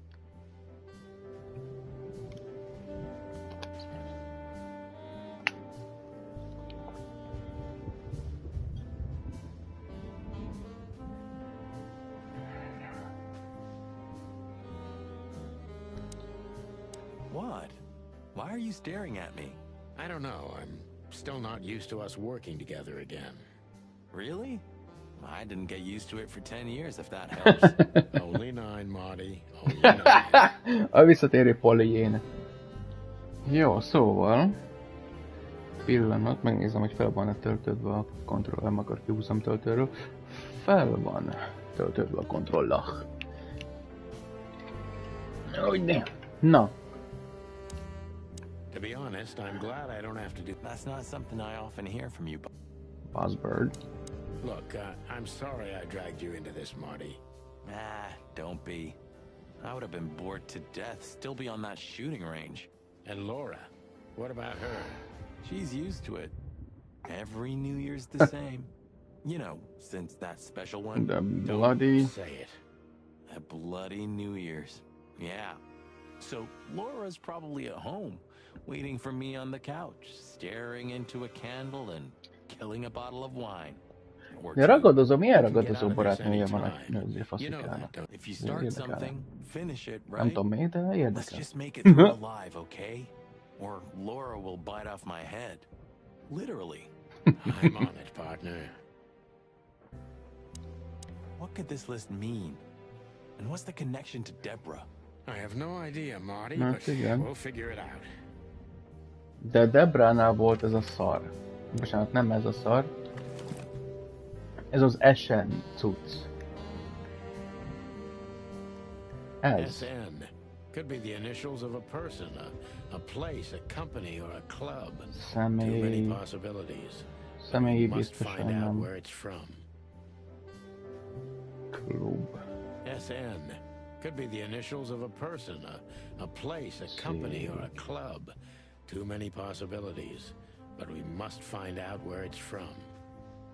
What? Why are you staring at me? I don't know. I'm still not used to us working together again. Really? I didn't get used to it for 10 years, if that helps. Only 9, Marty. Only 9. A visszatérő polyén. Jó, szóval... Pillanat, megnézem, hogy fel van-e töltődve a kontroller, meg akar kihúzom töltőről. Fel van töltődve a kontroller. Hogyne. Na. To be honest, I'm glad I don't have to do... That's not something I often hear from you. Buzzbird. Look, I'm sorry I dragged you into this, Marty. Ah, don't be. I would have been bored to death, still be on that shooting range. And Laura, what about her? She's used to it. Every New Year's the same. You know, since that special one. The bloody... Don't say it. A bloody New Year's. Yeah. So Laura's probably at home, waiting for me on the couch, staring into a candle and killing a bottle of wine. De ragadozó, milyen ragadozó barátnője van a nőző faszikának? If you start something, finish it, right? Nem tudom még, de Let's érdekel. just make it through alive, okay? Or Laura will bite off my head. Literally. I'm on it, partner. What could this list mean? And what's the connection to Deborah? I have no idea, Marty, Na, but igen. we'll figure it out. De Debránál volt ez a szar. Bocsánat, nem ez a szar. Ez az SN cucc. Ez. SN. Could be the initials of a person, a place, a company, or a club. Too many possibilities. Személyi Must biztosan find out nem. where it's from. Klub. SN. Could be the initials of a person, a place, a company, or a club. Too many possibilities, but we must find out where it's from.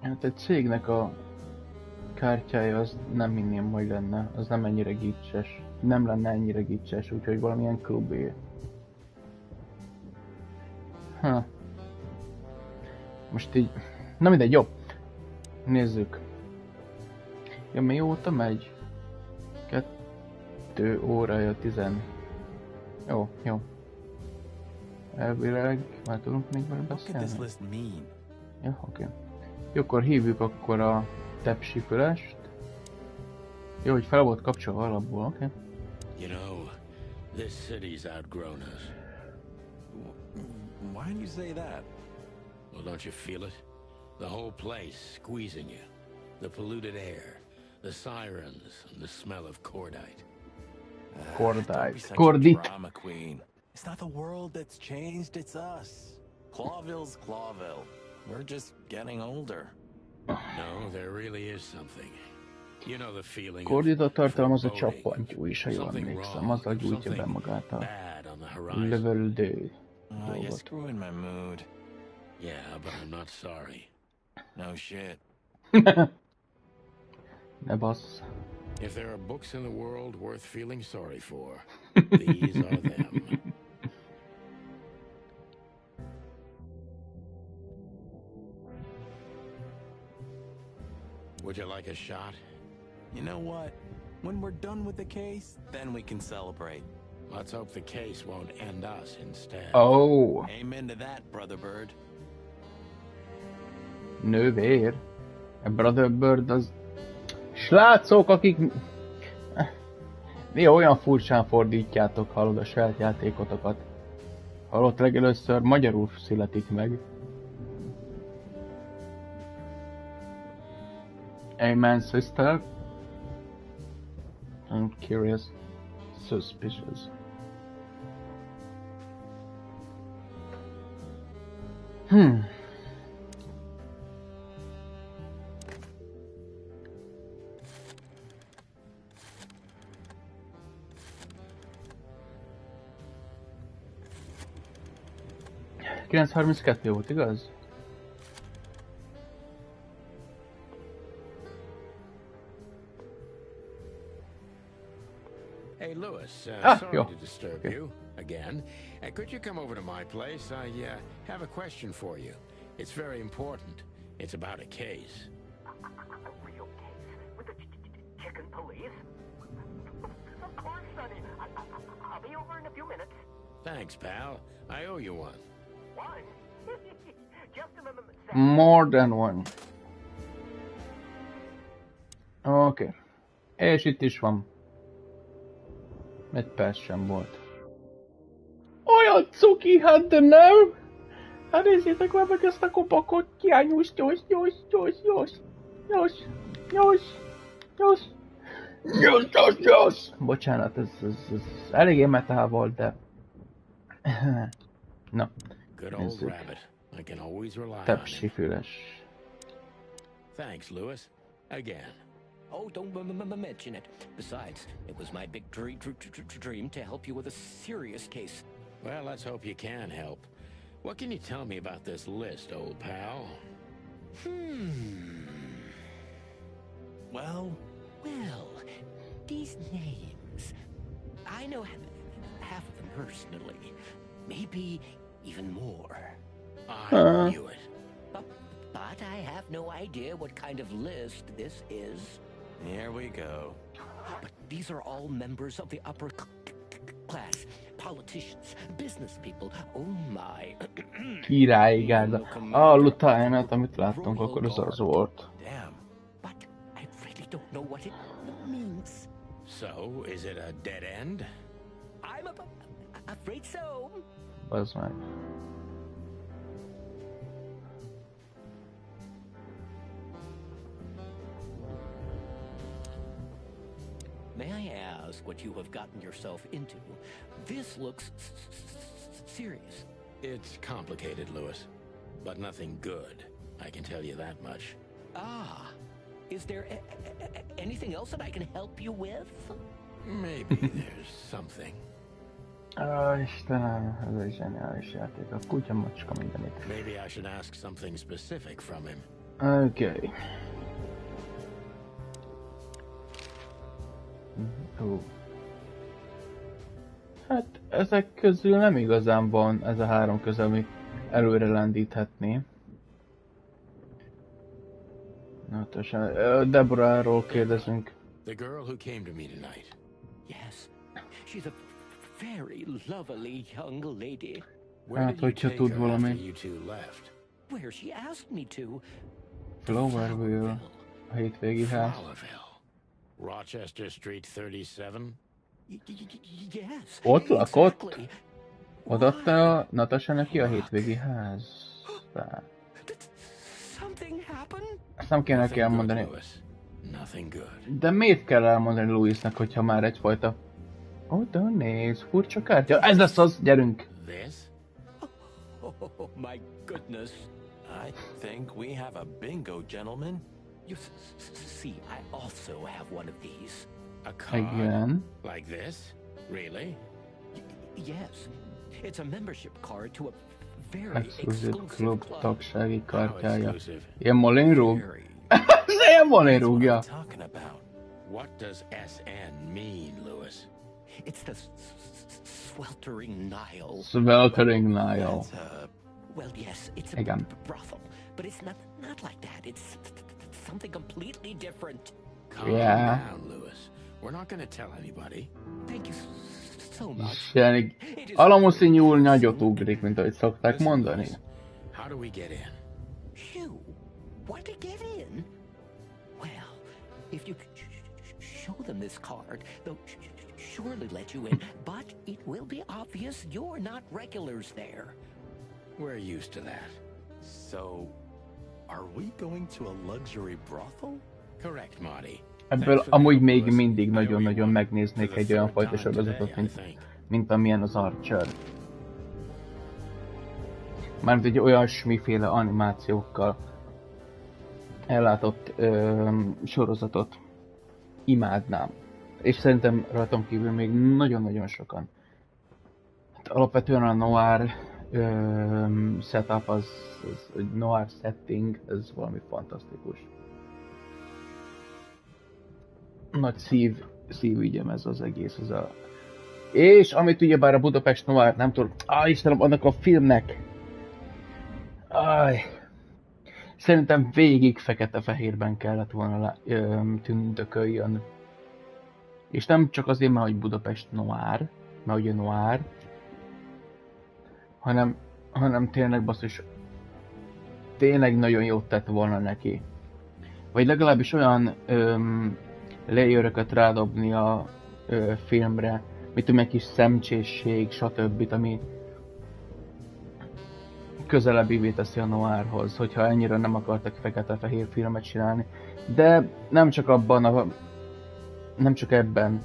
Hát egy cégnek a kártyája az nem hinném, hogy lenne. Az nem ennyire gicses. Nem lenne ennyire gicses, úgyhogy valamilyen klubé. Most így... Na mindegy, jó. Nézzük. Ja, mióta megy? 2 órája 10. Jó. Elvileg már tudunk még vele beszélni. Ja, oké. Jó, akkor hívjuk akkor a tepsifülest. Jó, hogy fel volt kapcsolva alapból, oké. You know, this city's outgrown us. Why do you say that? Well, don't you feel it? The whole place squeezing you. The polluted air, the sirens, and the smell of cordite. Cordite. Drama queen. It's not the world that's changed, it's us. Clawville's Clawville. We're just getting older. No, there really is something. You know the feeling. Kordita tartalmaz a csappantyú is, ha jól emlékszem. Azzal gyújtja be magát a lövöldő You're screwing my mood. Yeah, but I'm not sorry. No shit. Ne bassz. If there are books in the world worth feeling sorry for, these are them. Would you like a shot? You know what? When we're done with the case, then we can celebrate. Let's hope the case won't end us instead. Oh. Amen to that, Brother Bird. Nővér. A Brother Bird az... Srácok, akik... Mi olyan furcsán fordítjátok, hallod, a saját játékotokat. Hallott, legelőször magyarul születik meg. Amen, sister. I'm curious. Suspicious. $9.32 volt, igaz? Hey, Lewis, sorry to disturb you again. Could you come over to my place? I have a question for you. It's very important. It's about a case. A real case? With the chicken police? Of course, Sonny. I'll be over in a few minutes. Thanks, pal. I owe you one. One? Just a moment. More than one. Oké. És itt is van. Egy perc sem volt. Olyan cuki, hát de nem! Hát nézzétek már meg ezt a kopakot, kiányús, gyors. Bocsánat, ez eléggé metál volt, de... Na, nézzük. Tepsifüles. Thanks, Lewis. Again. Oh, don't mention it. Besides, it was my big dream to help you with a serious case. Well, let's hope you can help. What can you tell me about this list, old pal? Well, these names. I know half of them personally. Maybe even more. I knew it. But I have no idea what kind of list this is. Here we go. But these are all members of the upper class. Politicians, business people, oh my. Királyi gárda. A Lutájánát, amit láttunk, akkor az volt. Damn. But I really don't know what it means. So, is it a dead end? I'm afraid so. Az meg. May I ask what you have gotten yourself into? This looks serious. It's complicated, Lewis, but nothing good. I can tell you that much. Ah, is there anything else that I can help you with? Maybe there's something. Istenem, ez egy zseniális játék. A kutya macska mindenit. Maybe I should ask something specific from him. Okay. Hát ezek közül nem igazán van ez a három közül, ami előre lendíthetné. Deborahról kérdezünk. The girl who came to me tonight. Yes, she's a very lovely young lady. Where did you take her after you two left? Where she asked me to. Flowerville, a hétvégi ház. Rochester Street 37? Yes. Ott lakott? Odaadta a Natasha neki a hétvégi ház. Ezt nem kéne neki elmondani. De miért kell elmondani Louisnak, hogyha már egyfajta... Oda néz, furcsa kártya. Ez lesz az, gyerünk! Oh my goodness. I think we have a bingo, gentlemen. You see, I also have one of these. A card? Again? Like this? Really? Yes. It's a membership card to a very Exclusive exclusive club club. tagsági kártyája. Ilyen Molin rúg? Ilyen Molin rúgja! What does SN mean, Lewis? It's the sweltering Nile. Sweltering Nile. Well, yes, it's a brothel, but it's not like that. It's something completely different. Calm down, Lewis. We're not going to tell anybody. Thank you so much. Istenik, Alamuszi nyúl nagyot ugrik, mint ahogy szokták mondani. How do we get in? You want to get in? Well, if you show them this card, they'll surely let you in, but it will be obvious you're not regulars there. We're used to that. So, are we going to a luxury brothel? Correct, Marty. Ebből amúgy még mindig nagyon-nagyon megnéznék egy olyan fajta sorozatot, mint amilyen az Archer. Mármint egy olyasmiféle animációkkal ellátott sorozatot imádnám. És szerintem rajtam kívül még nagyon-nagyon sokan. Hát alapvetően a noir setup, az noir setting, ez valami fantasztikus. Nagy szívügyem ez az egész. Ez a... És amit ugyebár a Budapest Noir, nem tudom, Istenem, annak a filmnek. Szerintem végig fekete-fehérben kellett volna tündököljön. És nem csak azért, mert hogy Budapest Noir, mert ugye Noir, hanem tényleg basszus, tényleg nagyon jót tett volna neki. Vagy legalábbis olyan layeröket rádobni a filmre, mit tudom, egy kis szemcsészség, stb. Ami közelebbivé teszi a noirhoz, hogyha ennyire nem akartak fekete-fehér filmet csinálni. De nem csak ebben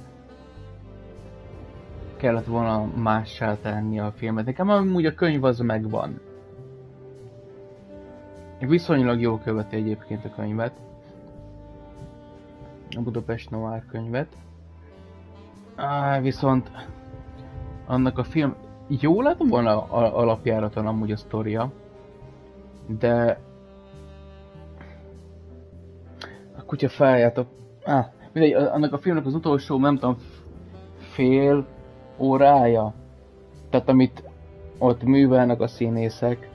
kellett volna mássá tenni a filmet. Nekem amúgy a könyv az megvan. Viszonylag jól követi egyébként a könyvet. A Budapest Noir könyvet. Viszont annak a film jó lett volna alapjáraton amúgy a sztoria, de a kutya fájátok. Mindegy, annak a filmnek az utolsó, nem tudom, fél órája, tehát amit ott művelnek a színészek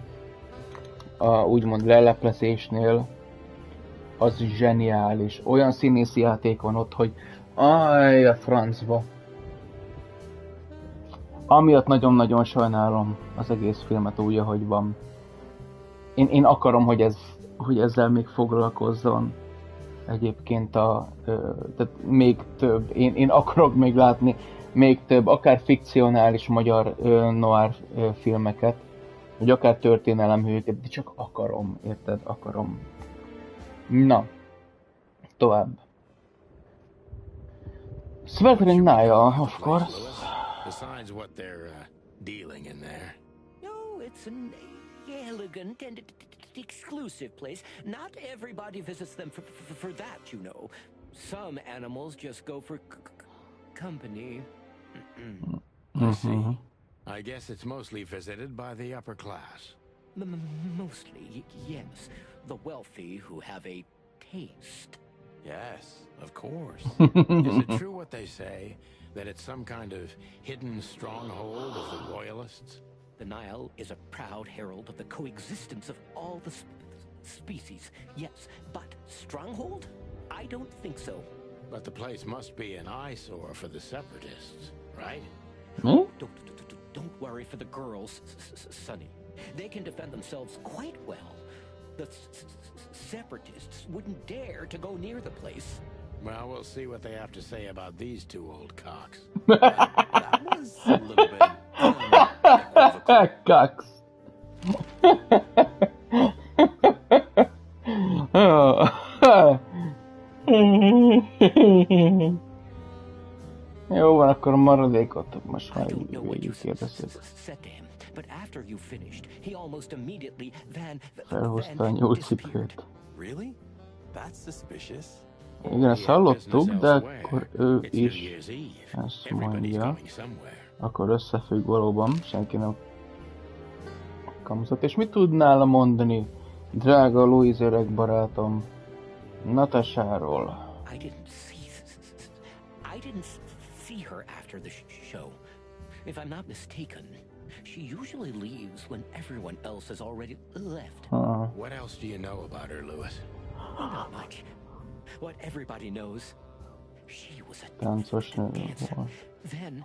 a úgymond leleplezésnél, az zseniális. Olyan színészi játék van ott, hogy aj, a francba. Amiatt nagyon-nagyon sajnálom az egész filmet úgy, ahogy van. Én akarom, hogy ezzel még foglalkozzon. Egyébként tehát még több. Én akarok még látni még több, akár fikcionális magyar noir filmeket, vagy akár történelemhőket, de csak akarom, érted? Akarom. Na, tovább. Sweltering Naya, of course. Besides what they're dealing in there. No, it's an elegant and exclusive place. Not everybody visits them for that, you know. Some animals just go for company. I see. I guess it's mostly visited by the upper class. Mostly, yes. The wealthy who have a taste. Yes, of course. Is it true what they say? That it's some kind of hidden stronghold of the royalists? The Nile is a proud herald of the coexistence of all the species. Yes, but stronghold? I don't think so. But the place must be an eyesore for the separatists, right? Don't worry for the girls, Sonny. They can defend themselves quite well. The separatists wouldn't dare to go near the place. Well, we'll see what they have to say about these two old cocks. That was a little bit Cocks. Jó van, akkor a maradékot most már végig kérdezzük. Felhozta a nyúlcipőt. Igen, ezt hallottuk, de akkor ő is ezt mondja. Akkor összefügg valóban, senki nem kamuzott. És mit tudnál mondani, drága Louise öreg barátom, Natasáról? I didn't see her after the show. If I'm not mistaken, she usually leaves when everyone else has already left. What else do you know about her, Louis? Not much. What everybody knows. She was a táncos nő volt. then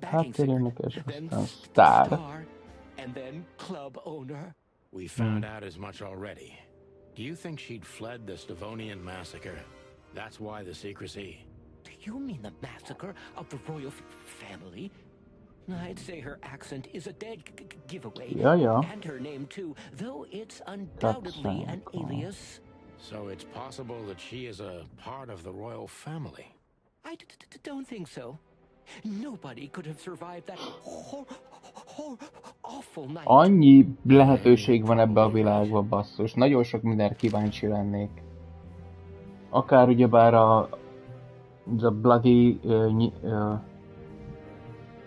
Háttérénekes, aztán sztár. and then club owner. We found out as much already. Do you think she'd fled the Stavonian massacre? That's why the secrecy. Do you mean the massacre of the royal family? I'd say her accent is a dead giveaway. Yeah. And her name too, though it's undoubtedly an alias. So it's possible that she is a part of the royal family. I don't think so. Nobody could have survived that awful night. Annyi lehetőség van ebbe a világba, basszus. Nagyon sok minden kíváncsi lennék. Akár ugyebár a Bloody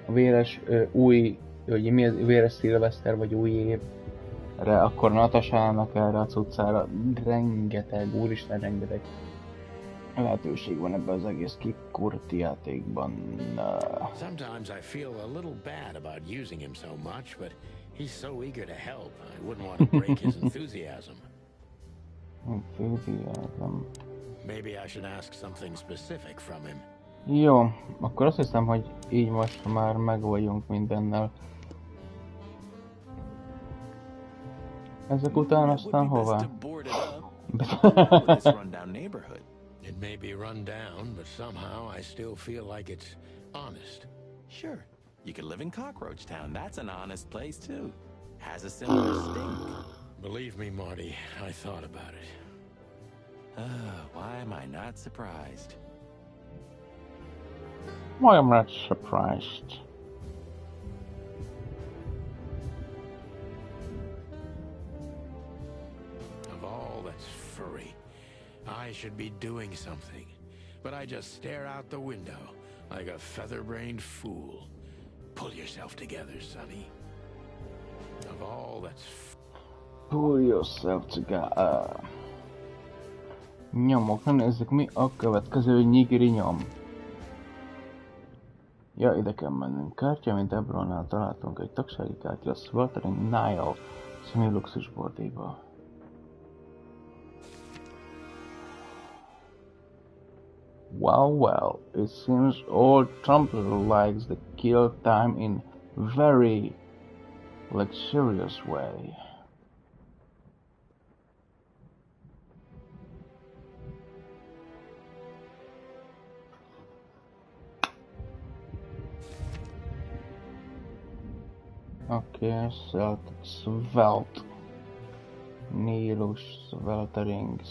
véres új, hogy mi az, véres szilveszter vagy új évre, akkor Natasának erre a cuccára rengeteg, úristen rengeteg lehetőség van ebben az egész kikurti játékban. Sometimes I feel a little bad about using him so much, but he's so eager to help. I wouldn't want to break his enthusiasm. Maybe I should ask something specific from him. Jó, akkor azt hiszem, hogy így most már meg vagyunk mindennel. Ezek után It would aztán be best hová? to board it up. What's wrong with this rundown neighborhood? It may be run down, but somehow I still feel like it's honest. Sure, you could live in Cockroach Town. That's an honest place too. Has a similar stink. Believe me, Marty, I thought about it. Why am I not surprised? Why I'm not surprised. Of all that's furry, I should be doing something. But I just stare out the window like a feather-brained fool. Pull yourself together, Sonny. Of all that's... Pull yourself together. Nyomok, nézzük mi a következő nyigri nyom. Ja, ide kell mennünk. Kártya, mint Ebronnál találtunk egy tagsági kártya, a Sweltering Nile személy luxusbordéba. Well, it seems old Trumpeter likes the kill time in very luxurious way. Okay, Svelte. Nilus, Sweltering,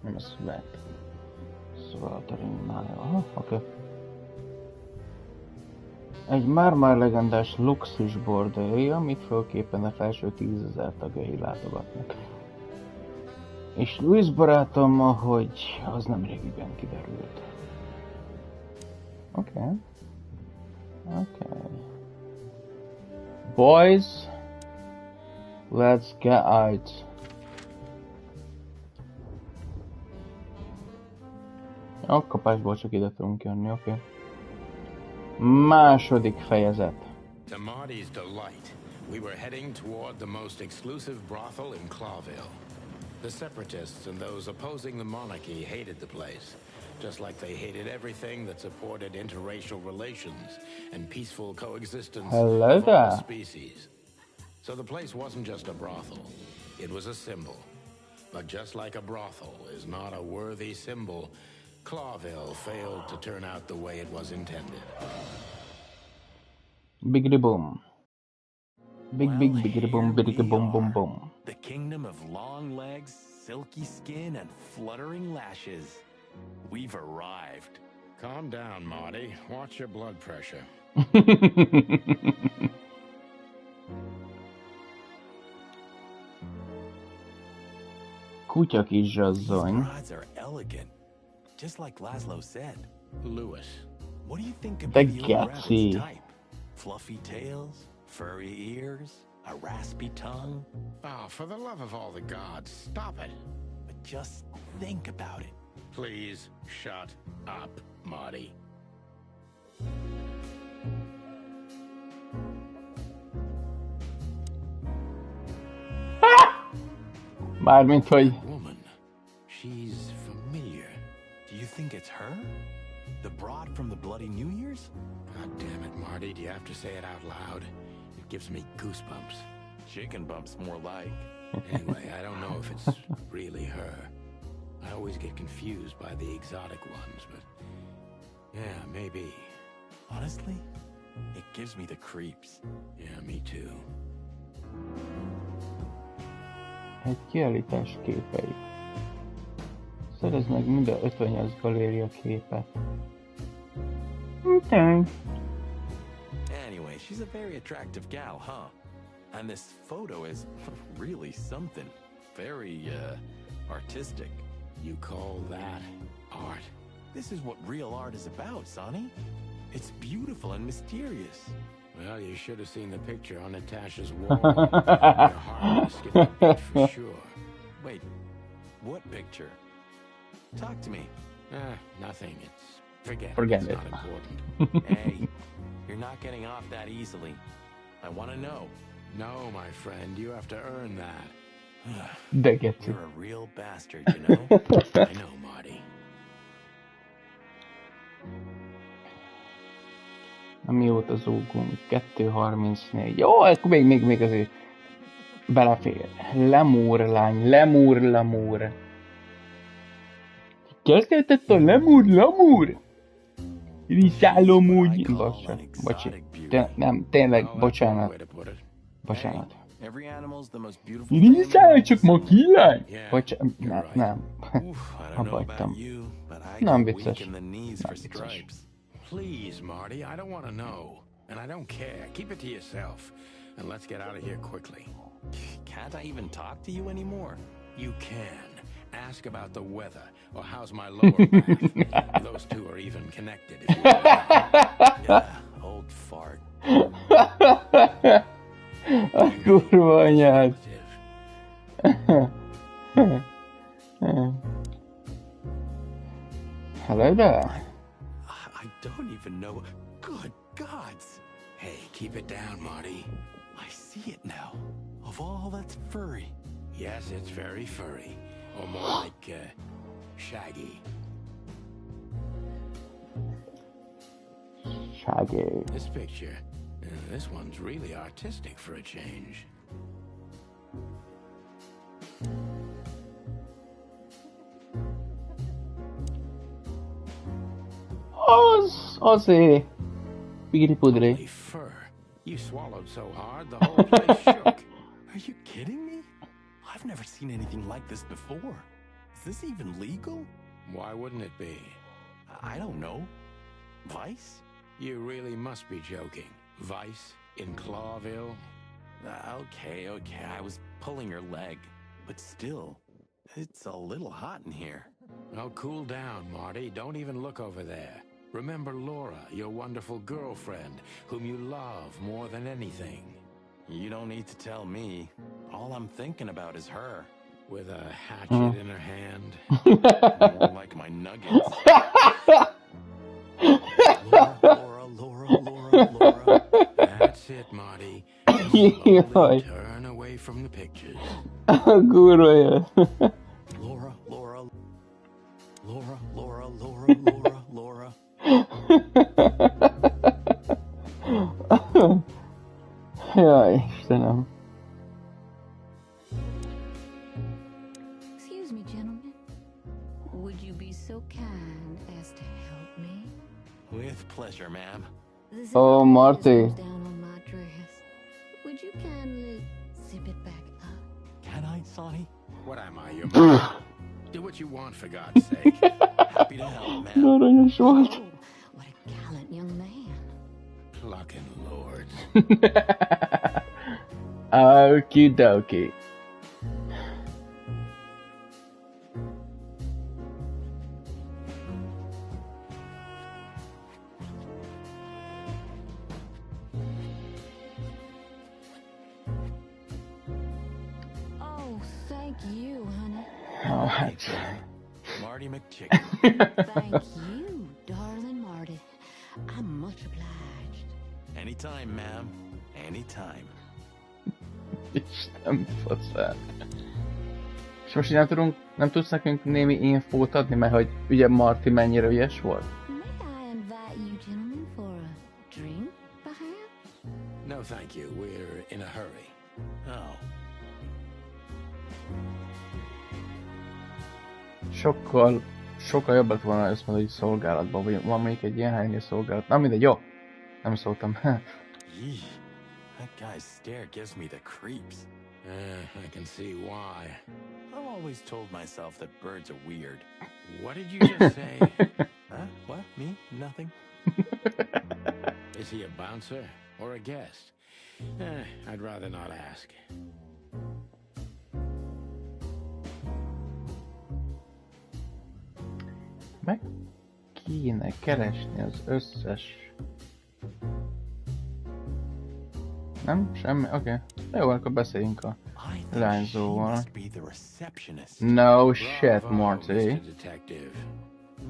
nem a Sweat. Sweltering Nile, oké. Egy már legendás luxus bordély, amit fölképpen a felső 10 000 tagjai látogatnak. És Louis barátom, ahogy az nem régiben kiderült. Oké. Boys, let's get out. A kapásból csak ide tudunk jönni, oké. Második fejezet. To Marty's delight, we were heading toward the most exclusive brothel in Clawville. The separatists and those opposing the monarchy hated the place, just like they hated everything that supported interracial relations and peaceful coexistence of all species. So the place wasn't just a brothel, it was a symbol. But just like a brothel is not a worthy symbol, Clawville failed to turn out the way it was intended. Biggity boom. Biggity boom, biggity boom, boom, boom. The kingdom of long legs, silky skin, and fluttering lashes. We've arrived. Calm down, Marty. Watch your blood pressure. Kutya kis zsazzony. These brides are elegant, just like Laszlo said. Lewis, what do you think of The the old Gatsy. rabbit's type? Fluffy tails, furry ears, a raspy tongue. oh, for the love of all the gods, stop it. But just think about it. Please shut up, Marty. Mármint, hogy... Woman, she's familiar. Do you think it's her? The broad from the Bloody New Year's? God damn it, Marty, do you have to say it out loud? It gives me goosebumps. Chicken bumps more like. Anyway, I don't know if it's really her. I always get confused by the exotic ones, but... yeah, maybe. Honestly, it gives me the creeps. Yeah, me too. Egy kiállítás képei. Szerezd meg minden 58 galéria képet. Okay. Anyway, she's a very attractive gal, huh? And this photo is really something. Very, artistic. You call that art? This is what real art is about, Sonny. It's beautiful and mysterious. Well, you should have seen the picture on Natasha's wall. Your heart would skip a beat for sure. Wait, what picture? Talk to me. Nothing. It's... Forget Forget it. it. It's not important. Hey, you're not getting off that easily. I want to know. No, my friend, you have to earn that. De geci. You're a real bastard, you know? I know, Marty. Mióta rajta zúgunk. 2.34. Jó, akkor még azért belefér. Lemúr lány, lemúr. Kezdődött a lemúr. Riszálom úgy. Bocsi. Tényleg, bocsánat. Riszál csak ma király. Nem. Abbahagytam. Nem vicces. Please, Marty, I don't want to know. And I don't care. Keep it to yourself. And let's get out of here quickly. Can't I even talk to you anymore? You can. Ask about the weather, or how's my lower back. Those two are even connected, if you know. Yeah, old fart. A kurva anyád. Hello there. I don't even know. Good gods. Hey, keep it down, Marty. I see it now. Of all that's furry. Yes, it's very furry. Or more like, shaggy. Shaggy. This picture, this one's really artistic for a change. Azért. Pigri pudri. Holy fur. You swallowed so hard, the whole place shook. Are you kidding me? I've never seen anything like this before. Is this even legal? Why wouldn't it be? I don't know. Vice? You really must be joking. Vice in Clawville? Okay. I was pulling her leg. But still, it's a little hot in here. Oh, cool down, Marty. Don't even look over there. Remember Laura, your wonderful girlfriend, whom you love more than anything. You don't need to tell me. All I'm thinking about is her. With a hatchet in her hand. More like my nuggets. Laura. That's it, Marty. Slowly turn away from the pictures. Kurva. Laura. Jaj, Istenem. Excuse me, gentlemen. Would you be so kind as to help me? With pleasure, ma'am. Oh, Marty. Down on my dress. Would you kindly zip it back up? Can I, Sonny? What am I, your mother? Do what you want, for God's sake. Happy to help, ma'am. Aranyos volt. Oh, what a gallant young man. Plucking lords. Okie dokie. Oh, thank you, honey. Oh, hát. Marty McChicken. Thank you, darling Marty. I'm much obliged. Anytime, ma'am. Anytime. Isten faszát. És most így nem tudsz nekünk némi infót adni, mert hogy ugye Marty mennyire ügyes volt? May I invite you gentlemen for a drink, perhaps? No, thank you. We're in a hurry. Oh. Sokkal jobb lett volna ezt mondani, hogy szolgálatban, vagy van még egy ilyen helynél szolgálat. Na mindegy, jó. Nem szóltam. Yee. That guy's stare gives me the creeps. I can see why. I've always told myself that birds are weird. What did you just say? Huh? What? Me? Nothing? Is he a bouncer or a guest? I'd rather not ask. Meg kéne keresni az összes... Nem? Semmi? Oké. Okay. Jó, akkor beszéljünk a lányzóval. No shit, Marty.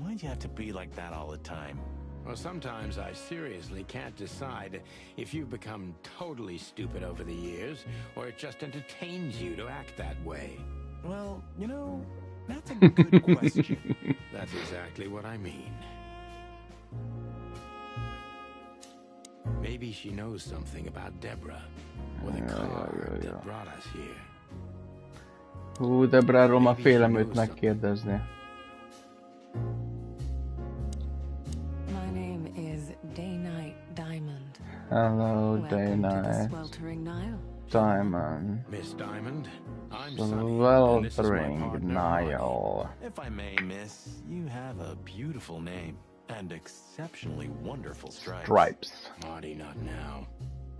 Why'd you have to be like that all the time? Well, sometimes I seriously can't decide if you've become totally stupid over the years, or it just entertains you to act that way. Well, you know, that's a good question. That's exactly what I mean. Maybe she knows something about Deborah, or the car that brought us here. Hú, Debráról már félem őt megkérdezni. My name is Day-Night Diamond. Hello, Day-Night Diamond. Miss Diamond, I'm Sonny, Sweltering Nile. If I may, miss, you have a beautiful name and exceptionally wonderful stripes. Marty, not now.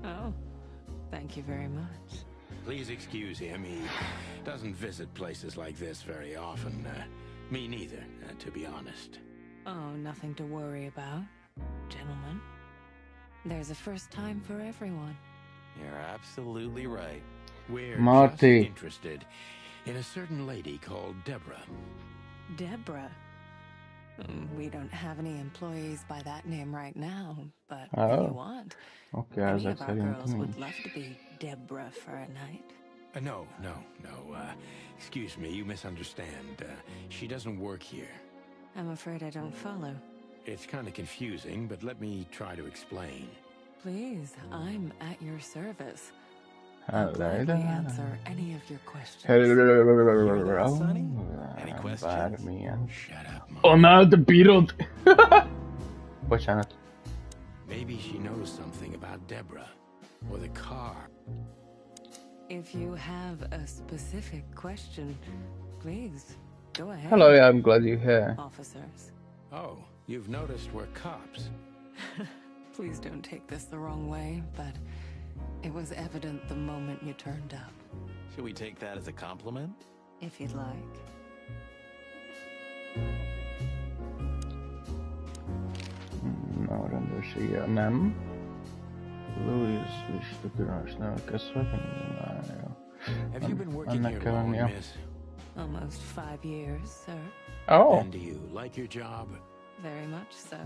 Oh, thank you very much. Please excuse him. He doesn't visit places like this very often. Me neither, to be honest. Oh, nothing to worry about, gentlemen. There's a first time for everyone. You're absolutely right. We're Marty. just interested in a certain lady called Deborah. Deborah? We don't have any employees by that name right now, but if you want, any of our girls would love to be Deborah for a night. No. Excuse me, you misunderstand. She doesn't work here. I'm afraid I don't follow. It's kind of confusing, but let me try to explain. Please, I'm at your service. I'll gladly answer any of your questions. Any questions? Shut up, Mom. Oh, now the beetle. Bocsánat. Maybe she knows something about Deborah, or the car. If you have a specific question, please, go ahead. Hello, I'm glad you're here. Officers. Oh, you've noticed we're cops. Please don't take this the wrong way, but it was evident the moment you turned up. Should we take that as a compliment? If you'd like. No, rendőrsége nem. Louis lista különös nevekhez Have you been working here long, miss? Almost 5 years, sir. Oh. And do you like your job? Very much so.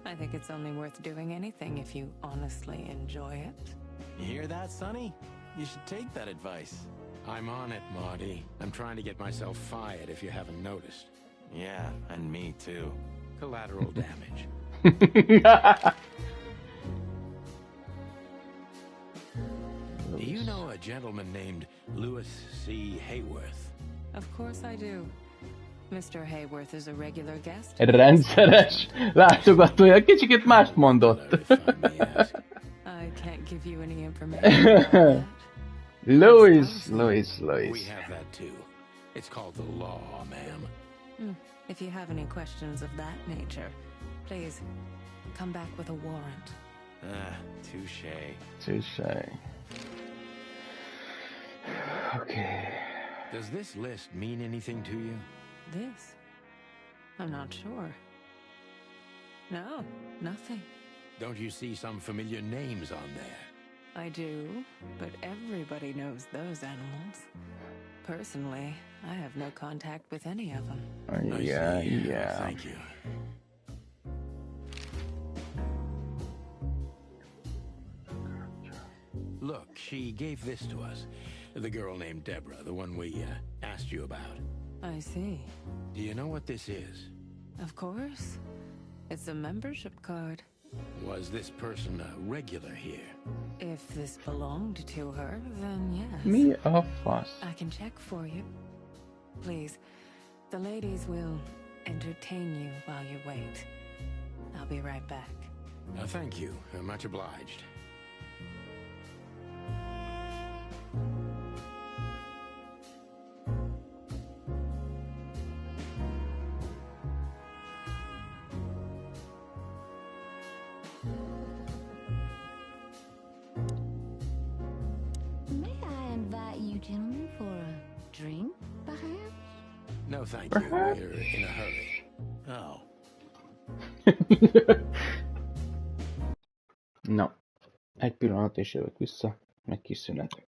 I think it's only worth doing anything if you honestly enjoy it. You hear that, Sonny? You should take that advice. I'm on it, Marty. I'm trying to get myself fired if you haven't noticed. Yeah, and me too. Collateral damage. Do you know a gentleman named Louis C. Hayworth? Of course I do. Mr. Hayworth is a regular guest. Rendszeres látogatója, kicsit mást mondott. I can't give you any information about that. Louis. We have that too. It's called the law, ma'am. If you have any questions of that nature, please come back with a warrant. Touche. Okay. Does this list mean anything to you? This? I'm not sure. No, nothing. Don't you see some familiar names on there? I do, but everybody knows those animals. Personally, I have no contact with any of them. Yeah. Thank you. Look, she gave this to us. The girl named Deborah, the one we asked you about. I see. Do you know what this is? Of course. It's a membership card. Was this person a regular here? If this belonged to her, then yes. Me a fuss. I can check for you. Please, the ladies will entertain you while you wait. I'll be right back. Thank you. Much obliged. May I invite you gentlemen for a drink, perhaps? No, thank you. We're in a hurry. Oh. No. Egy pillanat és jövök vissza. Egy kis szünet.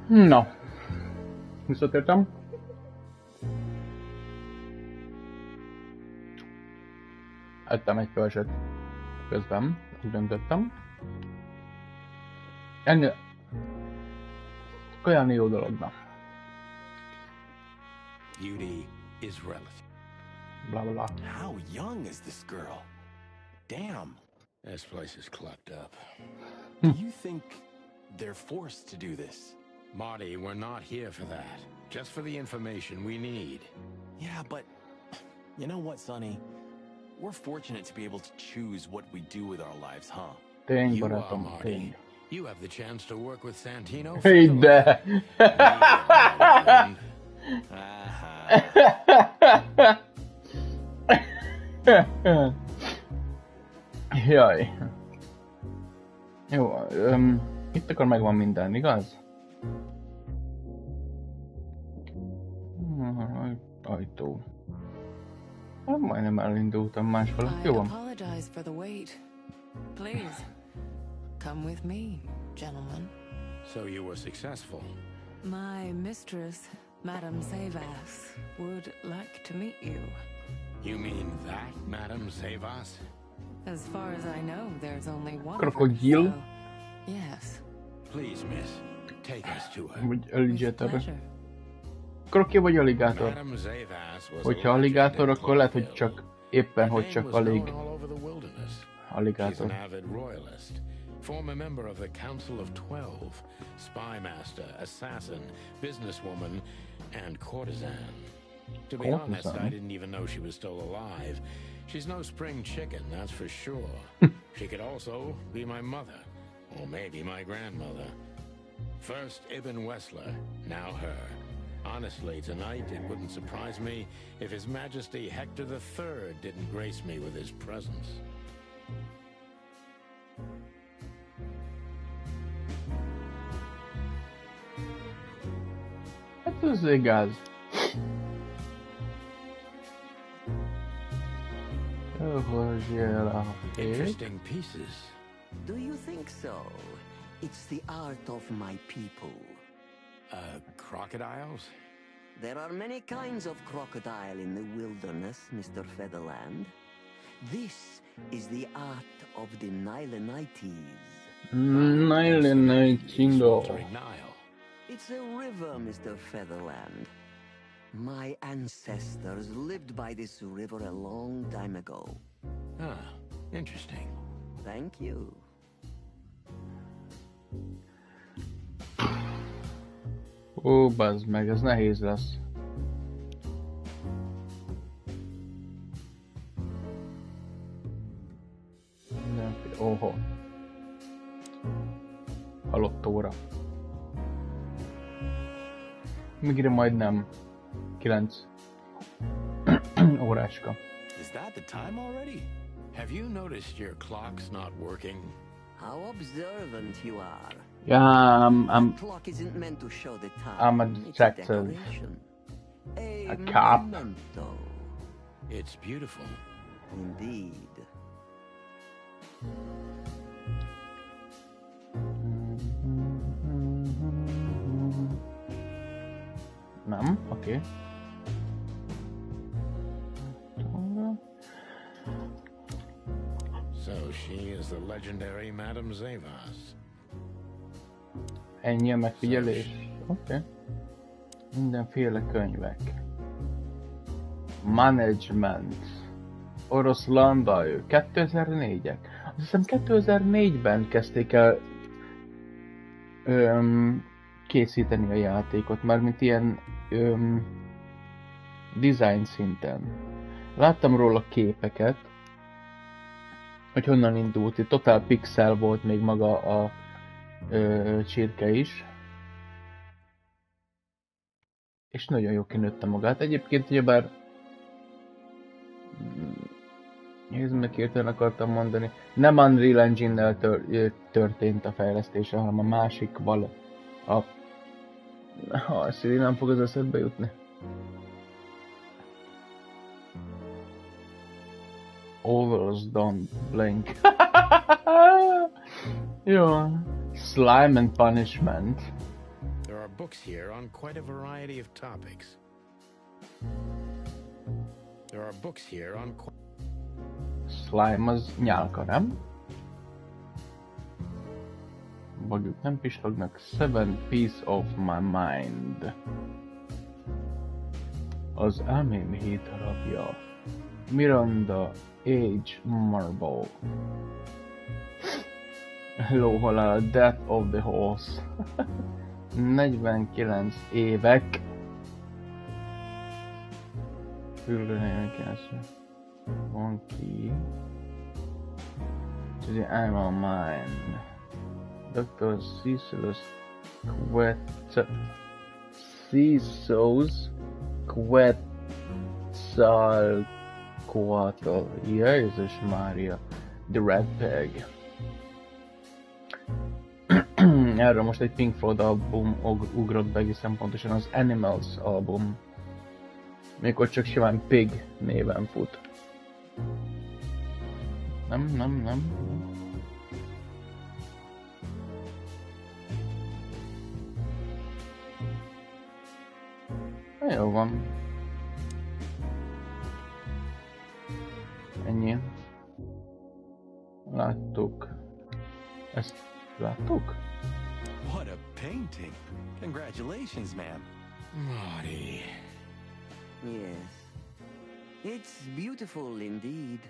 Na. Visszatértem. Ettem egy pölcsöt közben, úgy döntöttem. Ennél olyan jó dologna. Beauty is relative. Blah blah. How young is this girl? Damn. This place is clucked up. Do you think they're forced to do this? Marty, we're not here for that. Just for the information we need. Yeah, but you know what, Sonny? We're fortunate to be able to choose what we do with our lives, huh? Tény, You are, barátom, Marty. tény. You have the chance to work with Santino. Hey, de! Jaj. Jó, itt akkor megvan minden, igaz? Ajtó. Majdnem elindultam másfele. Jó van. apologize for the wait. Please, come with me, gentlemen. So you were successful. My mistress, Madame Savas, would like to meet you. You mean that, Madame Savas? As far as I know, there's only one. Krokodil? So, yes. Please, miss, take us to her. Vagy With alligátor. pleasure. Krokodil vagy alligátor? Madame Savas was Hogyha a alligátor, legend in akkor lehet, hogy Clarkville. csak éppen, Her hogy name csak was alig known all over the wilderness. She's alligátor. an avid royalist, former member of the Council of 12, spy master, assassin, businesswoman, and courtesan. To be honest, I didn't even know she was still alive. She's no spring chicken, that's for sure. She could also be my mother, or maybe my grandmother. First Ibn Wessler, now her. Honestly, tonight it wouldn't surprise me if His Majesty Hector III didn't grace me with his presence. Hát ez igaz. Interesting pieces. Do you think so? It's the art of my people. Crocodiles? There are many kinds of crocodile in the wilderness, Mr. Featherland. This is the art of the Nilenites. Filtering Nile. It's a river, Mr. Featherland. My ancestors lived by this river a long time ago. Ah, interesting. Thank you. Ó, bazd meg, ez nehéz lesz. Oho. Halott óra. Mégre majdnem 9 óráska. Is that the time already? Have you noticed your clock's not working? How observant you are. Yeah, The clock isn't meant to show the time. I'm a It's detective. decoration. A cop. Memento. It's beautiful. Indeed. Nem? Oké. So she is the legendary Madame Zavas. Ennyi a megfigyelés. Oké. Mindenféle könyvek. Management. Oroszlánban ő. 2004-ek. Azt hiszem 2004-ben kezdték el készíteni a játékot, mármint ilyen design szinten. Láttam róla képeket, hogy honnan indult. Itt totál pixel volt még maga a csirke is. És nagyon jó kinőtte magát. Egyébként ugyebár nézzük, értelem akartam mondani. Nem Unreal Engine-nel történt a fejlesztése, hanem a másikval. A Siri nem fog az eszedbe jutni. Overs don't blink. Jó. Slime and Punishment. There are books here on quite a variety of topics. There are books here on... Slime az nyálka, nem? Vagyok nem pislognak. 7 Piece of My Mind. Az elmém 7 darabja. Miranda Age Marble. Lóhalál, Death of the Horse. 49 évek. Fülgő 49. Van ki. To the Animal Mind. Dr. Cecilus Quetzalcoatl. Jézus Mária. The Red Pig. Erről most egy Pink Floyd album ugrott be, egészen pontosan az Animals album. Mikor csak simán Pig néven fut. Nem. Jó van. Ennyi. Láttuk. Ezt láttuk? What a painting! Congratulations, ma'am. Marty. Yes. It's beautiful indeed.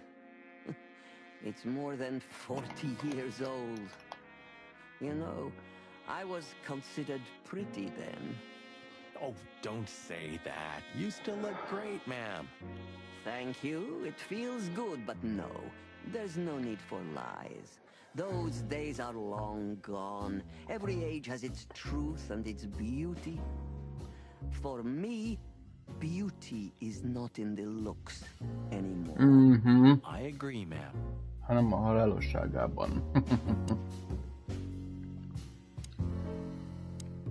It's more than 40 years old. You know, I was considered pretty then. Oh, don't say that. You still look great, ma'am. Thank you. It feels good, but no. There's no need for lies. Those days are long gone. Every age has its truth and its beauty. For me, beauty is not in the looks anymore. I agree, ma'am. Hanem a halálosságában.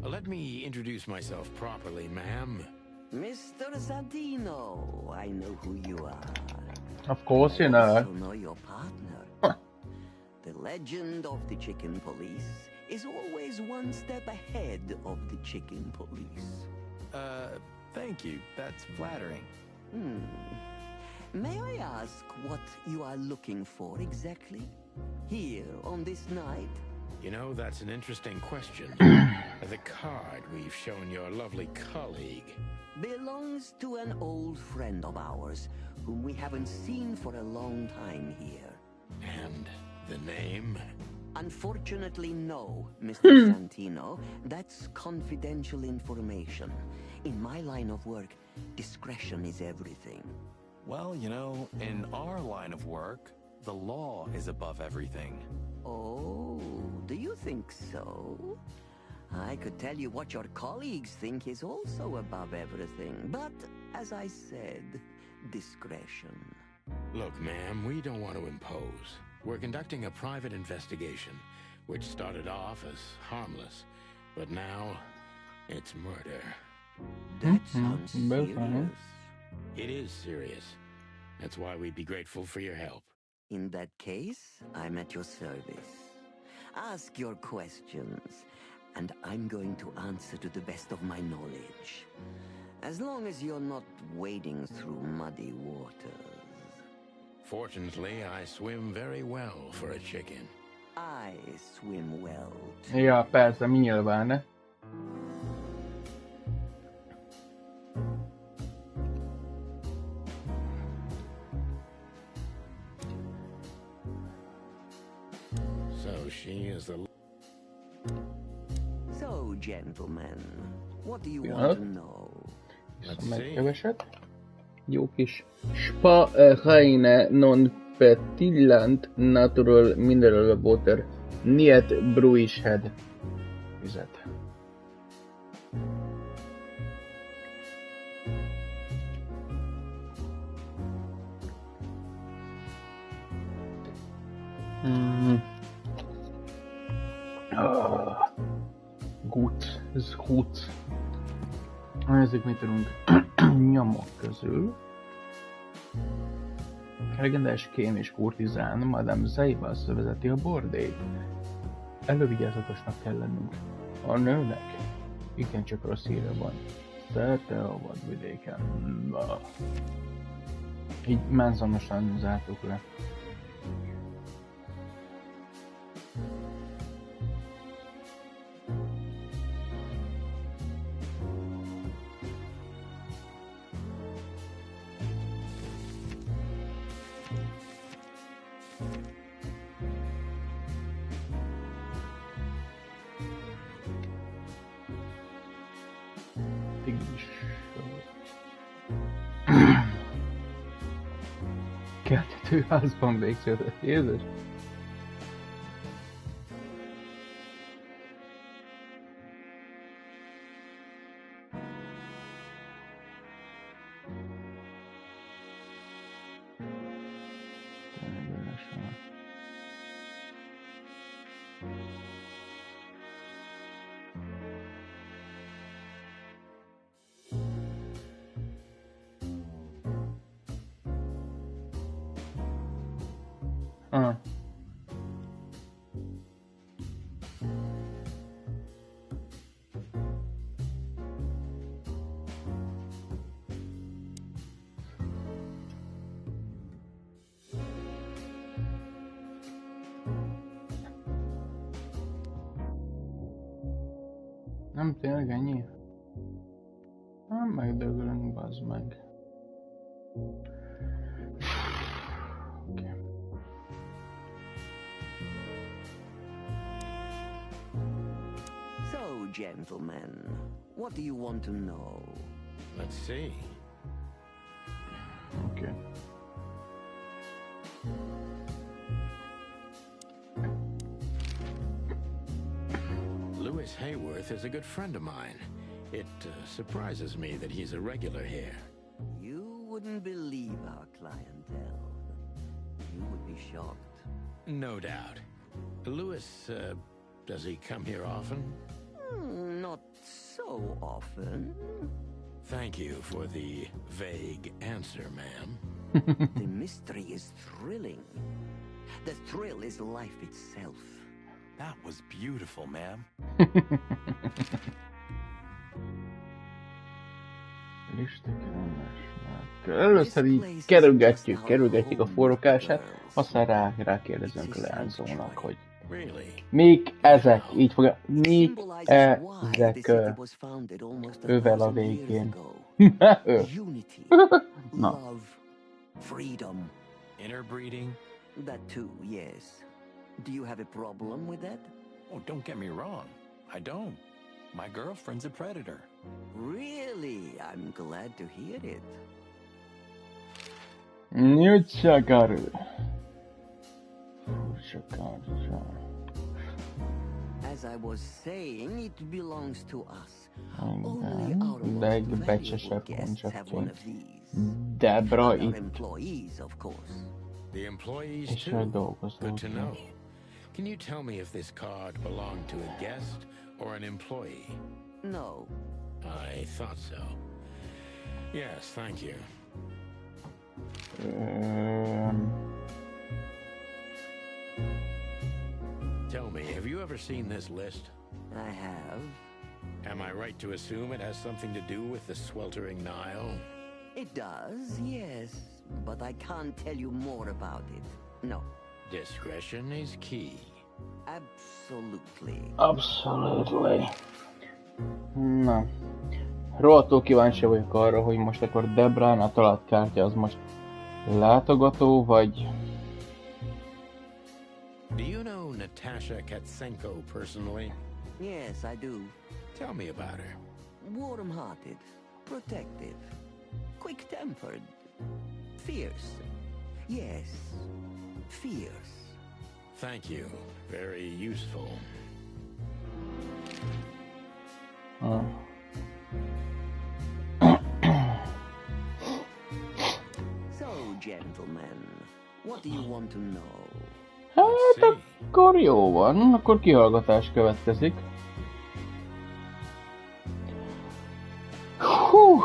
Let me introduce myself properly, ma'am. Mr. Santino, I know who you are. Of course you I know. also know your partner. The legend of the chicken police is always one step ahead of the chicken police. Thank you. That's flattering. May I ask what you are looking for exactly? Here, on this night? You know, that's an interesting question. The card we've shown your lovely colleague Belongs to an old friend of ours, whom we haven't seen for a long time here. And the name? Unfortunately, no, Mr. Santino. That's confidential information. In my line of work, discretion is everything. Well, you know, in our line of work, the law is above everything. Oh, do you think so? I could tell you what your colleagues think is also above everything, but as I said, discretion. Look, ma'am, we don't want to impose. We're conducting a private investigation, which started off as harmless, but now it's murder. That sounds serious. It is serious. That's why we'd be grateful for your help. In that case, I'm at your service. Ask your questions, and I'm going to answer to the best of my knowledge. As long as you're not wading through muddy waters. Fortunately, I swim very well for a chicken. I swim well too. Ja, persze, mi nyilván, ne? So she is the... So, gentlemen, what do you want to know? Let's Meg see. keveset. Jó kis spa haine non petillant natural mineral water niet bruish head vizet. Gut, ez gut. Nézzük, mit tudunk nyomok közül. Legendás kém és kurtizán, Madame Zaibas vezeti a bordét. Elővigyázatosnak kell lennünk a nőnek. Igen, csak rossz híre van. Szerte a vadvidéken. Így menzonosan zártuk le. Kertetőházban végződött, Jézus! Nem tényleg ennyi? Nem megdögölünk, bazd meg. Okay. So, gentlemen, what do you want to know? Let's see. Okay. Lewis Hayworth is a good friend of mine. It surprises me that he's a regular here. You wouldn't believe our clientele. You would be shocked. No doubt. Lewis, does he come here often? Not so often. Thank you for the vague answer, ma'am. The mystery is thrilling. The thrill is life itself. That was beautiful, ma'am. Először így kerülgetjük a forrókását, aztán rákérdezünk a leányzónak, hogy mik ezek, így fogja, mik ezek ővel a végén. Na. Freedom. Interbreeding? That too, yes. Do you have a problem with that? Oh, don't get me wrong. I don't. My girlfriend's a predator. Really? I'm glad to hear it. As I was saying, it belongs to us. Only our most valuable guests have one of these. Debra itt. Employees, of course. The employees too. Good to know. Can you tell me if this card belonged to a guest or an employee? No. I thought so. Yes, thank you. Tell me, have you ever seen this list? I have. Am I right to assume it has something to do with the sweltering Nile? It does, yes. But I can't tell you more about it. No. Discretion is key. Absolutely. Absolutely. Na. Rohadtul kíváncsi vagyok arra, hogy most akkor Debrán a talált kártya az most látogató, vagy... Do you know Natasha Katsenko personally? Yes, I do. Tell me about her. Warm-hearted, protective, quick-tempered, fierce. Yes, fierce. Thank you. Very useful. So, gentlemen, what do you want to know? Hát akkor jó van, akkor kihallgatás következik. Hú.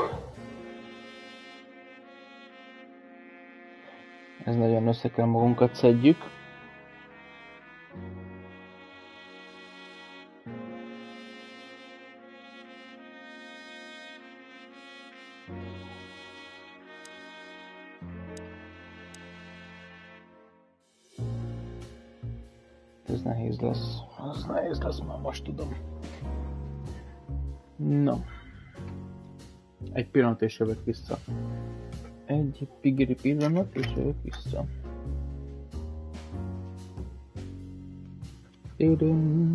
Ez nagyon össze kell magunkat szedjük. Ez nehéz lesz. Az nehéz lesz, már most tudom. No. Egy pillanat és jövök vissza. Egy pigiri pillanat és jövök vissza. Tudum.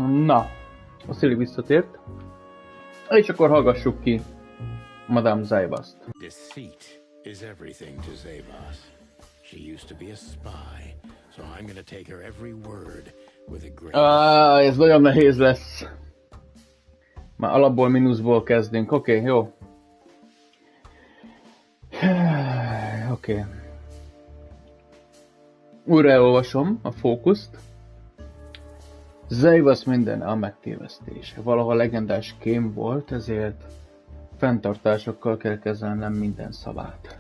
Na, a Szili visszatért. És akkor hallgassuk ki Madame Zaivast. Deceit is everything to Zaivas. She used to be a spy, so I'm gonna take her every word with a grain. Ez nagyon nehéz lesz. Már alapból mínuszból kezdünk. Oké, jó. Oké. Újra elolvasom a fókuszt. Zaivas minden a megtévesztése. Valaha legendás kém volt, ezért fenntartásokkal kell kezelnem minden szavát.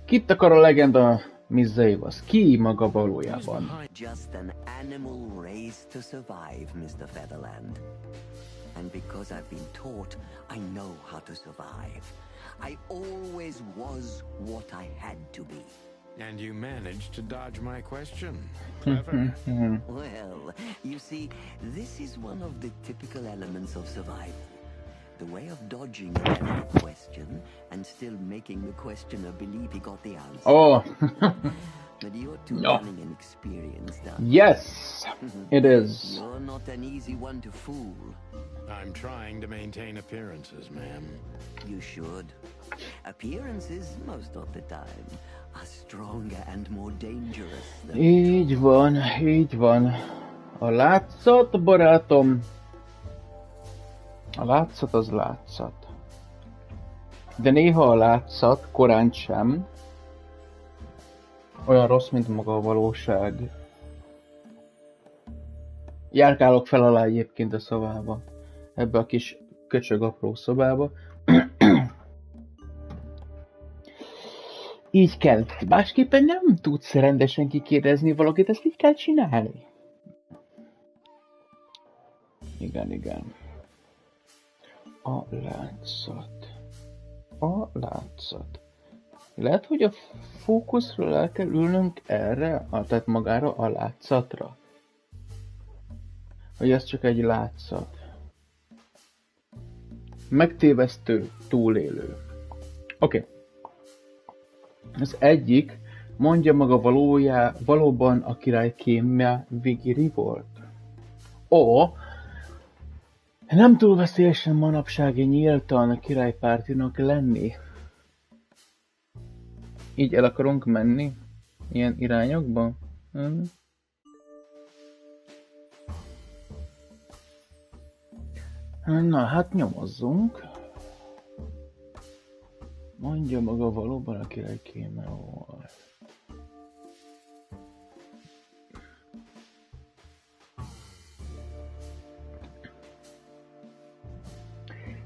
Kit akar a legenda Miss Zaivas? Ki maga valójában? Just an animal raised to survive, Mr. Featherland. And because I've been taught, I know how to survive. I always was what I had to be. And you managed to dodge my question. Clever. Well, you see, this is one of the typical elements of survival. The way of dodging a question and still making the questioner believe he got the answer. Oh. But you're too cunning and experienced, Yes, it is. You're not an easy one to fool. I'm trying to maintain appearances, ma'am. You should. Appearances, most of the time, are stronger and more dangerous than... Így van, így van. A látszat, barátom. A látszat az látszat. De néha a látszat korán sem olyan rossz, mint maga a valóság. Járkálok fel alá egyébként a szobába. Ebbe a kis köcsög apró szobába. Így kell. Másképpen nem tudsz rendesen kikérdezni valakit, ezt így kell csinálni. Igen, igen. A látszat. A látszat. Lehet, hogy a fókuszról el kell ülnünk erre, tehát magára a látszatra. Vagy ez csak egy látszat. Megtévesztő, túlélő. Oké. Az egyik mondja maga valóban a király kémje vigiri volt. Nem túl veszélyesen manapság nyíltan a királypártinak lenni. Így el akarunk menni? Ilyen irányokba? Na, hát nyomozzunk. Mondja maga valóban a király kéme volt.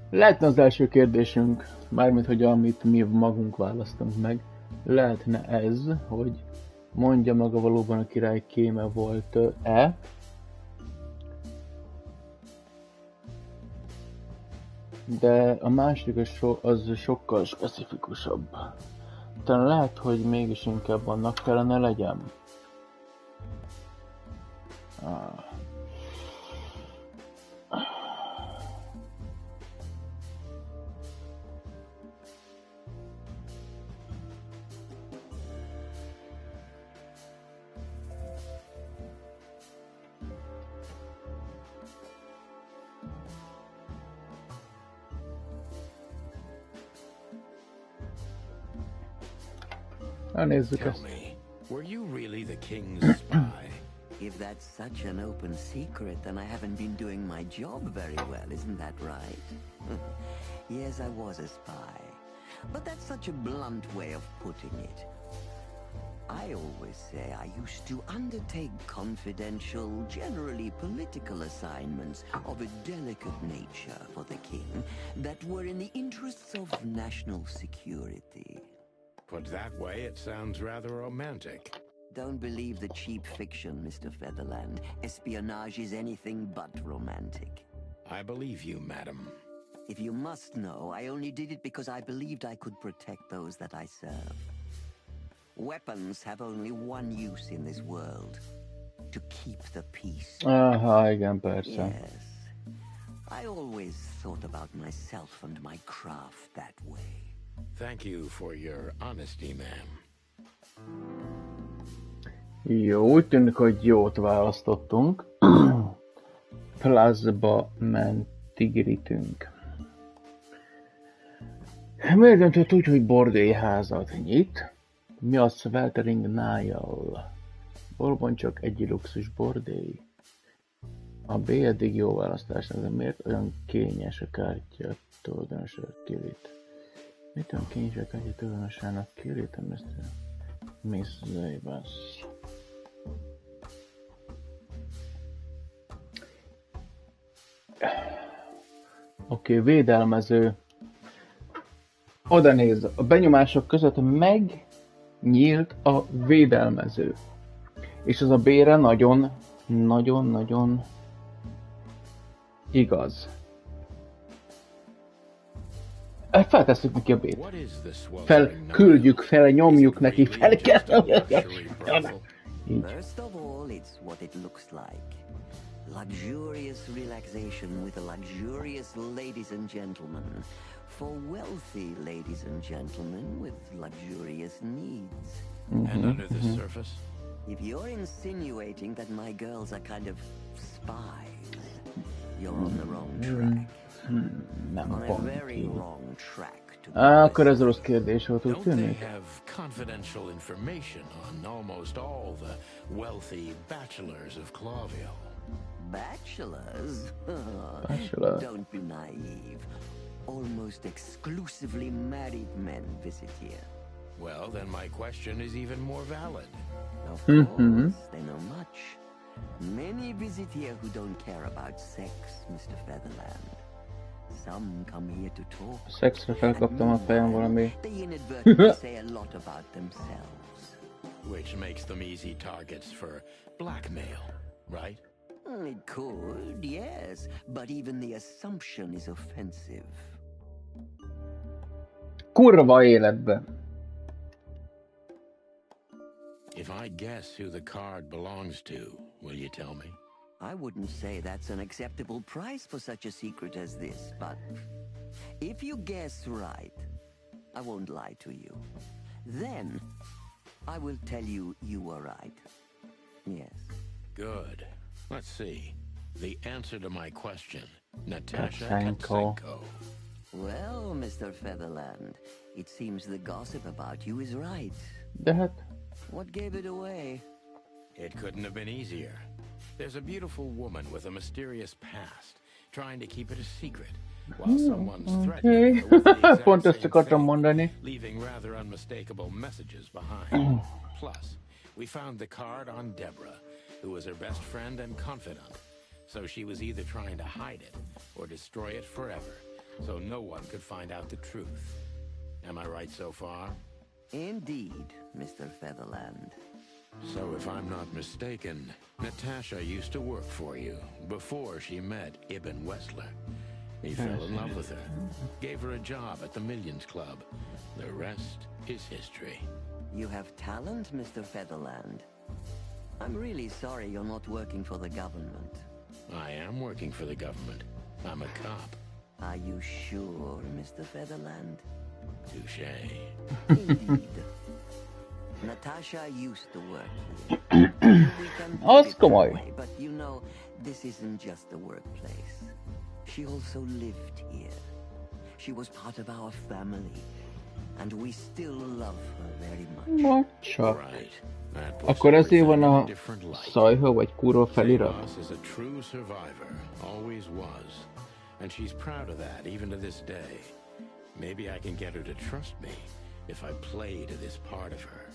Lehetne az első kérdésünk, mármint hogy amit mi magunk választunk meg, lehetne ez, hogy mondja maga valóban a király kéme volt-e? De a második az sokkal specifikusabb. Talán lehet, hogy mégis inkább annak kellene legyen. Nézzük ezt. Were you really the king's spy? If that's such an open secret, then I haven't been doing my job very well, isn't that right? Yes, I was a spy. But that's such a blunt way of putting it. I always say I used to undertake confidential, generally political assignments of a delicate nature for the king that were in the interests of national security. Put that way, it sounds rather romantic. Don't believe the cheap fiction, Mr. Featherland. Espionage is anything but romantic. I believe you, madam. If you must know, I only did it because I believed I could protect those that I serve. Weapons have only one use in this world. To keep the peace. Aha, igen, persze. Yes. I always thought about myself and my craft that way. Thank you for your honesty, ma'am. Jó, úgy tűnik, hogy jót választottunk. Plazba mentigritünk. Miért döntött úgy, hogy bordélyházat nyit? Mi a Sweltering Nile? Valóban csak egy luxus bordély. A B eddig jó választásnak, de miért olyan kényes a kártya tulajdonosának kirit? Mit olyan kényes a kártya tulajdonosának kirit? Miss Zaybas. Oké, védelmező. Oda néz, a benyomások között megnyílt a védelmező. És az a B-re nagyon igaz. Feltesszük neki a B-t. Felküldjük, felnyomjuk neki, First of all, it's what it looks like. Luxurious relaxation with luxurious ladies and gentlemen. For wealthy ladies and gentlemen with luxurious needs. And under the surface? If you're insinuating that my girls are kind of spies, you're on the wrong track. On a very wrong track. Akkor ez rossz kérdés volt, úgy Don't they tűnik? have confidential information on almost all the wealthy bachelors of Clawville? Bachelors? Bachelor. Don't be naive. Almost exclusively married men visit here. Well, then my question is even more valid. Of course, they know much. Many visit here who don't care about sex, Mr. Featherland. Some come here to talk. Szexre felkaptam a fejem valami. They inadvertently say a lot about themselves. Which makes them easy targets for blackmail, right? It could, yes, but even the assumption is offensive. Kurva életben. If I guess who the card belongs to, will you tell me? I wouldn't say that's an acceptable price for such a secret as this, but if you guess right, I won't lie to you. Then, I will tell you you were right. Yes. Good. Let's see. The answer to my question. Natasha Katsenko. Katsenko. Well, Mr. Featherland, it seems the gossip about you is right. De hát... What gave it away? It couldn't have been easier. There's a beautiful woman with a mysterious past, trying to keep it a secret, while someone's threatening her with the exact Pont ezt same akartam fate, mondani. leaving rather unmistakable messages behind. Plus, we found the card on Deborah, who was her best friend and confidant. So she was either trying to hide it or destroy it forever, so no one could find out the truth. Am I right so far? Indeed, Mr. Featherland. So if I'm not mistaken, Natasha used to work for you before she met Ibn Wessler. He fell in love with her, gave her a job at the Millions Club. The rest is history. You have talent, Mr. Featherland. I'm really sorry you're not working for the government. I am working for the government. I'm a cop. Are you sure, Mr. Featherland? Touché. Indeed. Natasha used to work here. We can put Az it that komoly. way, but you know, this isn't just a workplace. She also lived here. She was part of our family, and we still love her very much. Macsa. Right. That puts Akkor ezért van everything in a a different light. szajha vagy kurva felirat? Ross is a true survivor, always was. And she's proud of that, even to this day. Maybe I can get her to trust me if I play to this part of her.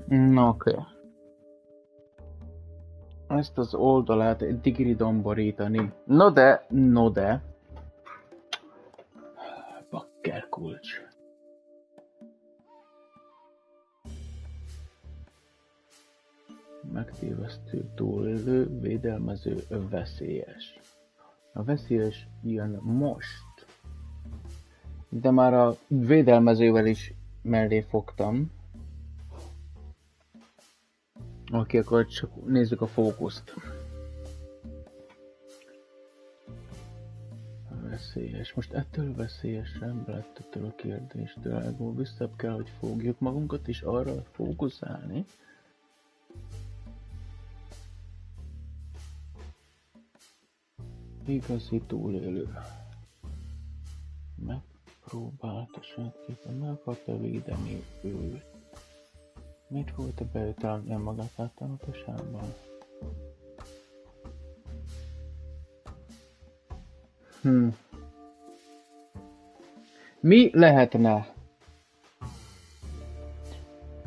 Na oké. Ezt az oldalát digridomborítani. No de. Bakker kulcs. Megtévesztő, túlélő, védelmező, veszélyes. A veszélyes jön most. De már a védelmezővel is mellé fogtam. Oké, akkor csak nézzük a fókuszt. Veszélyes. Most ettől veszélyesen lett ettől a kérdéstől. Ebből visszabb kell, hogy fogjuk magunkat is arra fókuszálni. Igazi túlélő. Megpróbálta sajátképpen, meg akarta védeni őt. Miért volt a beütelni magát általánosságban? Mi lehetne?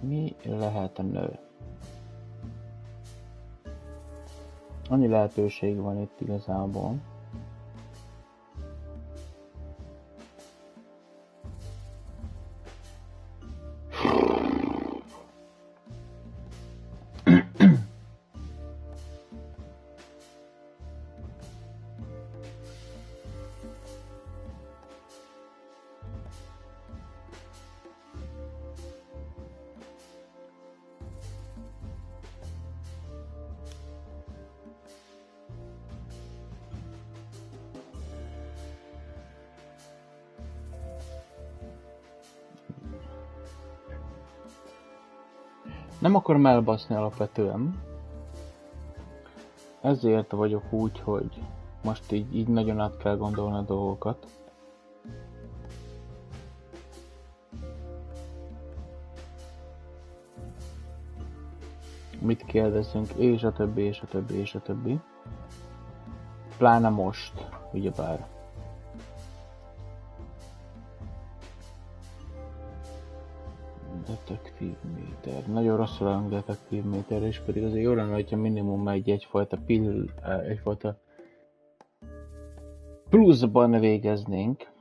Mi lehetne? Annyi lehetőség van itt igazából. Nem akarom elbaszni alapvetően. Ezért vagyok úgy, hogy most így nagyon át kell gondolni a dolgokat. Mit kérdezünk, és a többi, és a többi, és a többi. Pláne most, ugyebár. Detektív. Detektív méter. Nagyon rosszul állunk detektív méterre, és pedig azért jó lenne, hogyha minimum egyfajta pluszban végeznénk.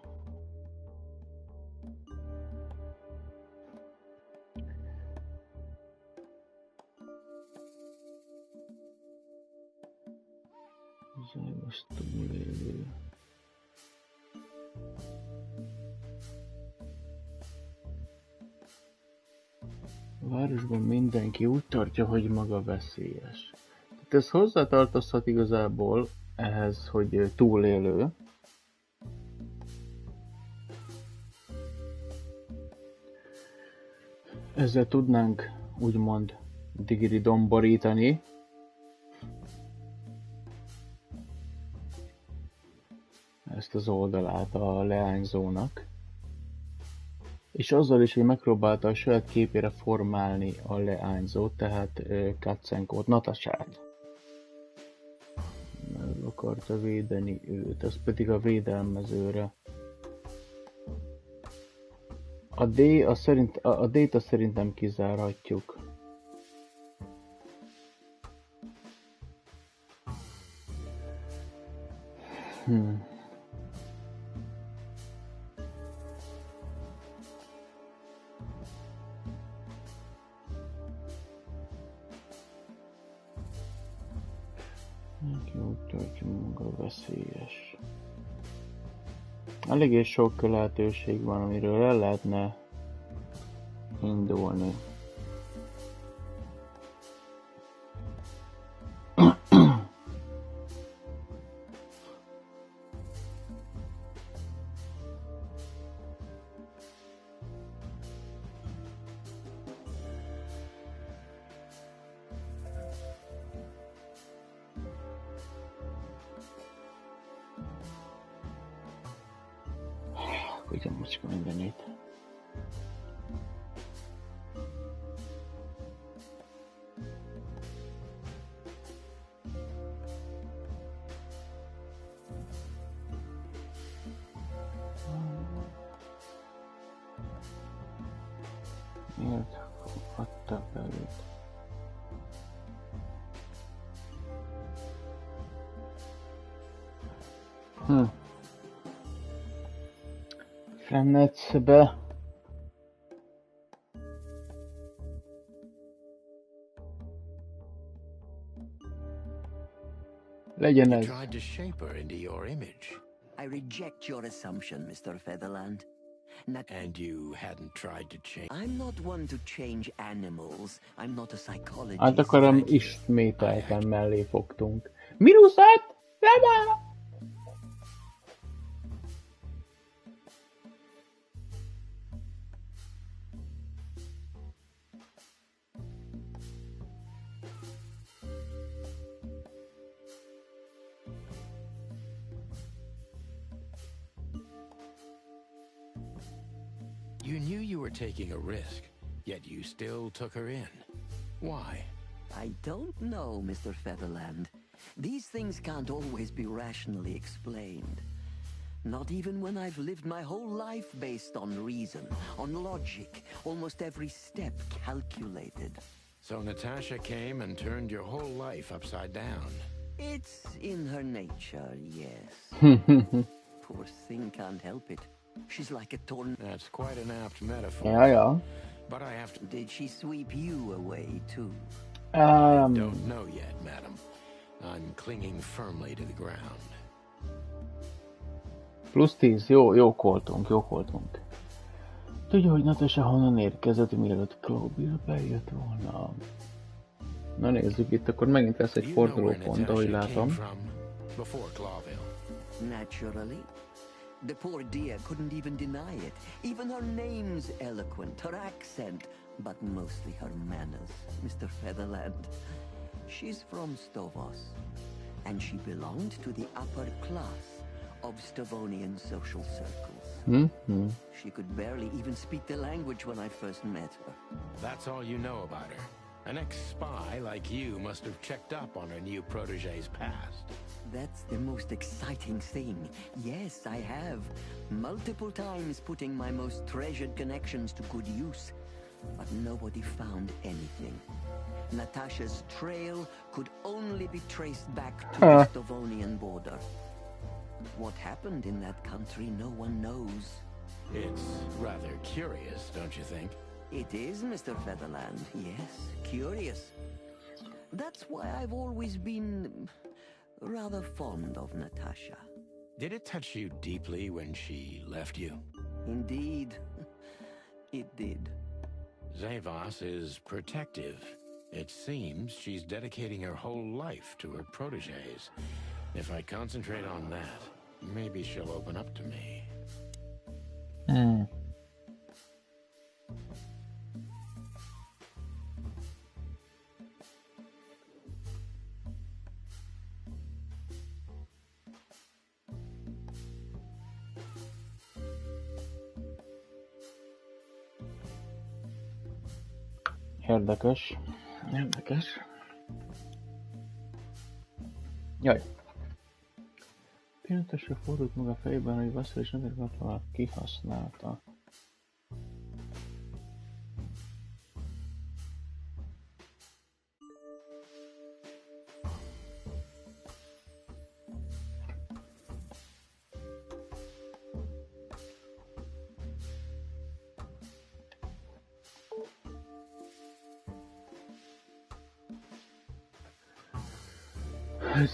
A városban mindenki úgy tartja, hogy maga veszélyes. Tehát ez hozzátartozhat igazából ehhez, hogy túlélő. Ezzel tudnánk úgymond digiri-domborítani. Ezt az oldalát a leányzónak. És azzal is, hogy megpróbálta a saját képére formálni a leányzót, tehát Katzenkót, Natasát. Meg akarta védeni őt, ez pedig a védelmezőre. A D-t szerintem kizárhatjuk. Veszélyes. Eléggé sok lehetőség van, amiről el lehetne indulni. Ugyan most mindenét. Miért adta belőtt? Fennetszbe. Legyen ez. I reject your assumption, Mr. Featherland. And you hadn't tried to change. I'm not one to change animals. I'm not a psychologist. Hát akarom ismételten mellé fogtunk. Minuszát! Lema! You knew you were taking a risk, yet you still took her in. Why? I don't know, Mr. Featherland. These things can't always be rationally explained. Not even when I've lived my whole life based on reason, on logic, almost every step calculated. So Natasha came and turned your whole life upside down. It's in her nature, yes. Poor thing can't help it. She's like a tornado. That's quite an apt metaphor. Yeah. But I have to... Did she sweep you away, too? I don't know yet, madam. I'm clinging firmly to the ground. Plusz 10, jók voltunk. Tudja, hogy Natasha honnan érkezett, mielőtt Clawbill bejött volna. Na nézzük, itt akkor megint lesz egy fordulópont, ahogy látom. Naturally. The poor dear couldn't even deny it. Even her name's eloquent, her accent, but mostly her manners, Mr. Featherland. She's from Stovos, and she belonged to the upper class of Stavonian social circles. She could barely even speak the language when I first met her. That's all you know about her. An ex-spy like you must have checked up on her new protege's past. That's the most exciting thing. Yes, I have. Multiple times putting my most treasured connections to good use. but nobody found anything. Natasha's trail could only be traced back to the Slavonian border. What happened in that country, no one knows. It's rather curious, don't you think? It is, Mr. Featherland. Yes, curious. That's why I've always been rather fond of Natasha. Did it touch you deeply when she left you? Indeed, it did. Zavas is protective. It seems she's dedicating her whole life to her protégés. If I concentrate on that, maybe she'll open up to me. Érdekes. Érdekes. Jaj. Pillanatosra fordult maga fejében, hogy Vasszal és Nadirgatval kihasználta.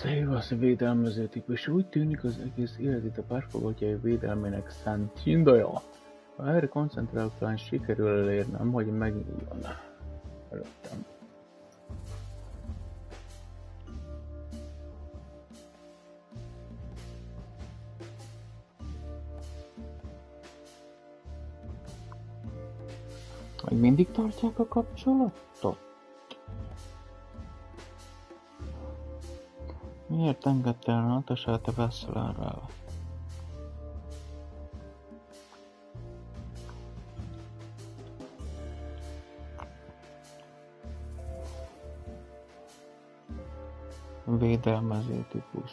Zavas védelmező típus. Úgy tűnik, az egész életét a pártfogatjai védelmének szánt Hindaja. Ha erre koncentrálok, talán sikerül elérnem, hogy megnyíljon előttem. Még mindig tartják a kapcsolatot? Miért engedte el Natasát a Wesslerrel? Védelmező típus.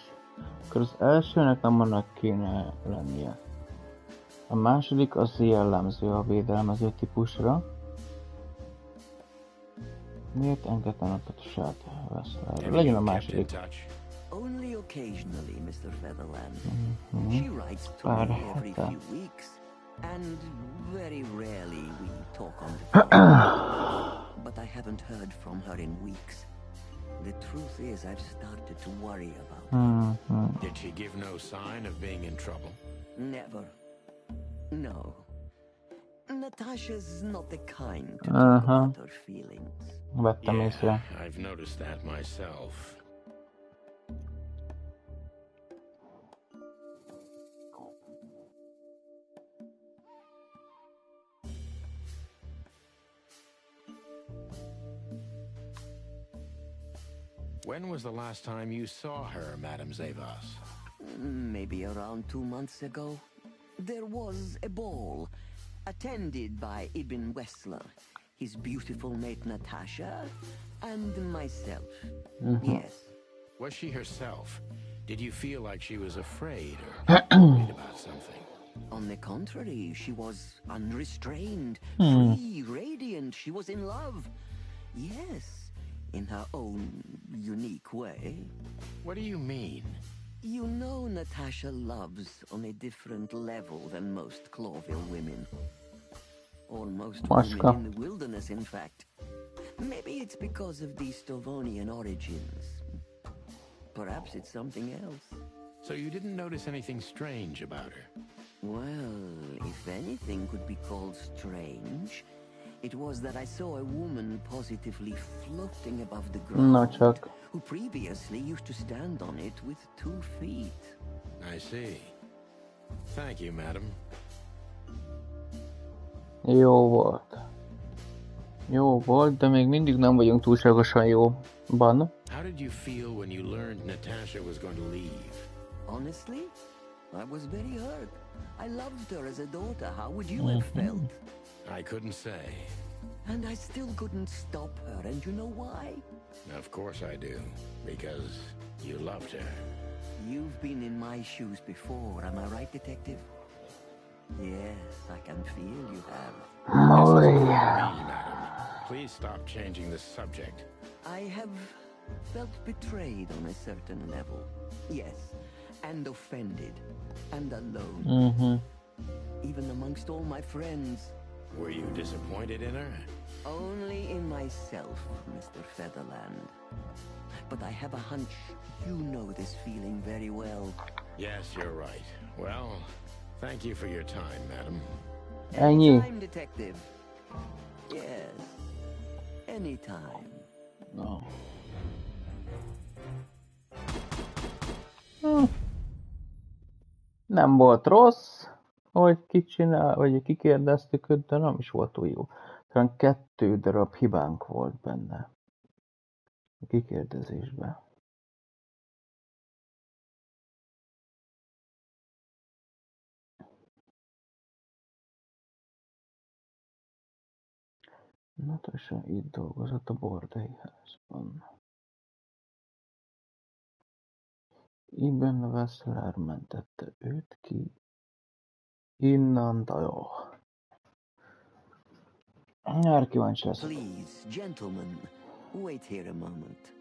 Akkor az elsőnek nem annak kéne lennie. A második az jellemző a védelmező típusra. Miért engedte Natasát a Wesslerrel? Legyen a második. Only occasionally, Mr. Featherland. She writes to me every few weeks, and very rarely we talk on the phone. But I haven't heard from her in weeks. The truth is, I've started to worry about her. Did she give no sign of being in trouble? Never. No. Natasha's not the kind to talk about her feelings. Yeah, I've noticed that myself. When was the last time you saw her, Madame Zavas? Maybe around 2 months ago. There was a ball, attended by Ibn Wessler, his beautiful mate Natasha, and myself. Yes. Was she herself? Did you feel like she was afraid or worried about something? On the contrary, she was unrestrained, free, radiant. She was in love. Yes, in her own unique way. What do you mean? You know Natasha loves on a different level than most Clawville women. Or most women in the wilderness, in fact. Maybe it's because of the Slavonian origins. Perhaps it's something else. So you didn't notice anything strange about her? Well, if anything could be called strange, it was that I saw a woman positively floating above the ground, who previously used to stand on it with 2 feet. I see. Thank you, madam. Jó volt. Jó volt, de még mindig nem vagyunk túlságosan jóban. How did you feel when you learned Natasha was going to leave? Honestly, I was very hurt. I loved her as a daughter. How would you have felt? I couldn't say. And I still couldn't stop her, and you know why? Of course I do. Because you loved her. You've been in my shoes before, am I right, detective? Yes, I can feel you have. This is me, madam. Please stop changing the subject. I have felt betrayed on a certain level. Yes, and offended, and alone. Even amongst all my friends. Were you disappointed in her? Only in myself, Mr. Featherland. But I have a hunch you know this feeling very well. Yes, you're right. Well, thank you for your time, madam. Anytime, detective. Yes. Anytime. No. Nem volt rossz, hogy vagy kikérdeztük őt, de nem is volt túl jó. Talán 2 darab hibánk volt benne a kikérdezésben. Natasha itt dolgozott a bordélyházban. Iben Wessler mentette őt ki. Innen jó. Nyár kíváncsi lesz. Please, gentlemen, wait here a moment.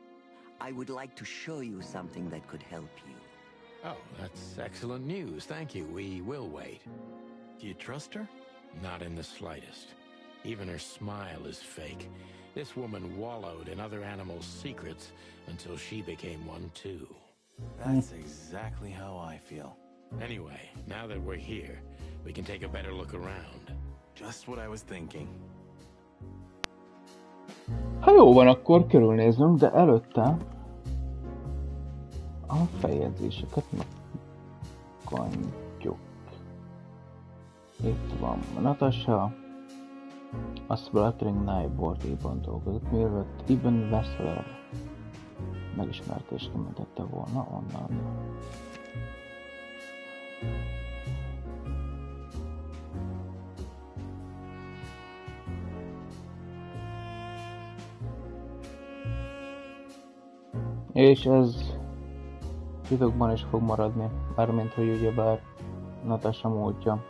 I would like to show you something that could help you. Oh, that's excellent news. Thank you. We will wait. Do you trust her? Not in the slightest. Even her smile is fake. This woman wallowed in other animals' secrets until she became one too. That's exactly how I feel. Anyway, now that we're here, we can take a better look around. Just what I was thinking. Ha jó van, akkor körülnézzünk, de előtte a feljegyzéseket megkantjuk. Itt van Natasha, a Splattering Knife bordélyban dolgozott, mielőtt Ibn Wessler megismerést kimentette volna onnan. És ez titokban is fog maradni, mármint hogy ugyebár Natasha múltja.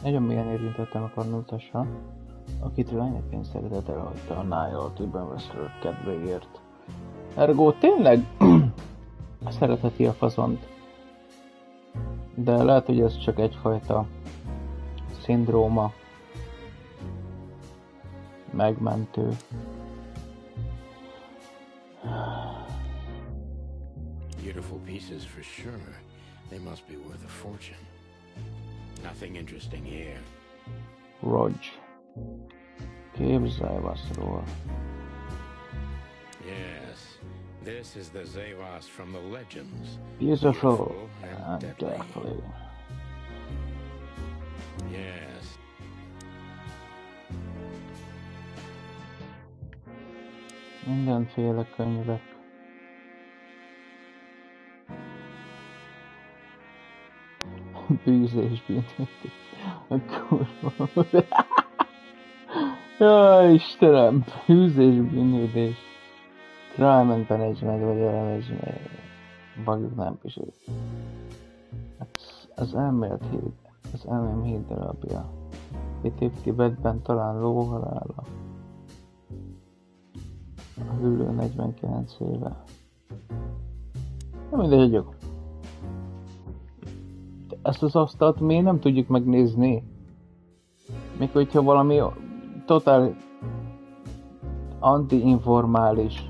Nagyon mélyen érintette meg a Natasha, akit lányaként szeretett, elhagyta a Nile-t Ibn Wessler kedvéért. Ergo tényleg szeretheti a fazont, de lehet, hogy ez csak egyfajta szindróma, megmentő. Beautiful pieces for sure. They must be worth a fortune. Nothing interesting here. Rog. Képzelj Vasszról. Yes, this is the Zavas from the legends. Beautiful and deadly. Yes. Mindenféle könyvek. Bűz és bűnhődés. A kurva. Jaj, Istenem! Bűz és bűnhődés. Crime and Management vagy Management. Bagjuk nem pisül. Az elmélet híd. Az elmém híd darabja. Itt épp Tibetben talán lóhalála. A hüllő 49 éve. Nem mindegy, hagyjuk. Ezt az asztalt miért nem tudjuk megnézni? Még hogyha valami totál anti-informális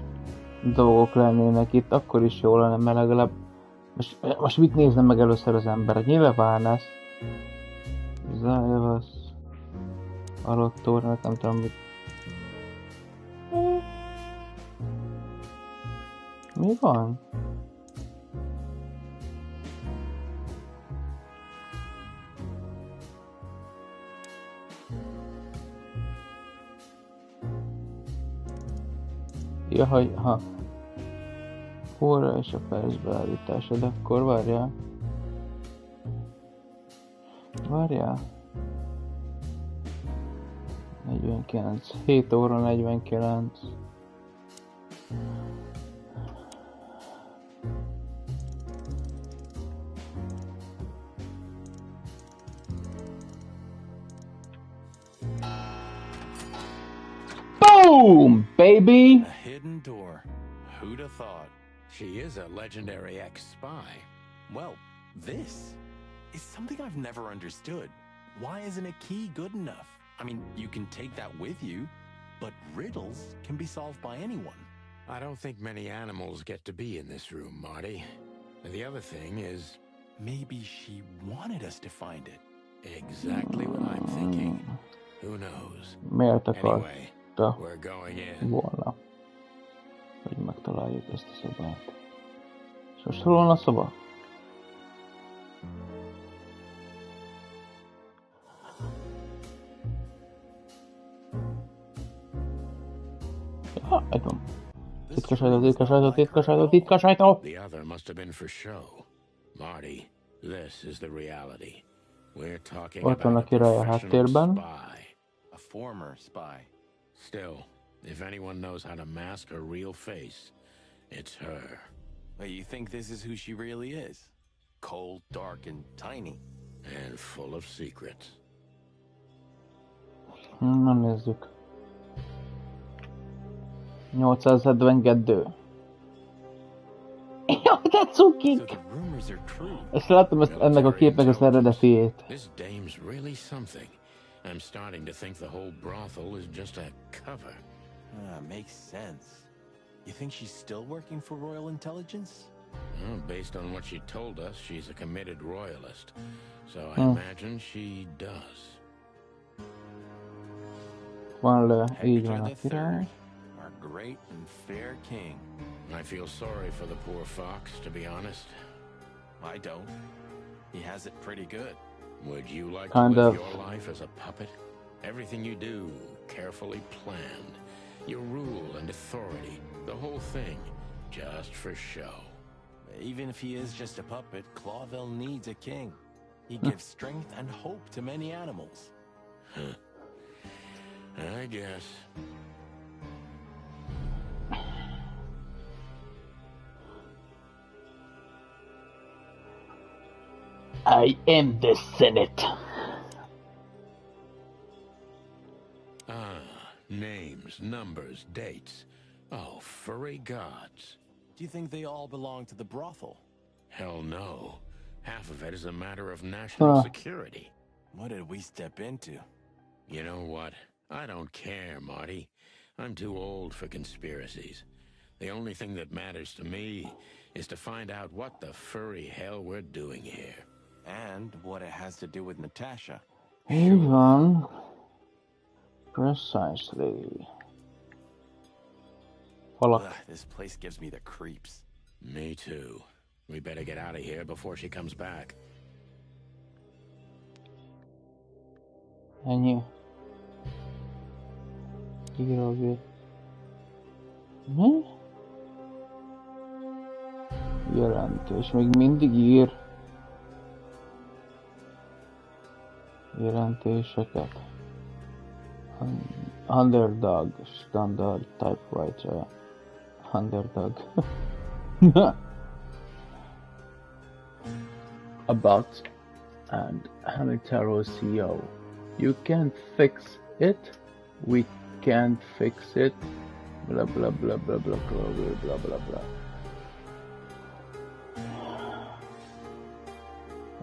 dolgok lennének itt, akkor is jó lenne, mert legalább most mit nézne meg először az ember? Nyilván ezt. Zájavasz. Alottornak, nem tudom mit. Mi van? Ja, ha óra és a perc beállítása, de akkor várjál. Várjál. 49. 7 óra 49. baby! A hidden door. Who'd have thought? She is a legendary ex-spy. Well, this is something I've never understood. Why isn't a key good enough? I mean, you can take that with you, but riddles can be solved by anyone. I don't think many animals get to be in this room, Marty. And the other thing is... Maybe she wanted us to find it. Exactly what I'm thinking. Who knows? Miért Anyway, akarta we're going in. volna, hogy megtaláljuk ezt a szobát. És most hol van a szoba? Ja, itt van. Titkos ajtó, titkos ajtó, titkos ajtó, titkos ajtó! The other must have been for show. Marty, this is the reality. We're talking Ott van a about a király a professional háttérben. spy. A former spy. Still, if anyone knows how to mask her real face, it's her. But you think this is who she really is? Cold, dark, and tiny. And full of secrets. Na nézzük. 872. Jaj, de cukik! So the rumors are true. Ezt láttam ennek a képnek az eredetiét. This dame's really something. I'm starting to think the whole brothel is just a cover. Makes sense. You think she's still working for Royal Intelligence? Well, based on what she told us, she's a committed royalist. So I imagine she does. Van le, így van a Hector király. III, our great and fair king. I feel sorry for the poor fox, to be honest. I don't. He has it pretty good. Would you like Kind to live of. your life as a puppet? Everything you do, carefully planned. Your rule and authority, the whole thing, just for show. Even if he is just a puppet, Clawville needs a king. He gives strength and hope to many animals. I guess. I am the Senate. Names, numbers, dates. Oh, furry gods. Do you think they all belong to the brothel? Hell no. Half of it is a matter of national security. What did we step into? You know what? I don't care, Marty. I'm too old for conspiracies. The only thing that matters to me is to find out what the furry hell we're doing here. And what it has to do with Natasha. Így van. Precisely. Falak. This place gives me the creeps. Me too. We better get out of here before she comes back. Ennyi. Írógép. Mi? Jelentés. Még mindig ír jelentéseket. Underdog. Standard typewriter. Underdog. About and Hamitaro CEO. You can't fix it. We can't fix it. Blah blah blah blah blah blah blah blah blah.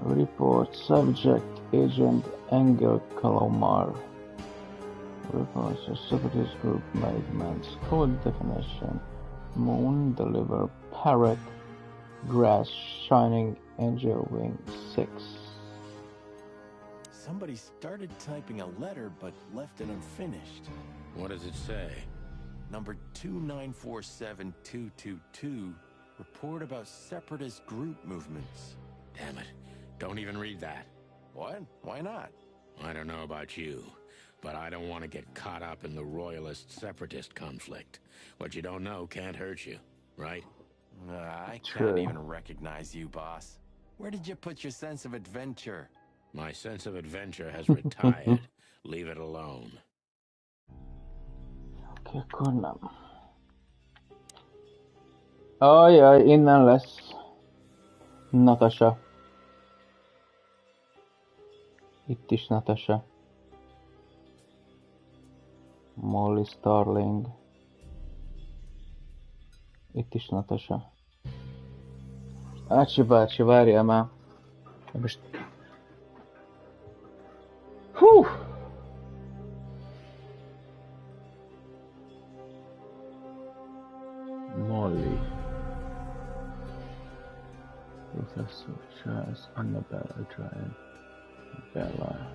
Report subject agent Engel Kalomar. Reports a separatist group movements. Code definition. Moon deliver parrot. Grass shining angel wing 6. Somebody started typing a letter but left it unfinished. What does it say? Number 2947222. Report about separatist group movements. Damn it. Don't even read that. What? Why not? I don't know about you, but I don't want to get caught up in the royalist-separatist conflict. What you don't know can't hurt you, right? I can't even recognize you, boss. Where did you put your sense of adventure? My sense of adventure has retired. Leave it alone. Oké, akkor nem. Ajaj, innen lesz Natasha. Itt is Natasha. Molly Starling. Itt is Natasha. Ácsi bácsi, várjál már. Most... Hú! Molly. Professor Charles, Annabella, Adrian, Bella.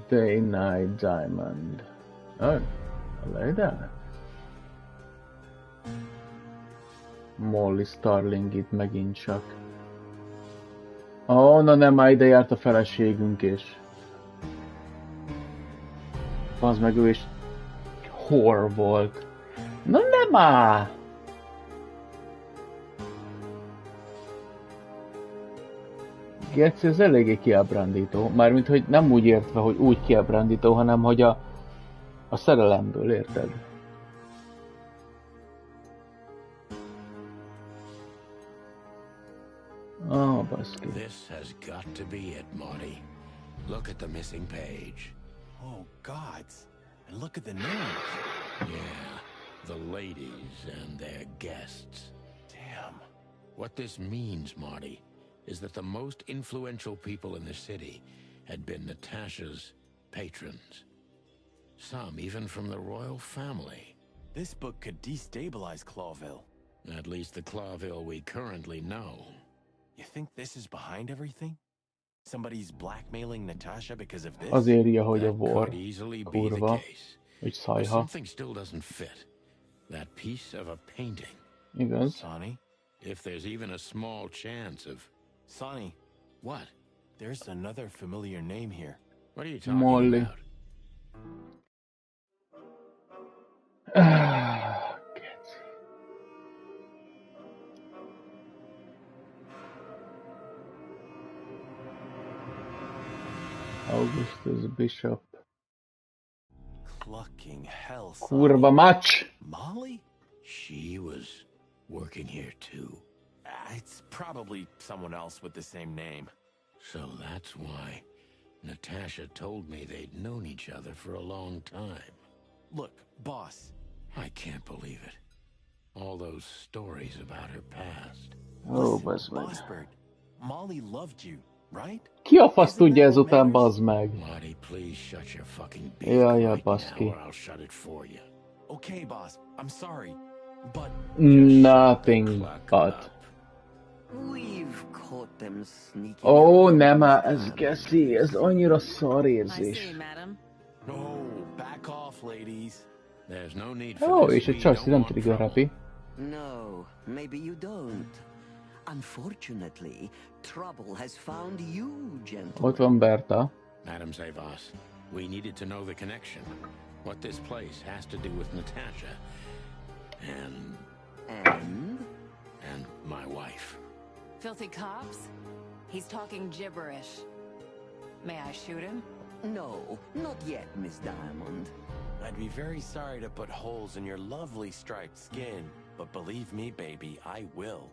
Day, Night, Diamond. Oh, a lady. Molly Starling itt megint csak. Ó, na nem, már ide járt a feleségünk is. Az meg ő is whore volt. Na nem már! Geci, ez eléggé kiábrándító. Mármint, hogy nem úgy értve, hogy úgy kiábrándító, hanem hogy a szerelemből, érted? Oh, baszki. This has got to be it, Marty. Look at the missing page. Oh, gods. And look at the names. Yeah, the ladies and their guests. Damn. What this means, Marty, is that the most influential people in the city had been Natasha's patrons. Some even from the royal family. This book could destabilize Clawville. At least the Clawville we currently know. You think this is behind everything? Somebody's blackmailing Natasha because of this? Az írja, hogy a vor. Could easily be Kurva. the case. Hogy But szajha. something still doesn't fit. That piece of a painting. Igaz? Sonny? If there's even a small chance of... Sonny, What? there's another familiar name here. What are you talking Molly. about? Geci. Augustus Bishop. Clucking hell, Sonny. Kurva macs! Molly? She was working here too. It's probably someone else with the same name. So that's why Natasha told me they'd known each other for a long time. Look, boss. I can't believe it. All those stories about her past. Ó, bazd meg. Bossbird, Molly loved you, right? Ki a fasz tudja ezután, bazd meg? Marty, please shut your fucking beak Jaj, right baszki. now or I'll shut it for you. Okay, boss. I'm sorry, but Nothing but. We've caught them sneaking. Ó, nem, ez Geci, ez annyira szar érzés. madam. no, back off, ladies. There's no need for Ó, this. és egy We Csajci don't nem want trigger trouble. happy. No, maybe you don't. Unfortunately, trouble has found you, gentlemen. Ott van Berta. Madam Zavas, we needed to know the connection. What this place has to do with Natasha and my wife. Filthy cops? He's talking gibberish. May I shoot him? No, not yet, Miss Diamond. I'd be very sorry to put holes in your lovely striped skin, but believe me, baby, I will.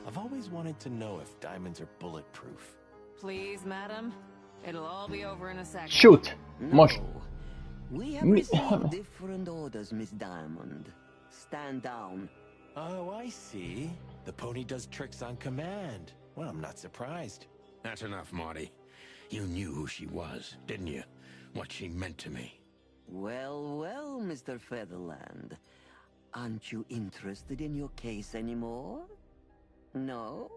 I've always wanted to know if diamonds are bulletproof. Please, madam. It'll all be over in a second. Shoot! Most. We have received different orders, Miss Diamond. Stand down. Oh, I see. The pony does tricks on command. Well, I'm not surprised. That's enough, Marty. You knew who she was, didn't you? What she meant to me. Well, well, Mr. Featherland. Aren't you interested in your case anymore? No?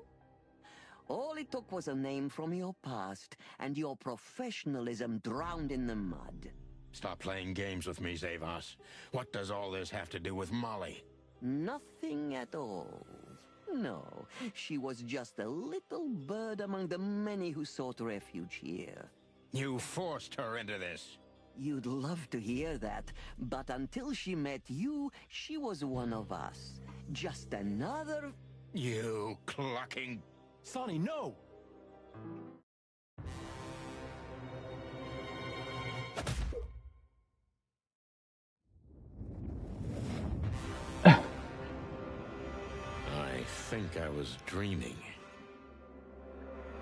All it took was a name from your past, and your professionalism drowned in the mud. Stop playing games with me, Zavas. What does all this have to do with Molly? Nothing at all. No, she was just a little bird among the many who sought refuge here. You forced her into this. You'd love to hear that, but until she met you, she was one of us. Just another... You clucking... Sonny, no! I think I was dreaming.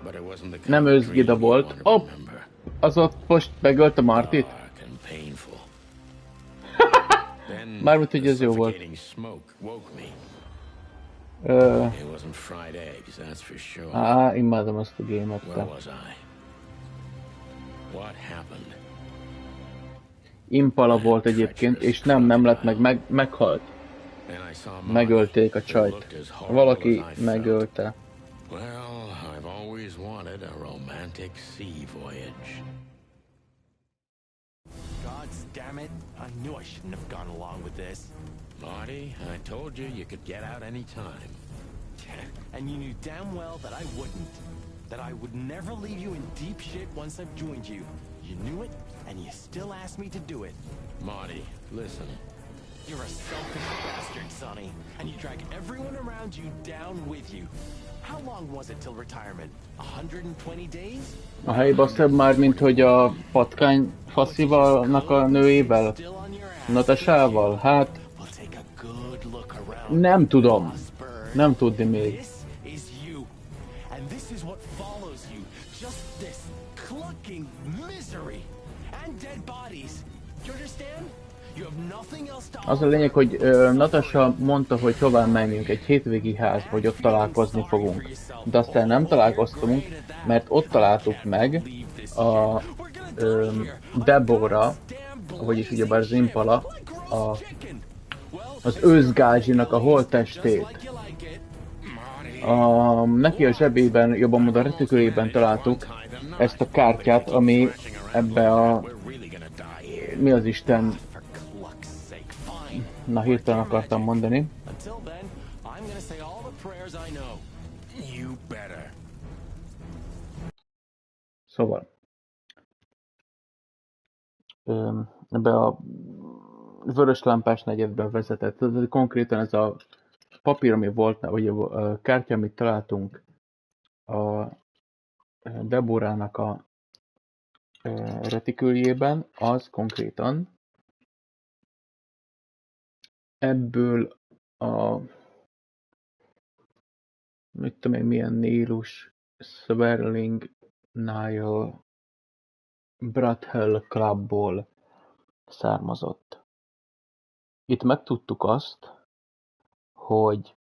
But it wasn't the kind Nem of őszgida dream you volt. want to Hopp! remember. Az ott most megölte Martit? Dark and painful. Mármint, hogy ez jó volt. Imádom azt a gémet. Impala volt egyébként, és nem lett meghalt. Megölték a csajt. Valaki megölte. Well, I've always wanted a romantic sea voyage. God damn it. I knew I shouldn't have gone along with this. Marty, I told you could get out any time. And you knew damn well that I wouldn't. That I would never leave you in deep shit once I've joined you. You knew it, and you still asked me to do it. Marty, listen. You're a selfish bastard, Sonny. And you drag everyone around you down with you. How long was it till retirement? 120 days? A helyi basszabb már, mint hogy a patkány faszivalnak a nőjével? Natasával? Hát... Nem tudom. Nem tudni még. Az a lényeg, hogy Natasha mondta, hogy tovább menjünk egy hétvégi házba, hogy ott találkozni fogunk. De aztán nem találkoztunk, mert ott találtuk meg a Deborah, vagyis ugyebár az Impala, az őszgázsinak a holttestét. Neki a zsebében, jobban mondva a retikülében találtuk ezt a kártyát, ami ebbe a... Mi az Isten? Na, hirtelen akartam mondani. Szóval. Ebbe a vörös lámpás negyedben vezetett. Tehát konkrétan ez a papír, ami volt, vagy a kártya, amit találtunk a Deborahnak a retiküljében, az konkrétan ebből a mit tudom én, milyen Nílus Swirling Nile Brathill Clubból származott. Itt megtudtuk azt, hogy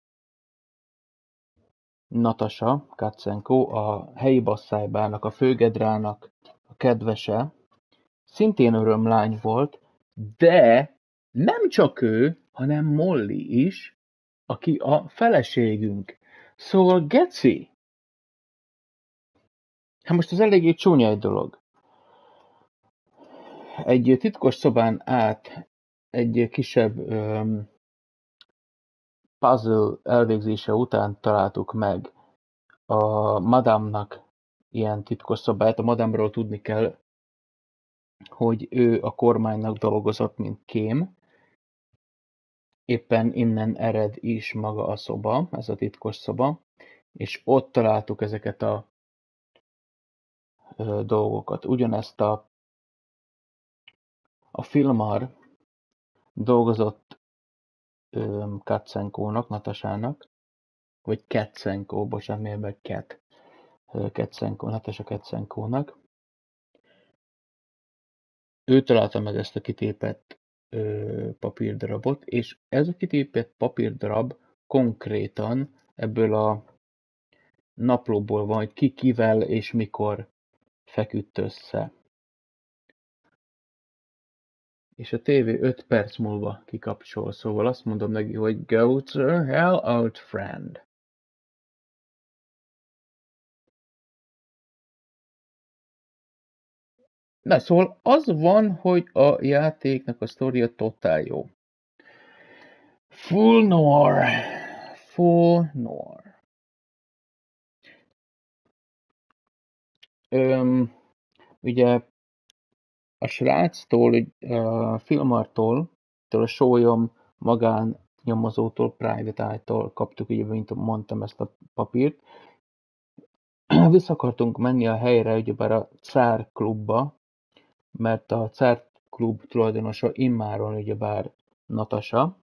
Natasha Katzenko, a helyi basszájbának, a főgedrának a kedvese, szintén örömlány volt, de nem csak ő, hanem Molly is, aki a feleségünk. Szóval geci! Hát most ez eléggé csúnya egy dolog. Egy titkos szobán át egy kisebb puzzle elvégzése után találtuk meg a Madame-nak ilyen titkos szobáját. A Madame-ról tudni kell, hogy ő a kormánynak dolgozott, mint kém. Éppen innen ered is maga a szoba, ez a titkos szoba, és ott találtuk ezeket a dolgokat. Ugyanezt a filmar dolgozott Katzenkónak, Natasának, vagy Katzenko, bocsánat, miért meg Katzenko, Natasha Katzenkónak. Ő találta meg ezt a kitépett papírdarabot, és ez a kitépett papírdarab konkrétan ebből a naplóból van, hogy ki kivel és mikor feküdt össze. És a tévé 5 perc múlva kikapcsol, szóval azt mondom neki, hogy go to hell, old friend. Na, szóval az van, hogy a játéknak a sztoria totál jó. Full noir. Full noir. Ugye a sráctól, a filmartól, a sólyom magán nyomozótól, Private Eye-tól kaptuk, ugye, mint mondtam, ezt a papírt. Vissza akartunk menni a helyre, ugyebár a Cár klubba, mert a Cár klub tulajdonosa immáron ugyebár Natasha,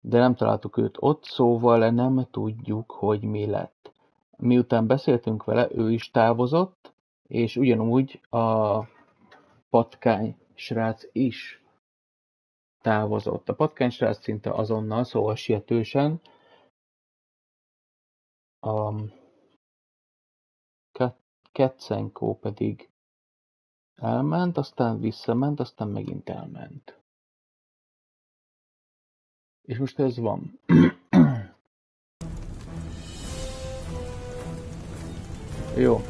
de nem találtuk őt ott, szóval nem tudjuk, hogy mi lett. Miután beszéltünk vele, ő is távozott, és ugyanúgy a patkány srác is távozott. A patkánysrác szinte azonnal, szóval sietősen a Kecsenkó pedig elment, aztán visszament, aztán megint elment. És most ez van. Jó.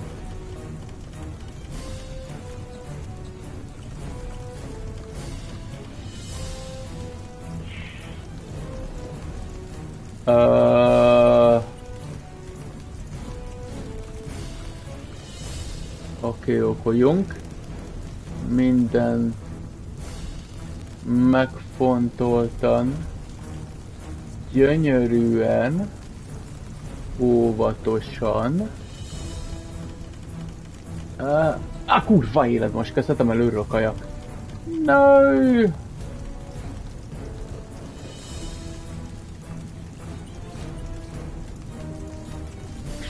Oké, okoljunk. Minden megfontoltan, gyönyörűen, óvatosan. Kurva élet, most kezdhetem előről a kajak. No!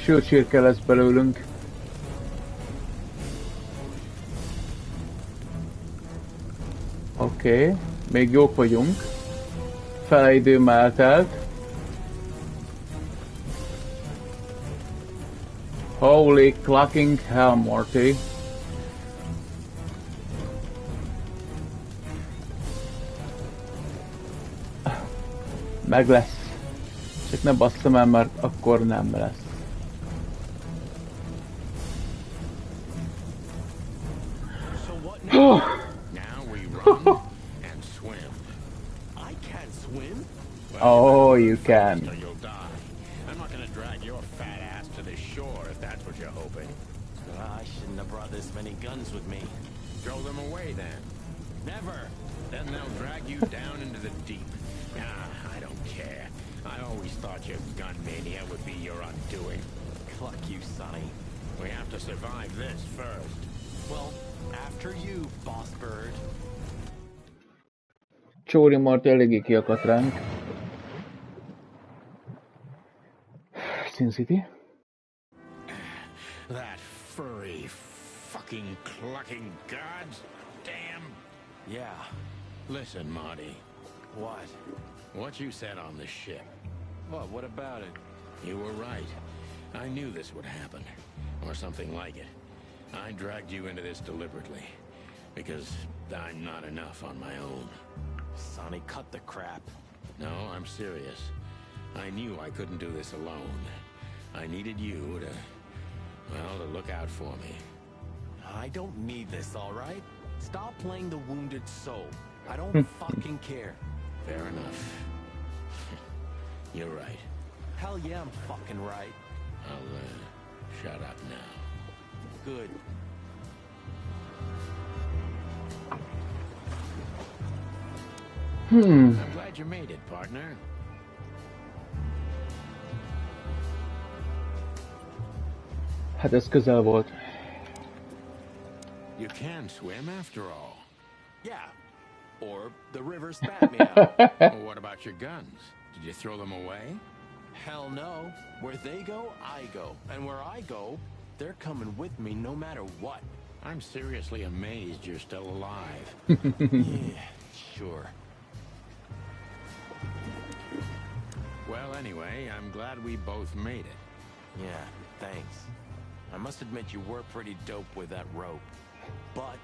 Sőt, csirke lesz belőlünk. Oké, még jók vagyunk. Fele időm eltelt. Holy clucking hell, Morty. Meg lesz. Csak ne basszam el, mert akkor nem lesz. Oh, you can. You'll die. I'm not gonna drag your fat ass to the shore if that's what you're hoping. I shouldn't have brought this many guns with me. Throw them away then. Never. Then they'll drag you down into the deep. I don't care. I always thought your gun mania would be your undoing. Cluck you, Sonny. We have to survive this first. Well, after you, boss bird. Csóri Marti eléggé kiakadt ránk. Sin City. That furry, fucking clucking gods. Damn. Yeah. Listen, Marty. What? What you said on the ship. What about it? You were right. I knew this would happen. Or something like it. I dragged you into this deliberately. Because I'm not enough on my own. Sonny, cut the crap. No, I'm serious. I knew I couldn't do this alone. I needed you to, well, to look out for me. I don't need this, all right? Stop playing the wounded soul. I don't fucking care. Fair enough. You're right. Hell yeah, I'm fucking right. I'll, shut up now. Good. I'm glad you made it, partner. Hát ez közel volt. You can swim after all. Yeah. Or the river spat me out. Well, what about your guns? Did you throw them away? Hell no. Where they go, I go. And where I go, they're coming with me no matter what. I'm seriously amazed you're still alive. Yeah, sure. Well, anyway, I'm glad we both made it. Yeah, thanks. I must admit you were pretty dope with that rope. But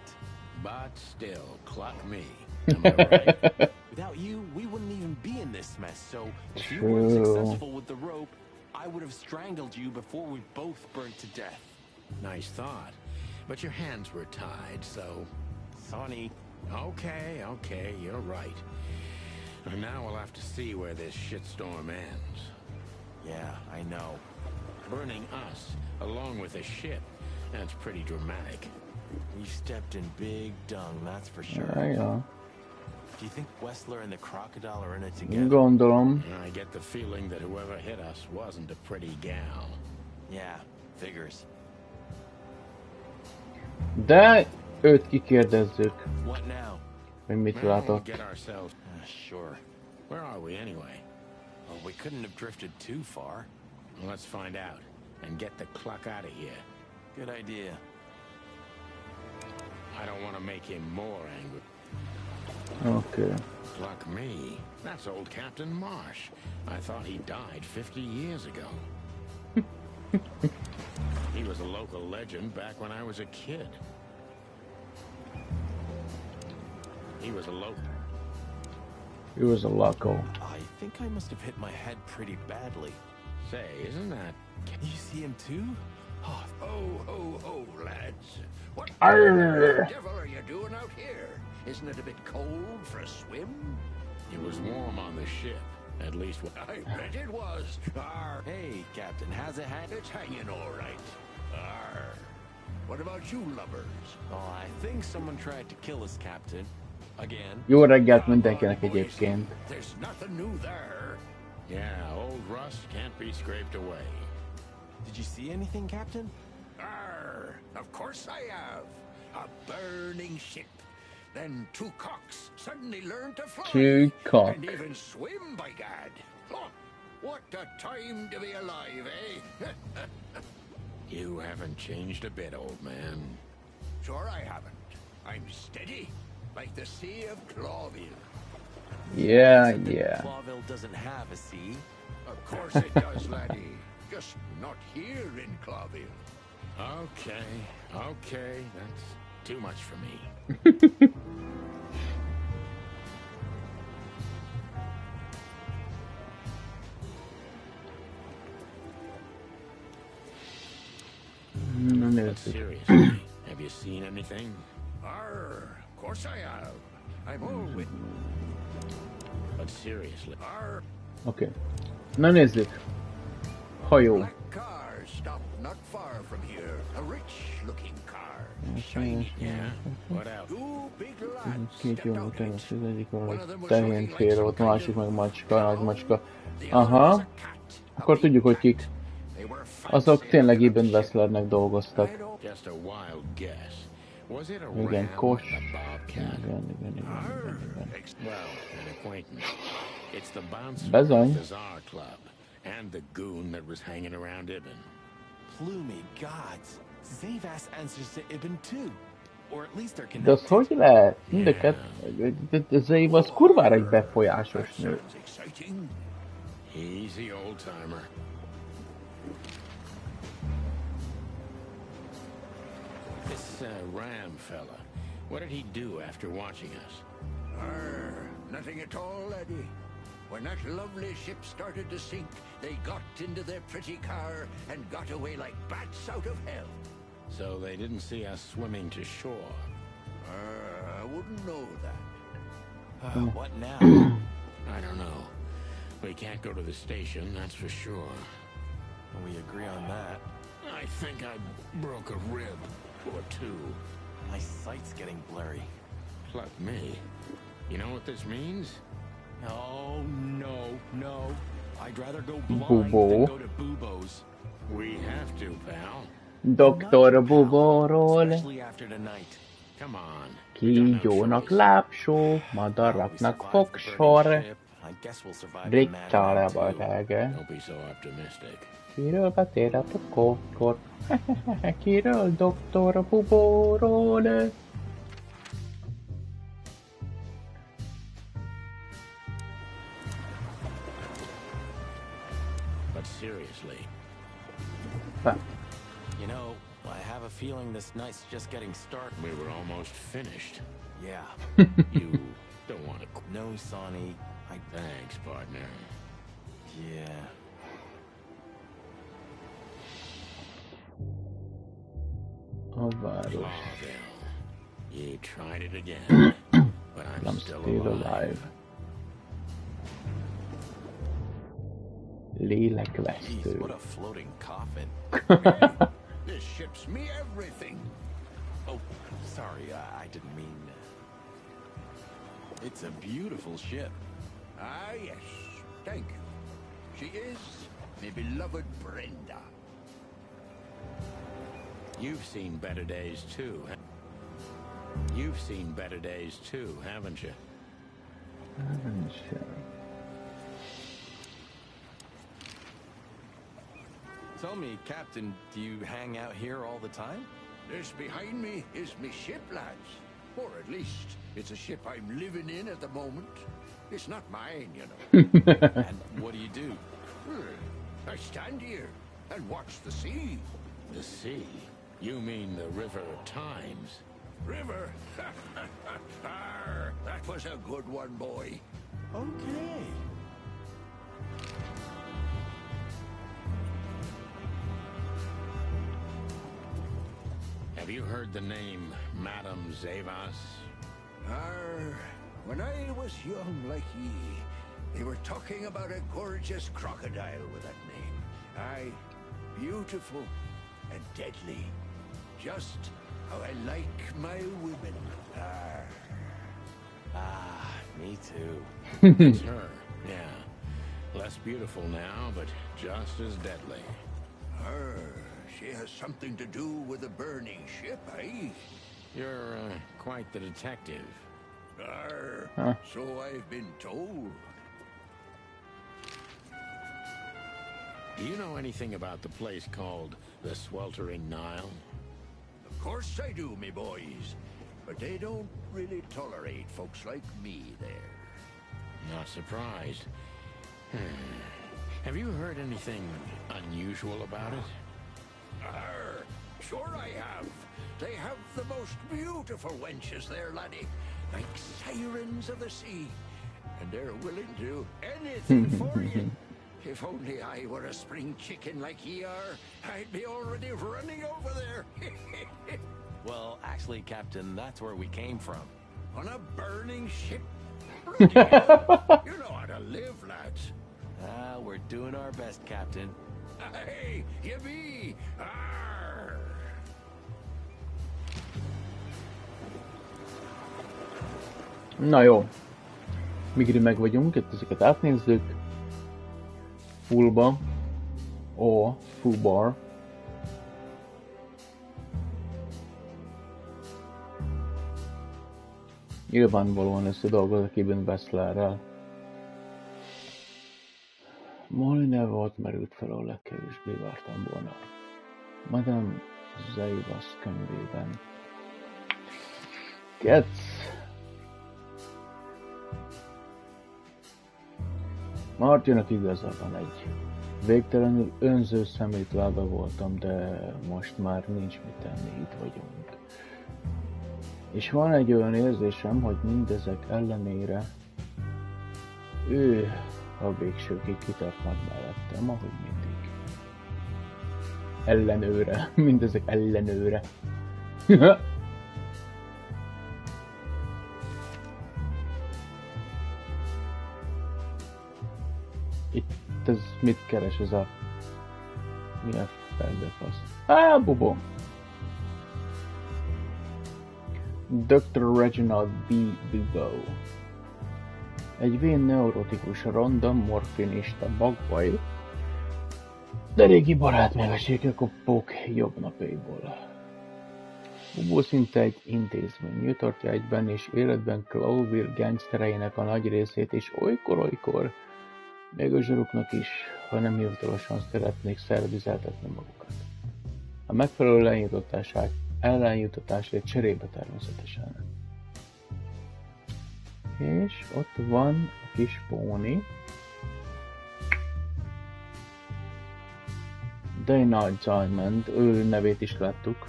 still, cluck me. Am I right? Without you, we wouldn't even be in this mess. So if you True. weren't successful with the rope, I would have strangled you before we both burnt to death. Nice thought. But your hands were tied, so... Sonny. Okay, you're right. And now we'll have to see where this shitstorm ends. Yeah, I know. Burning us, along with the ship, that's pretty dramatic. We've stepped in big dung, that's for sure. Ja. Do you think Wessler and the crocodile are in it together? Gondolom. I get the feeling that whoever hit us wasn't a pretty gal. Yeah, figures. De őt kikérdezzük, What now? hogy mit Well, we'll látott. get ourselves... Sure. Where are we anyway? Well, we couldn't have drifted too far. Well, let's find out. And get the cluck out of here. Good idea. I don't want to make him more angry. Okay. Luck me. That's old Captain Marsh. I thought he died 50 years ago. He was a local legend back when I was a kid. He was a local. He was a loco. I think I must have hit my head pretty badly. Say, isn't that... You see him too? Oh, Ho, ho, lads. What Arr. the devil are you doing out here? Isn't it a bit cold for a swim? It was warm on the ship. At least... I bet it was. Arr. hey, Captain, how's it hang? It's hanging all right. Arr. What about you lovers? Oh, I think someone tried to kill us, Captain. Again. Jó reggelt mindenkinek egyébként. There's nothing new there. Yeah, old rust can't be scraped away. Did you see anything, Captain? Arr. Of course I have. A burning ship. Then two cocks suddenly learned to fly. Two cock. And even swim, by gad. Oh, what a time to be alive, eh? You haven't changed a bit, old man. Sure I haven't. I'm steady, like the Sea of Clawville. Yeah, Except that yeah. Clawville doesn't have a sea. Of course it does, laddie. Just not here in Clawville. Okay, okay, that's too much for me. But seriously, have you seen anything? Arr, of course I have. I'm all with. But seriously. Arr. Oké. Na nézzük. Hajó. Black car stopped not far from here. A rich-looking car. Shiny. Yeah. What else? Two big lads Két stepped jó out. volt, az egyik One valahogy of them was tehén looking like félre some volt, kind másik of meg macska, nagy macska. The other was Aha. a cat. Akkor tudjuk, hogy kik. They were Azok fancy tényleg enough Ibn ship. Wesslernek dolgoztak. I don't- Just a wild guess. Was it a Igen, ram, Kos. a bobcat? Igen. Well, an acquaintance. It's the bouncer Bizony. of the Czar Club and the goon that was hanging around Ibn. Plumy gods. Zavas answers to Ibn too. Or at least they're De az connected. hogy lehet? Mindeket... Ez az kurvára egy befolyásos nő. Sounds exciting. Easy, old timer. This Ram fella, what did he do after watching us? Arr, nothing at all, laddie. When that lovely ship started to sink, they got into their pretty car and got away like bats out of hell. So they didn't see us swimming to shore. I wouldn't know that. What now? I don't know. We can't go to the station, that's for sure. We agree on that. I think I broke a rib or two. My sight's getting blurry. Pluck me. You know what this means? Oh, no. I'd rather go blind Bubo. than go to Bubo's. We have to, pal. Doktor Buborról. Especially after tonight. Come on. Kígyónak lábsó, madaraknak fogsor. I guess we'll survive the Ricsára madman too. baltáge. Don't be so optimistic. Kiről betér a pokor? Kiről Doktor Buborról? But seriously, You know, I have a feeling this night's just getting started. we were almost finished. Yeah. You don't want to... No, Sonny. Thanks, partner. Yeah. A város. Clawville. You tried it again, but I'm I'm still still alive. alive. Jeez, Lélekvesztő. what a floating coffin. This ship's me everything. Oh, sorry, I didn't mean... It's a beautiful ship. Ah, yes. Thank you. She is my beloved Brenda. You've seen better days too. You've seen better days too, haven't you? Tell me, Captain, do you hang out here all the time? This behind me is me ship, lads. Or at least, it's a ship I'm living in at the moment. It's not mine, you know. And what do you do? I stand here and watch the sea. The sea? You mean the River Times? River? Arr, that was a good one, boy. Okay. Have you heard the name Madame Zavas? Arr, when I was young like ye, they were talking about a gorgeous crocodile with that name. Aye, beautiful and deadly. Just how I like my women. Arr. Ah, me too. It's her, yeah. Less beautiful now, but just as deadly. Arr, she has something to do with the burning ship, eh? You're quite the detective. Arr, so I've been told. Do you know anything about the place called the Sweltering Nile? Of course I do, me boys. But they don't really tolerate folks like me there. Not surprised. Have you heard anything unusual about it? Arr, sure I have. They have the most beautiful wenches there, laddie. Like sirens of the sea. And they're willing to do anything for you. If only I were a spring chicken like ye are, I'd be already running over there. Well, actually, Captain, that's where we came from. On a burning ship? Bloody hell. You know how to live, lads. Ah, we're doing our best, Captain. Hey, you be. Arr. Na jó. Migri meg vagyunk, itt ezeket átnézzük. Fullba. Full bar. Nyilvánvalóan összedolgozik Ibn Wesslerrel. Molly neve ott merült fel, ahol legkevésbé vártam volna. Madame Zavas könyvében. Getsz! Martinak igaza van, egy végtelenül önző szemétláda voltam, de most már nincs mit tenni, itt vagyunk. És van egy olyan érzésem, hogy mindezek ellenére ő a végsőkig kitart majd mellettem, ahogy mindig. Ellenőre, mindezek ellenőre. Itt ez mit keres ez a... milyen feldefasz? Bubom! Dr. Reginald B. Bigelow. Egy vén neurotikus ronda morfinista bagvaj, de régi barát meg a Csirkekopók jobb napjaiból. Bubó szinte egy intézményű, tartja egyben és életben Clover gangstereinek a nagy részét, és olykor-olykor még a zsaruknak is, ha nem hivatalosan szeretnék szervizeltetni magukat. A megfelelő ellenjutatásért cserébe természetesen. És ott van a kis póni. Dana Diamond, ő nevét is láttuk.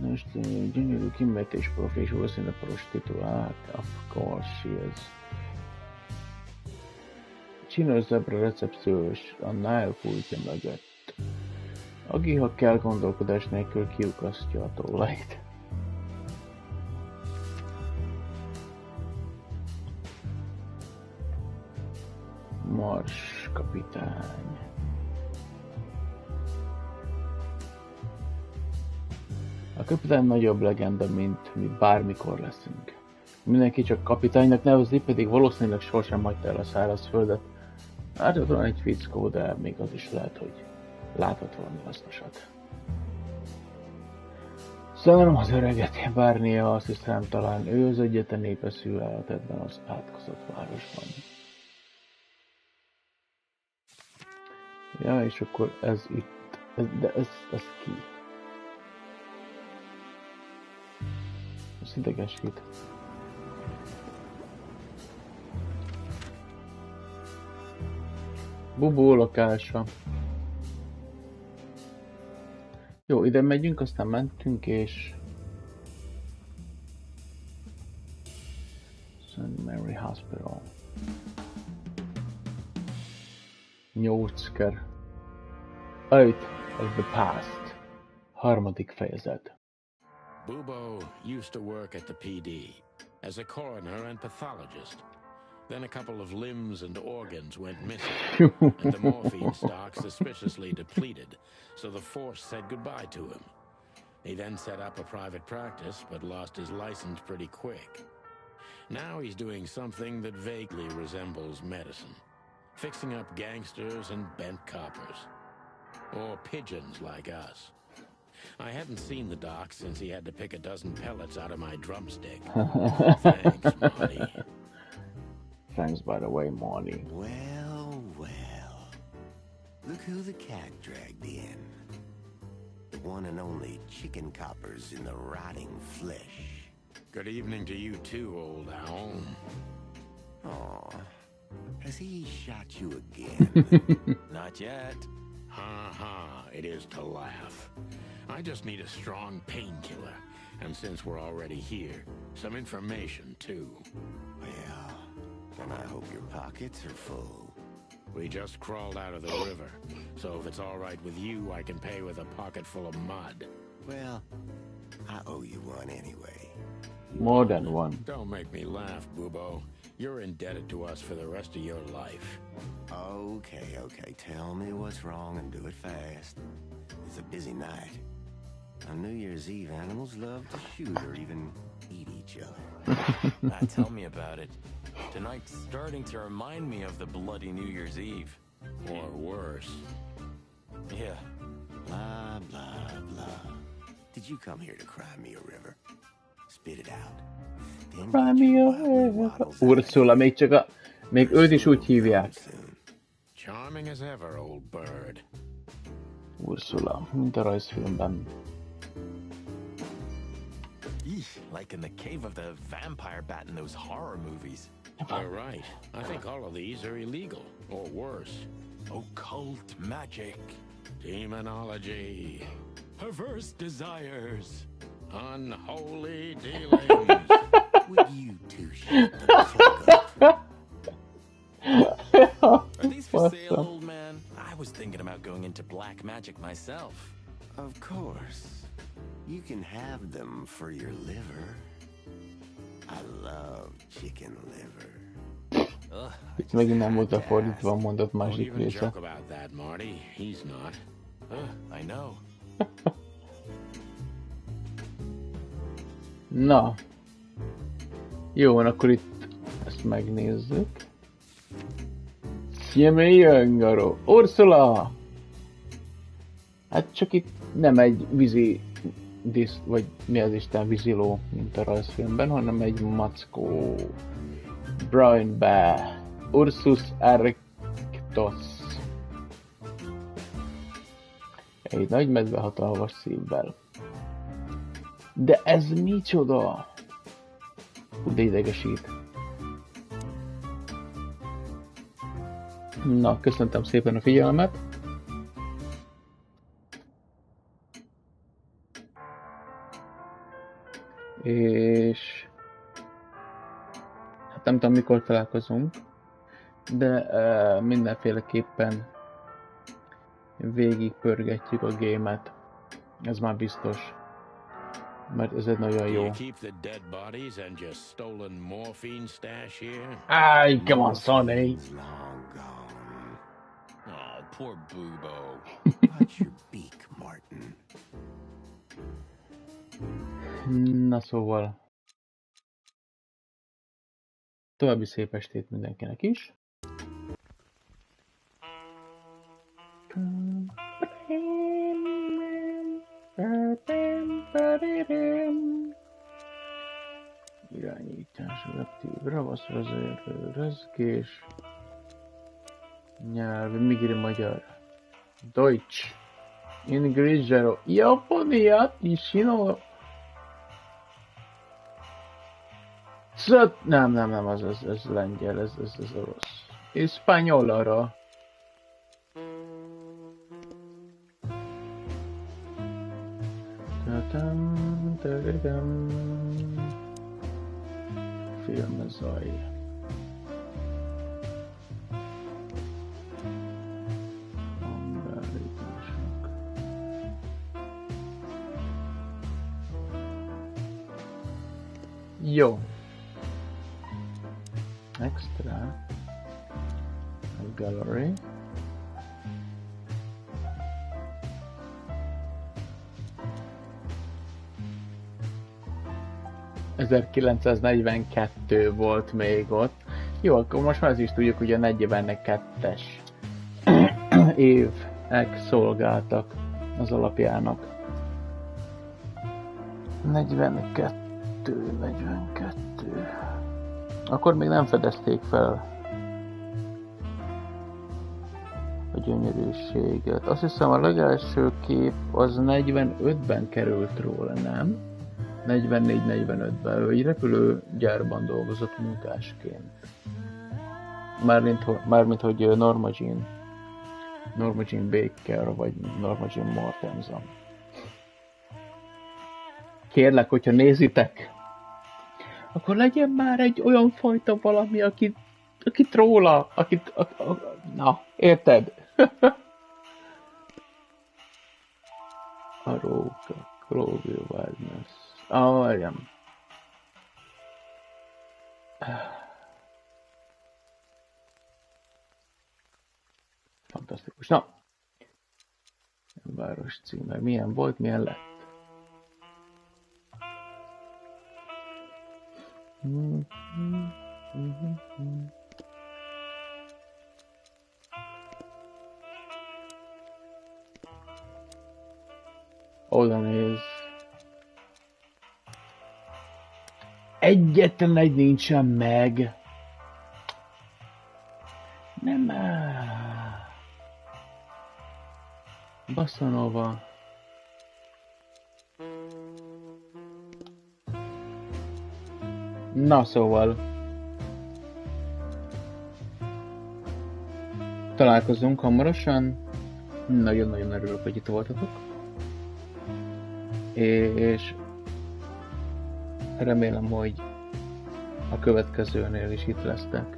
Most gyönyörű kimetés profi és valószínűleg prostituált. Of course she is. Csinos zebra recepciós a Nile pultja mögött. Aki, ha kell, gondolkodás nélkül kiukasztja a tollait. Mars kapitány. A kapitány nagyobb legenda, mint mi bármikor leszünk. Mindenki csak kapitánynak nevezi, pedig valószínűleg sosem hagyta el a szárazföldet. Hát ott van egy fickó, de még az is lehet, hogy láthat valami hasznosat. Szerintem az öreget, bárnia, azt hiszem, talán ő az egyetlen népeszű állat ebben az átkozott városban. Ja, és akkor ez itt, de ez ki? Ez idegesít. Bubó lakása. Jó, ide megyünk, aztán mentünk és... St. Mary Hospital. Nyócker. Out of the past. Harmadik fejezet. Bubo used to work at the PD as a coroner and pathologist. Then a couple of limbs and organs went missing, and the morphine stock suspiciously depleted, so the force said goodbye to him. He then set up a private practice, but lost his license pretty quick. Now he's doing something that vaguely resembles medicine, fixing up gangsters and bent coppers. Or pigeons like us. I hadn't seen the doc since he had to pick a dozen pellets out of my drumstick. Thanks, Marty. Thanks, by the way, Marty. Well, well. Look who the cat dragged in. The one and only chicken coppers in the rotting flesh. Good evening to you too, old owl. Aw. Has he shot you again? Not yet. Ha, it is to laugh. I just need a strong painkiller. And since we're already here, some information too. Well, then I hope your pockets are full. We just crawled out of the river, so if it's all right with you, I can pay with a pocket full of mud. Well, I owe you one anyway. More than one. Don't make me laugh, Bubo. You're indebted to us for the rest of your life. Okay. Tell me what's wrong and do it fast. It's a busy night. On New Year's Eve, animals love to shoot or even eat each other. Tell me about it. Tonight's starting to remind me of the bloody New Year's Eve. Or worse. Yeah. Blah, blah, blah. Did you come here to cry me a river? Spit it out. Cry me a river. Ursula, még őt is úgy hívják. Charming as ever, old bird. Ursula, mint a rajzfilmben. Like in the cave of the vampire bat in those horror movies. You're right. I think all of these are illegal, or worse. Occult magic. Demonology. Perverse desires. Unholy dealings. Would you two shut the fuck up? Are these for sale, old man? I was thinking about going into black magic myself. Of course. You can have them for your liver. I love chicken liver. Itt megint nem volt a fordítva a mondat másik része. Joke about that, Marty. He's not. I know. Na. Jó, akkor itt ezt megnézzük. Siemejengaro. Ursula! Hát csak itt nem egy vízi diszt, vagy mi az Isten víziló, mint a rajzfilmben, hanem egy mackó. Brian Bear. Ursus Arctos. Egy nagy medve hatalmas szívvel. De ez micsoda? De idegesít. Na, köszöntem szépen a figyelmet. És... hát nem tudom, mikor találkozunk, de mindenféleképpen végig pörgetjük a gémet. Ez már biztos. Mert ez egy nagyon jó. Áj, come on, Sonny! Oh, poor Bubo. Watch your beak, Martin. Na szóval... további szép estét mindenkinek is. Irányítás, adaptív, ravasz, rezgés, nyelv, migri magyar, Deutsch, Inglés, Japonia, Ticino, Nem, ez lengyel, ez orosz. Hispanyolra. Filmezaj. Jó. Extra. Gallery. ...1942 volt még ott. Jó, akkor most már az is tudjuk, hogy a 42-es évek szolgáltak az alapjának. 42. Akkor még nem fedezték fel a gyönyörűséget. Azt hiszem a legelső kép az 45-ben került róla, nem? 44-45-ben. Ő egy repülőgyárban dolgozott munkásként. Mármint hogy Norma Jean Baker, vagy Norma Jean Mortensen. Kérlek, hogyha nézitek, akkor legyen már egy olyan fajta valami, akit róla, na, érted? A róka, Cloville Wildness. Várjam. Fantasztikus. Na. Város címe. Milyen volt, milyen lett? Oda néz. Egyetlen egy nincsen meg. Nem. Basszanova. Na szóval. Találkozunk hamarosan. Nagyon-nagyon örülök, hogy itt voltatok. És remélem, hogy a következőnél is itt lesztek.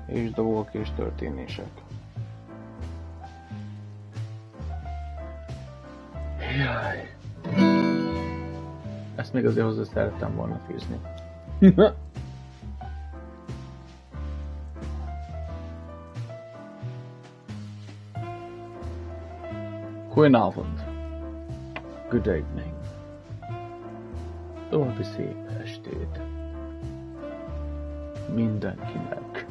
És dolgok és történések. Jaj. Ezt még azért hozzá szerettem volna fűzni. Goedenavond. Good evening. További szép estét. Mindenkinek.